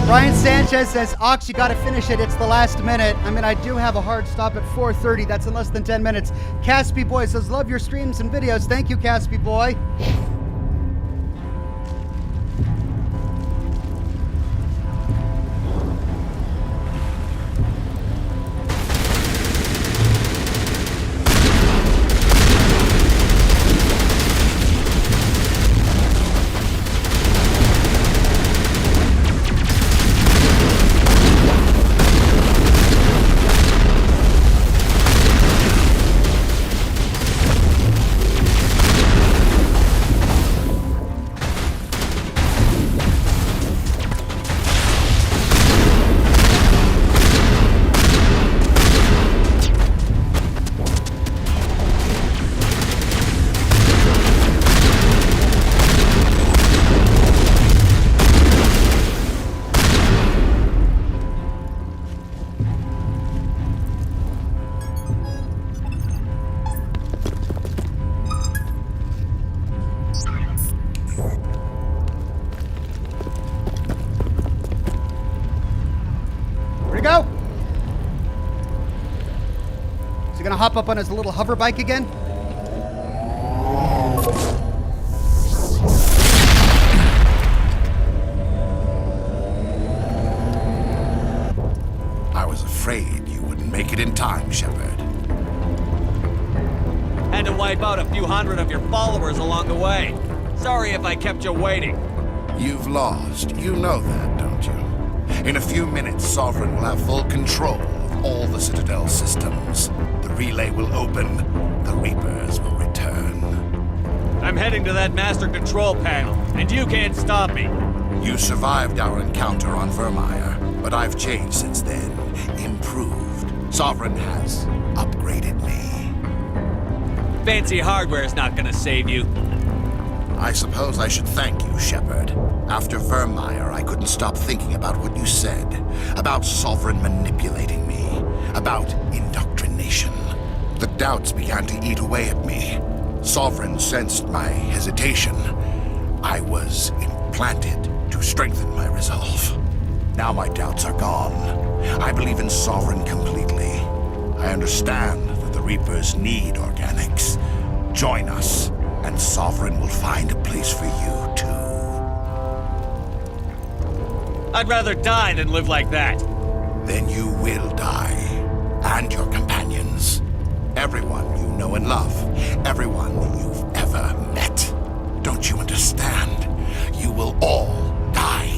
Brian Sanchez says, Ox, you got to finish it. It's the last minute. I mean, I do have a hard stop at 4:30. That's in less than 10 minutes. Caspy Boy says, love your streams and videos. Thank you, Caspy Boy. Gonna hop up on his little hover bike again? I was afraid you wouldn't make it in time, Shepard. Had to wipe out a few hundred of your followers along the way. Sorry if I kept you waiting. You've lost. You know that, don't you? In a few minutes, Sovereign will have full control of all the Citadel systems. The relay will open. The Reapers will return. I'm heading to that master control panel, and you can't stop me. You survived our encounter on Vermeer, but I've changed since then. Improved. Sovereign has upgraded me. Fancy hardware's not gonna save you. I suppose I should thank you, Shepard. After Vermeer, I couldn't stop thinking about what you said. About Sovereign manipulating me. About indoctrination. The doubts began to eat away at me. Sovereign sensed my hesitation. I was implanted to strengthen my resolve. Now my doubts are gone. I believe in Sovereign completely. I understand that the Reapers need organics. Join us, and Sovereign will find a place for you, too. I'd rather die than live like that. Then you will die. And your companions. Everyone you know and love. Everyone you've ever met. Don't you understand? You will all die.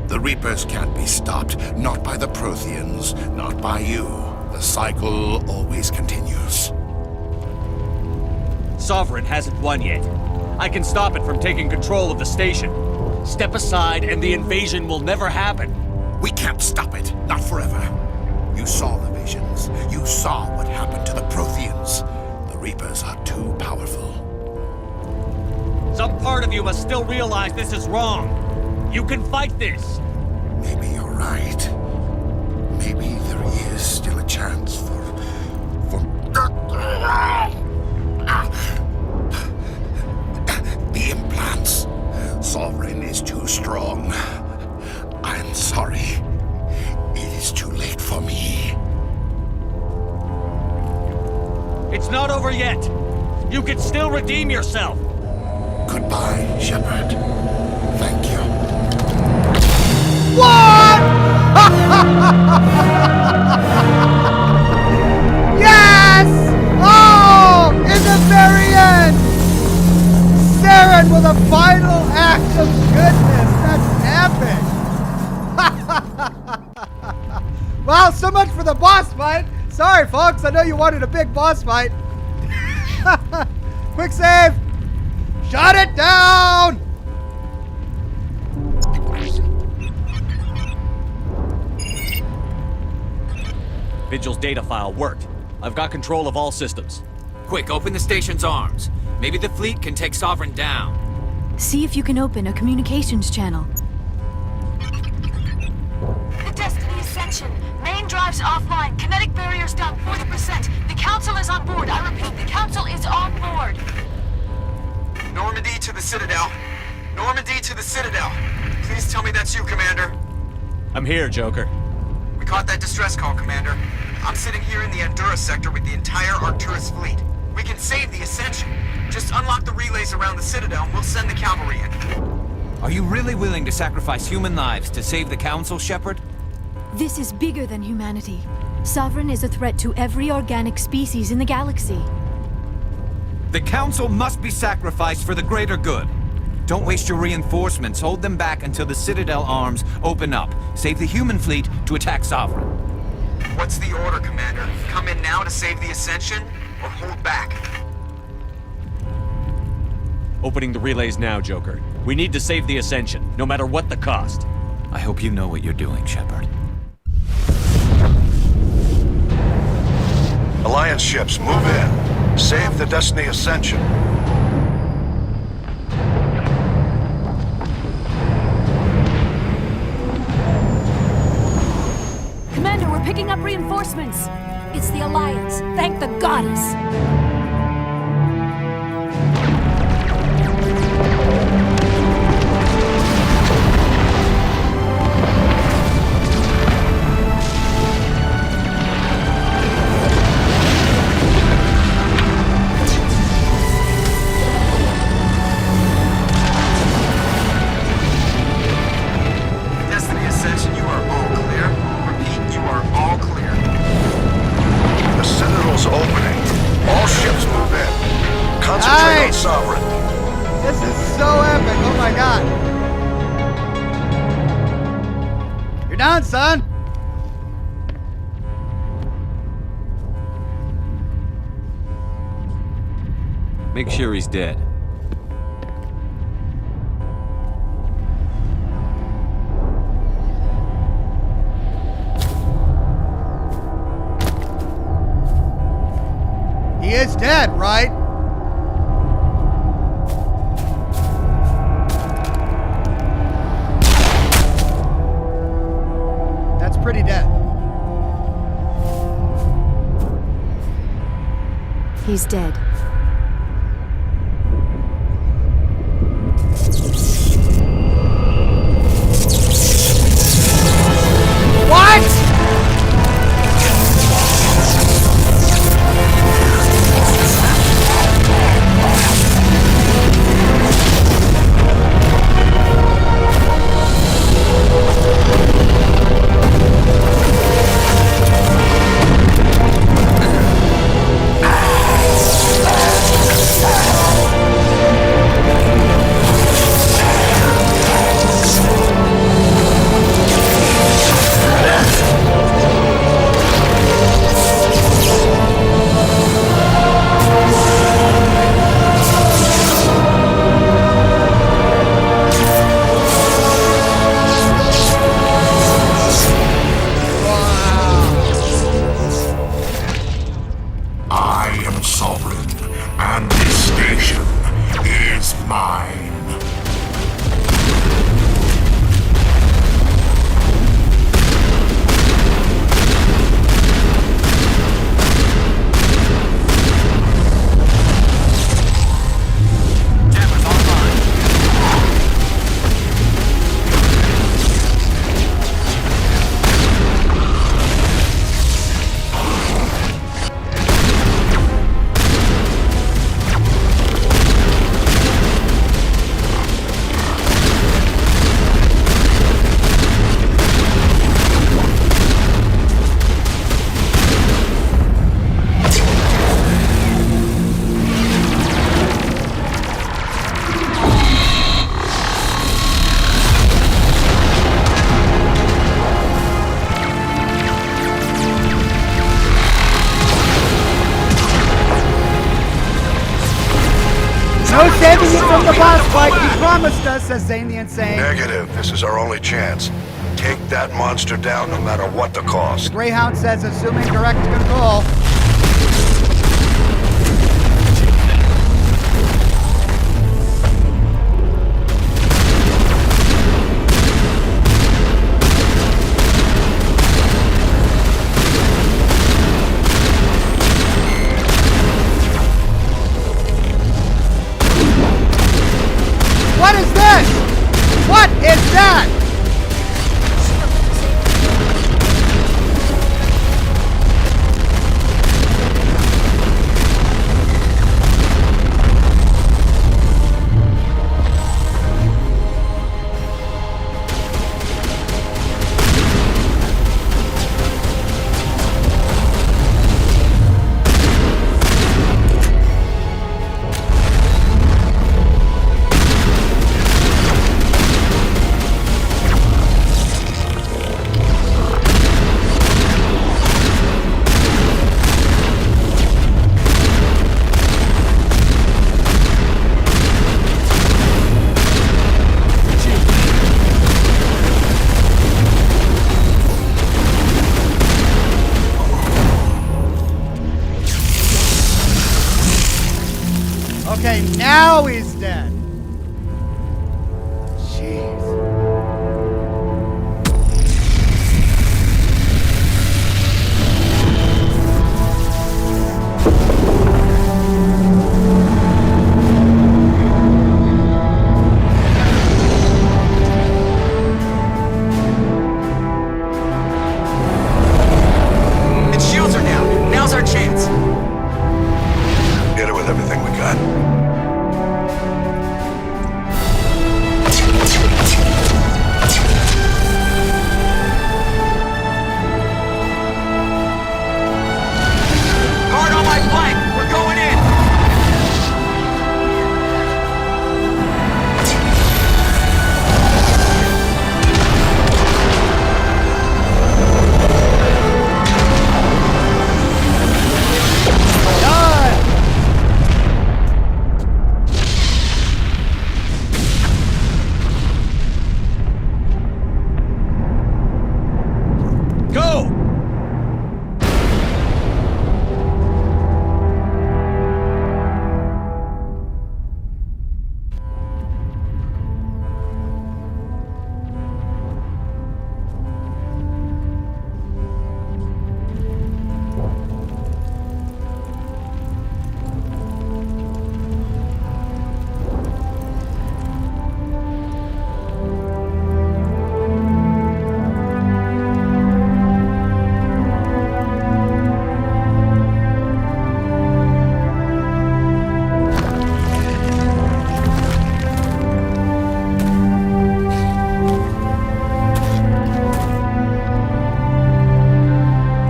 The Reapers can't be stopped. Not by the Protheans. Not by you. The cycle always continues. Sovereign hasn't won yet. I can stop it from taking control of the station. Step aside and the invasion will never happen. We can't stop it. Not forever. You saw the visions. You saw what happened to the Protheans. The Reapers are too powerful. Some part of you must still realize this is wrong. You can fight this. Maybe you're right. Maybe there is still a chance for... The implants. Sovereign is too strong. I'm sorry. It is too late for me. It's not over yet. You can still redeem yourself. Goodbye, Shepard. Thank you. What? Yes! Oh! In the very end! Saren with a final act of goodness. That's epic. Well, so much for the boss fight. Sorry, folks. I know you wanted a big boss fight. Quick save. Shut it down. Vigil's data file worked. I've got control of all systems. Quick, open the station's arms. Maybe the fleet can take Sovereign down. See if you can open a communications channel. The Destiny Ascension. Main drives offline. Kinetic barriers down 40%. The Council is on board. I repeat, the Council is on board. Normandy to the Citadel. Normandy to the Citadel. Please tell me that's you, Commander. I'm here, Joker. We caught that distress call, Commander. I'm sitting here in the Endura sector with the entire Arcturus fleet. We can save the Ascension. Just unlock the relays around the Citadel and we'll send the cavalry in. Are you really willing to sacrifice human lives to save the Council, Shepard? This is bigger than humanity. Sovereign is a threat to every organic species in the galaxy. The Council must be sacrificed for the greater good. Don't waste your reinforcements. Hold them back until the Citadel arms open up. Save the human fleet to attack Sovereign. What's the order, Commander? Come in now to save the Ascension, or hold back? Opening the relays now, Joker. We need to save the Ascension, no matter what the cost. I hope you know what you're doing, Shepard. Alliance ships, move in. Save the Destiny Ascension. Commander, we're picking up reinforcements. It's the Alliance. Thank the goddess. Destiny Ascension, you are all clear. Repeat, you are all clear. The Citadel's opening. All ships move in. Concentrate on Sovereign. This is so epic. Oh my god. You're down, son. Make sure he's dead. He is dead, right? That's pretty dead. He's dead. What? the boss fight. He promised us, says Zane the Insane. Negative. This is our only chance. Take that monster down no matter what the cost. Greyhound says, assuming direct control. What is this? What is that? Okay, now he's dead. Jeez. Its shields are down. Now's our chance. Hit it with everything we got. Guard on my flank. We're going in.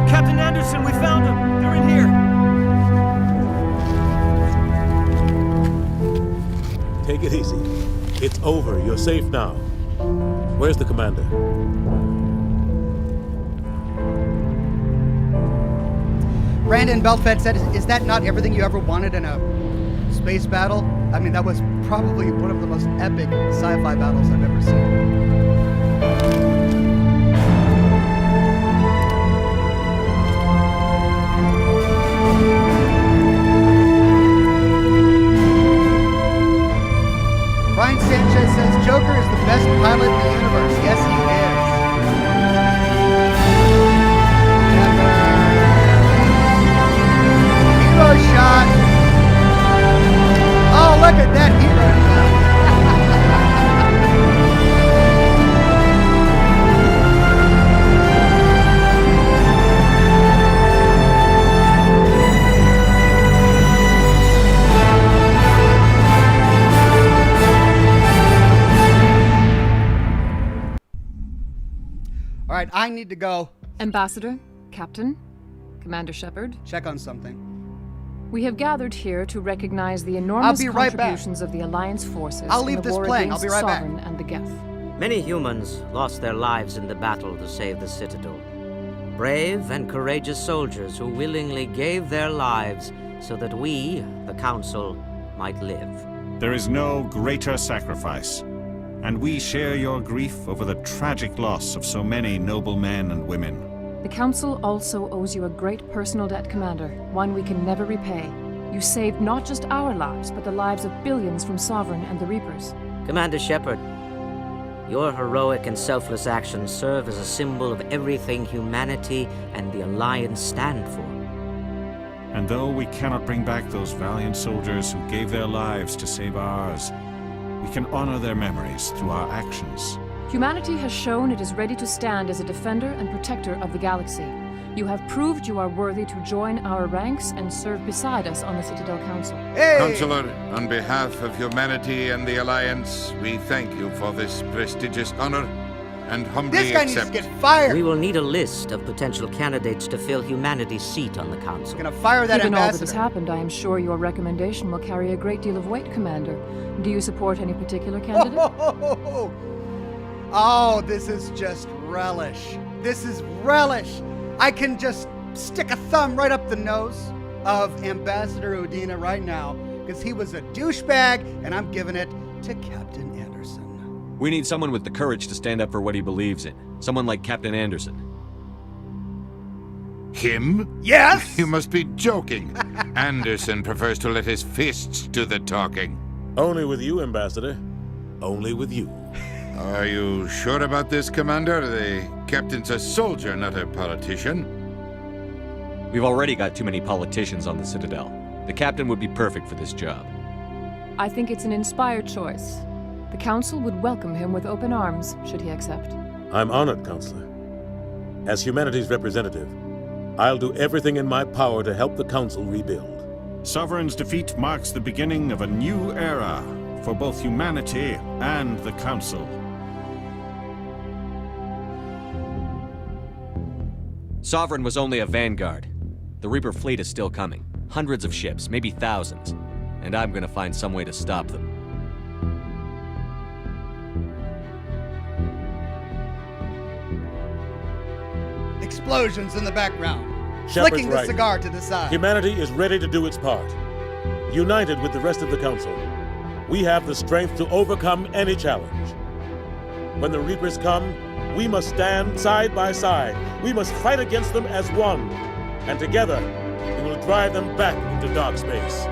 Captain Anderson, we found them. They're in here. Take it easy. It's over. You're safe now. Where's the commander? Brandon Belfed said, is that not everything you ever wanted in a space battle? I mean, that was probably one of the most epic sci-fi battles I've ever seen. Ryan Sanchez says, Joker is the best pilot in the universe. Yes, he is. Hero shot. Oh, look at that hero shot. All right, I need to go Ambassador, Captain, Commander Shepard. check on something. We have gathered here to recognize the enormous be right back. contributions of the Alliance forces I'll in leave the this war playing. I'll against be right back. Sovereign and the Geth. Many humans lost their lives in the battle to save the Citadel. Brave and courageous soldiers who willingly gave their lives so that we, the Council, might live. There is no greater sacrifice, and we share your grief over the tragic loss of so many noble men and women. The Council also owes you a great personal debt, Commander, one we can never repay. You saved not just our lives, but the lives of billions from Sovereign and the Reapers. Commander Shepard, your heroic and selfless actions serve as a symbol of everything humanity and the Alliance stand for. And though we cannot bring back those valiant soldiers who gave their lives to save ours, we can honor their memories through our actions. Humanity has shown it is ready to stand as a defender and protector of the galaxy. You have proved you are worthy to join our ranks and serve beside us on the Citadel Council. Hey! Counselor, on behalf of humanity and the Alliance, we thank you for this prestigious honor and humbly This guy accept. needs to get fired. We will need a list of potential candidates to fill humanity's seat on the Council. Gonna fire that Given all that ambassador. has happened, I am sure your recommendation will carry a great deal of weight, Commander. Do you support any particular candidate? Oh, this is just relish. This is relish. I can just stick a thumb right up the nose of Ambassador Udina right now, because he was a douchebag, and I'm giving it to Captain Anderson. We need someone with the courage to stand up for what he believes in. Someone like Captain Anderson. Him? Yes? You must be joking. Anderson prefers to let his fists do the talking. Only with you, Ambassador. Only with you. Are you sure about this, Commander? The captain's a soldier, not a politician. We've already got too many politicians on the Citadel. The captain would be perfect for this job. I think it's an inspired choice. The Council would welcome him with open arms, should he accept. I'm honored, Counselor. As humanity's representative, I'll do everything in my power to help the Council rebuild. Sovereign's defeat marks the beginning of a new era for both humanity and the Council. Sovereign was only a vanguard. The Reaper fleet is still coming. Hundreds of ships, maybe thousands. And I'm gonna find some way to stop them. Explosions in the background. Shepard's Flicking the right. cigar to the side. Humanity is ready to do its part. United with the rest of the Council, we have the strength to overcome any challenge. When the Reapers come, we must stand side by side. We must fight against them as one. And together, we will drive them back into dark space.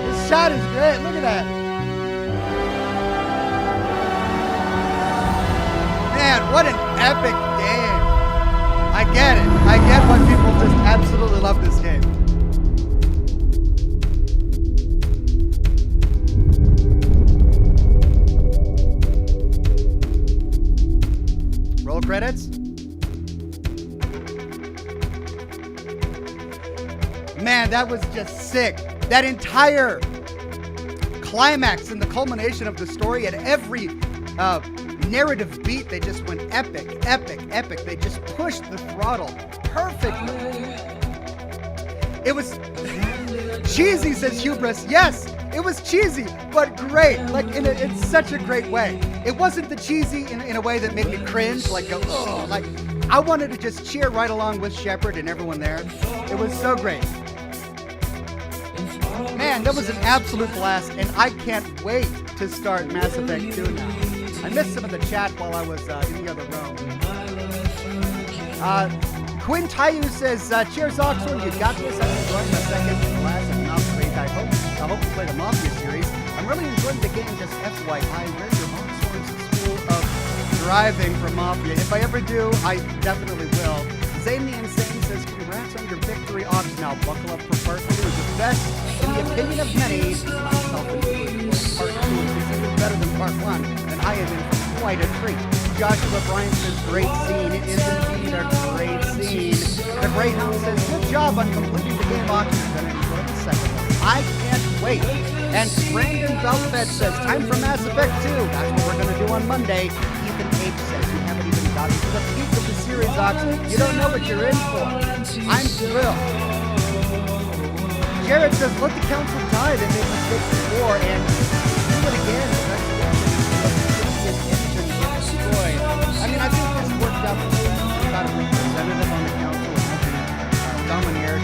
This shot is great. Look at that. Man, what an epic game. I get it. I get why people just absolutely love this game. Roll credits. Man, that was just sick. That entire climax and the culmination of the story at every narrative beat, they just went epic, epic, epic. They just pushed the throttle perfectly. It was cheesy, says Hubris. Yes, it was cheesy, but great. Like in such a great way. It wasn't the cheesy in a way that made me cringe, like go, oh, like I wanted to just cheer right along with Shepard and everyone there. It was so great. Man, that was an absolute blast, and I can't wait to start Mass Effect 2 now. I missed some of the chat while I was in the other room. Quinn Tayu says, cheers, Oxhorn, you got this. I'm enjoying the second class of Mafia. I hope you play the Mafia series. I'm really enjoying the game, just FYI. Where's your Oxhorn's School of Driving for Mafia? If I ever do, I definitely will. Zane the Insane says, congrats on your victory, Ox. Now buckle up for part 2. The best, in the opinion of many, myself included. Part 2 is even better than part 1, and I am in for quite a treat. Joshua Bryan says, great scene. It is indeed a great scene. The Greyhound says, good job on completing the game, Ox. You're going to enjoy the second one. I can't wait. And Brandon Velvet says, time for Mass Effect 2. That's what we're going to do on Monday. Ethan H says, you haven't even gotten to the peak of the series, Ox. You don't know what you're in for. I'm thrilled. Jared says, let the Council die. They made mistakes before, and do it again. That's domineered.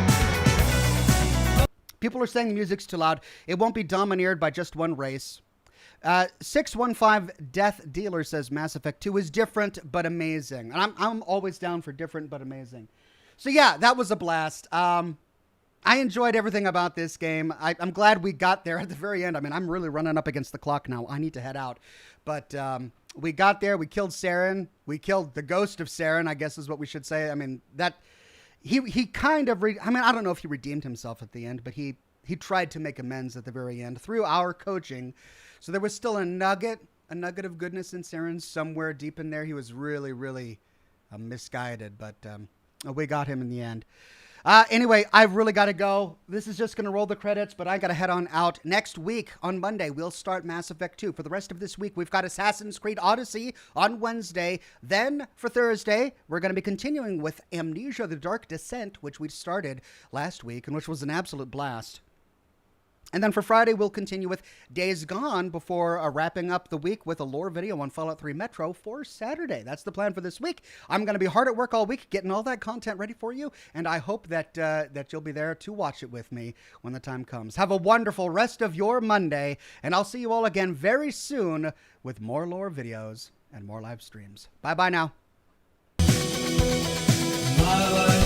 People are saying the music's too loud. It won't be domineered by just one race. 615 Death Dealer says Mass Effect 2 is different but amazing. And I'm always down for different but amazing. So yeah, that was a blast. I enjoyed everything about this game. I'm glad we got there at the very end. I mean, I'm really running up against the clock now. I need to head out. But we got there. We killed Saren. We killed the ghost of Saren, I guess is what we should say. I mean, that... He kind of... I don't know if he redeemed himself at the end, but he tried to make amends at the very end through our coaching. So there was still a nugget of goodness in Saren somewhere deep in there. He was really, really misguided, but we got him in the end. Anyway, I've really got to go. This is just going to roll the credits, but I got to head on out. Next week, on Monday, we'll start Mass Effect 2. For the rest of this week, we've got Assassin's Creed Odyssey on Wednesday. Then, for Thursday, we're going to be continuing with Amnesia: The Dark Descent, which we started last week, and which was an absolute blast. And then for Friday, we'll continue with Days Gone before wrapping up the week with a lore video on Fallout 3 Metro for Saturday. That's the plan for this week. I'm going to be hard at work all week getting all that content ready for you, and I hope that that you'll be there to watch it with me when the time comes. Have a wonderful rest of your Monday, and I'll see you all again very soon with more lore videos and more live streams. Bye-bye now. My life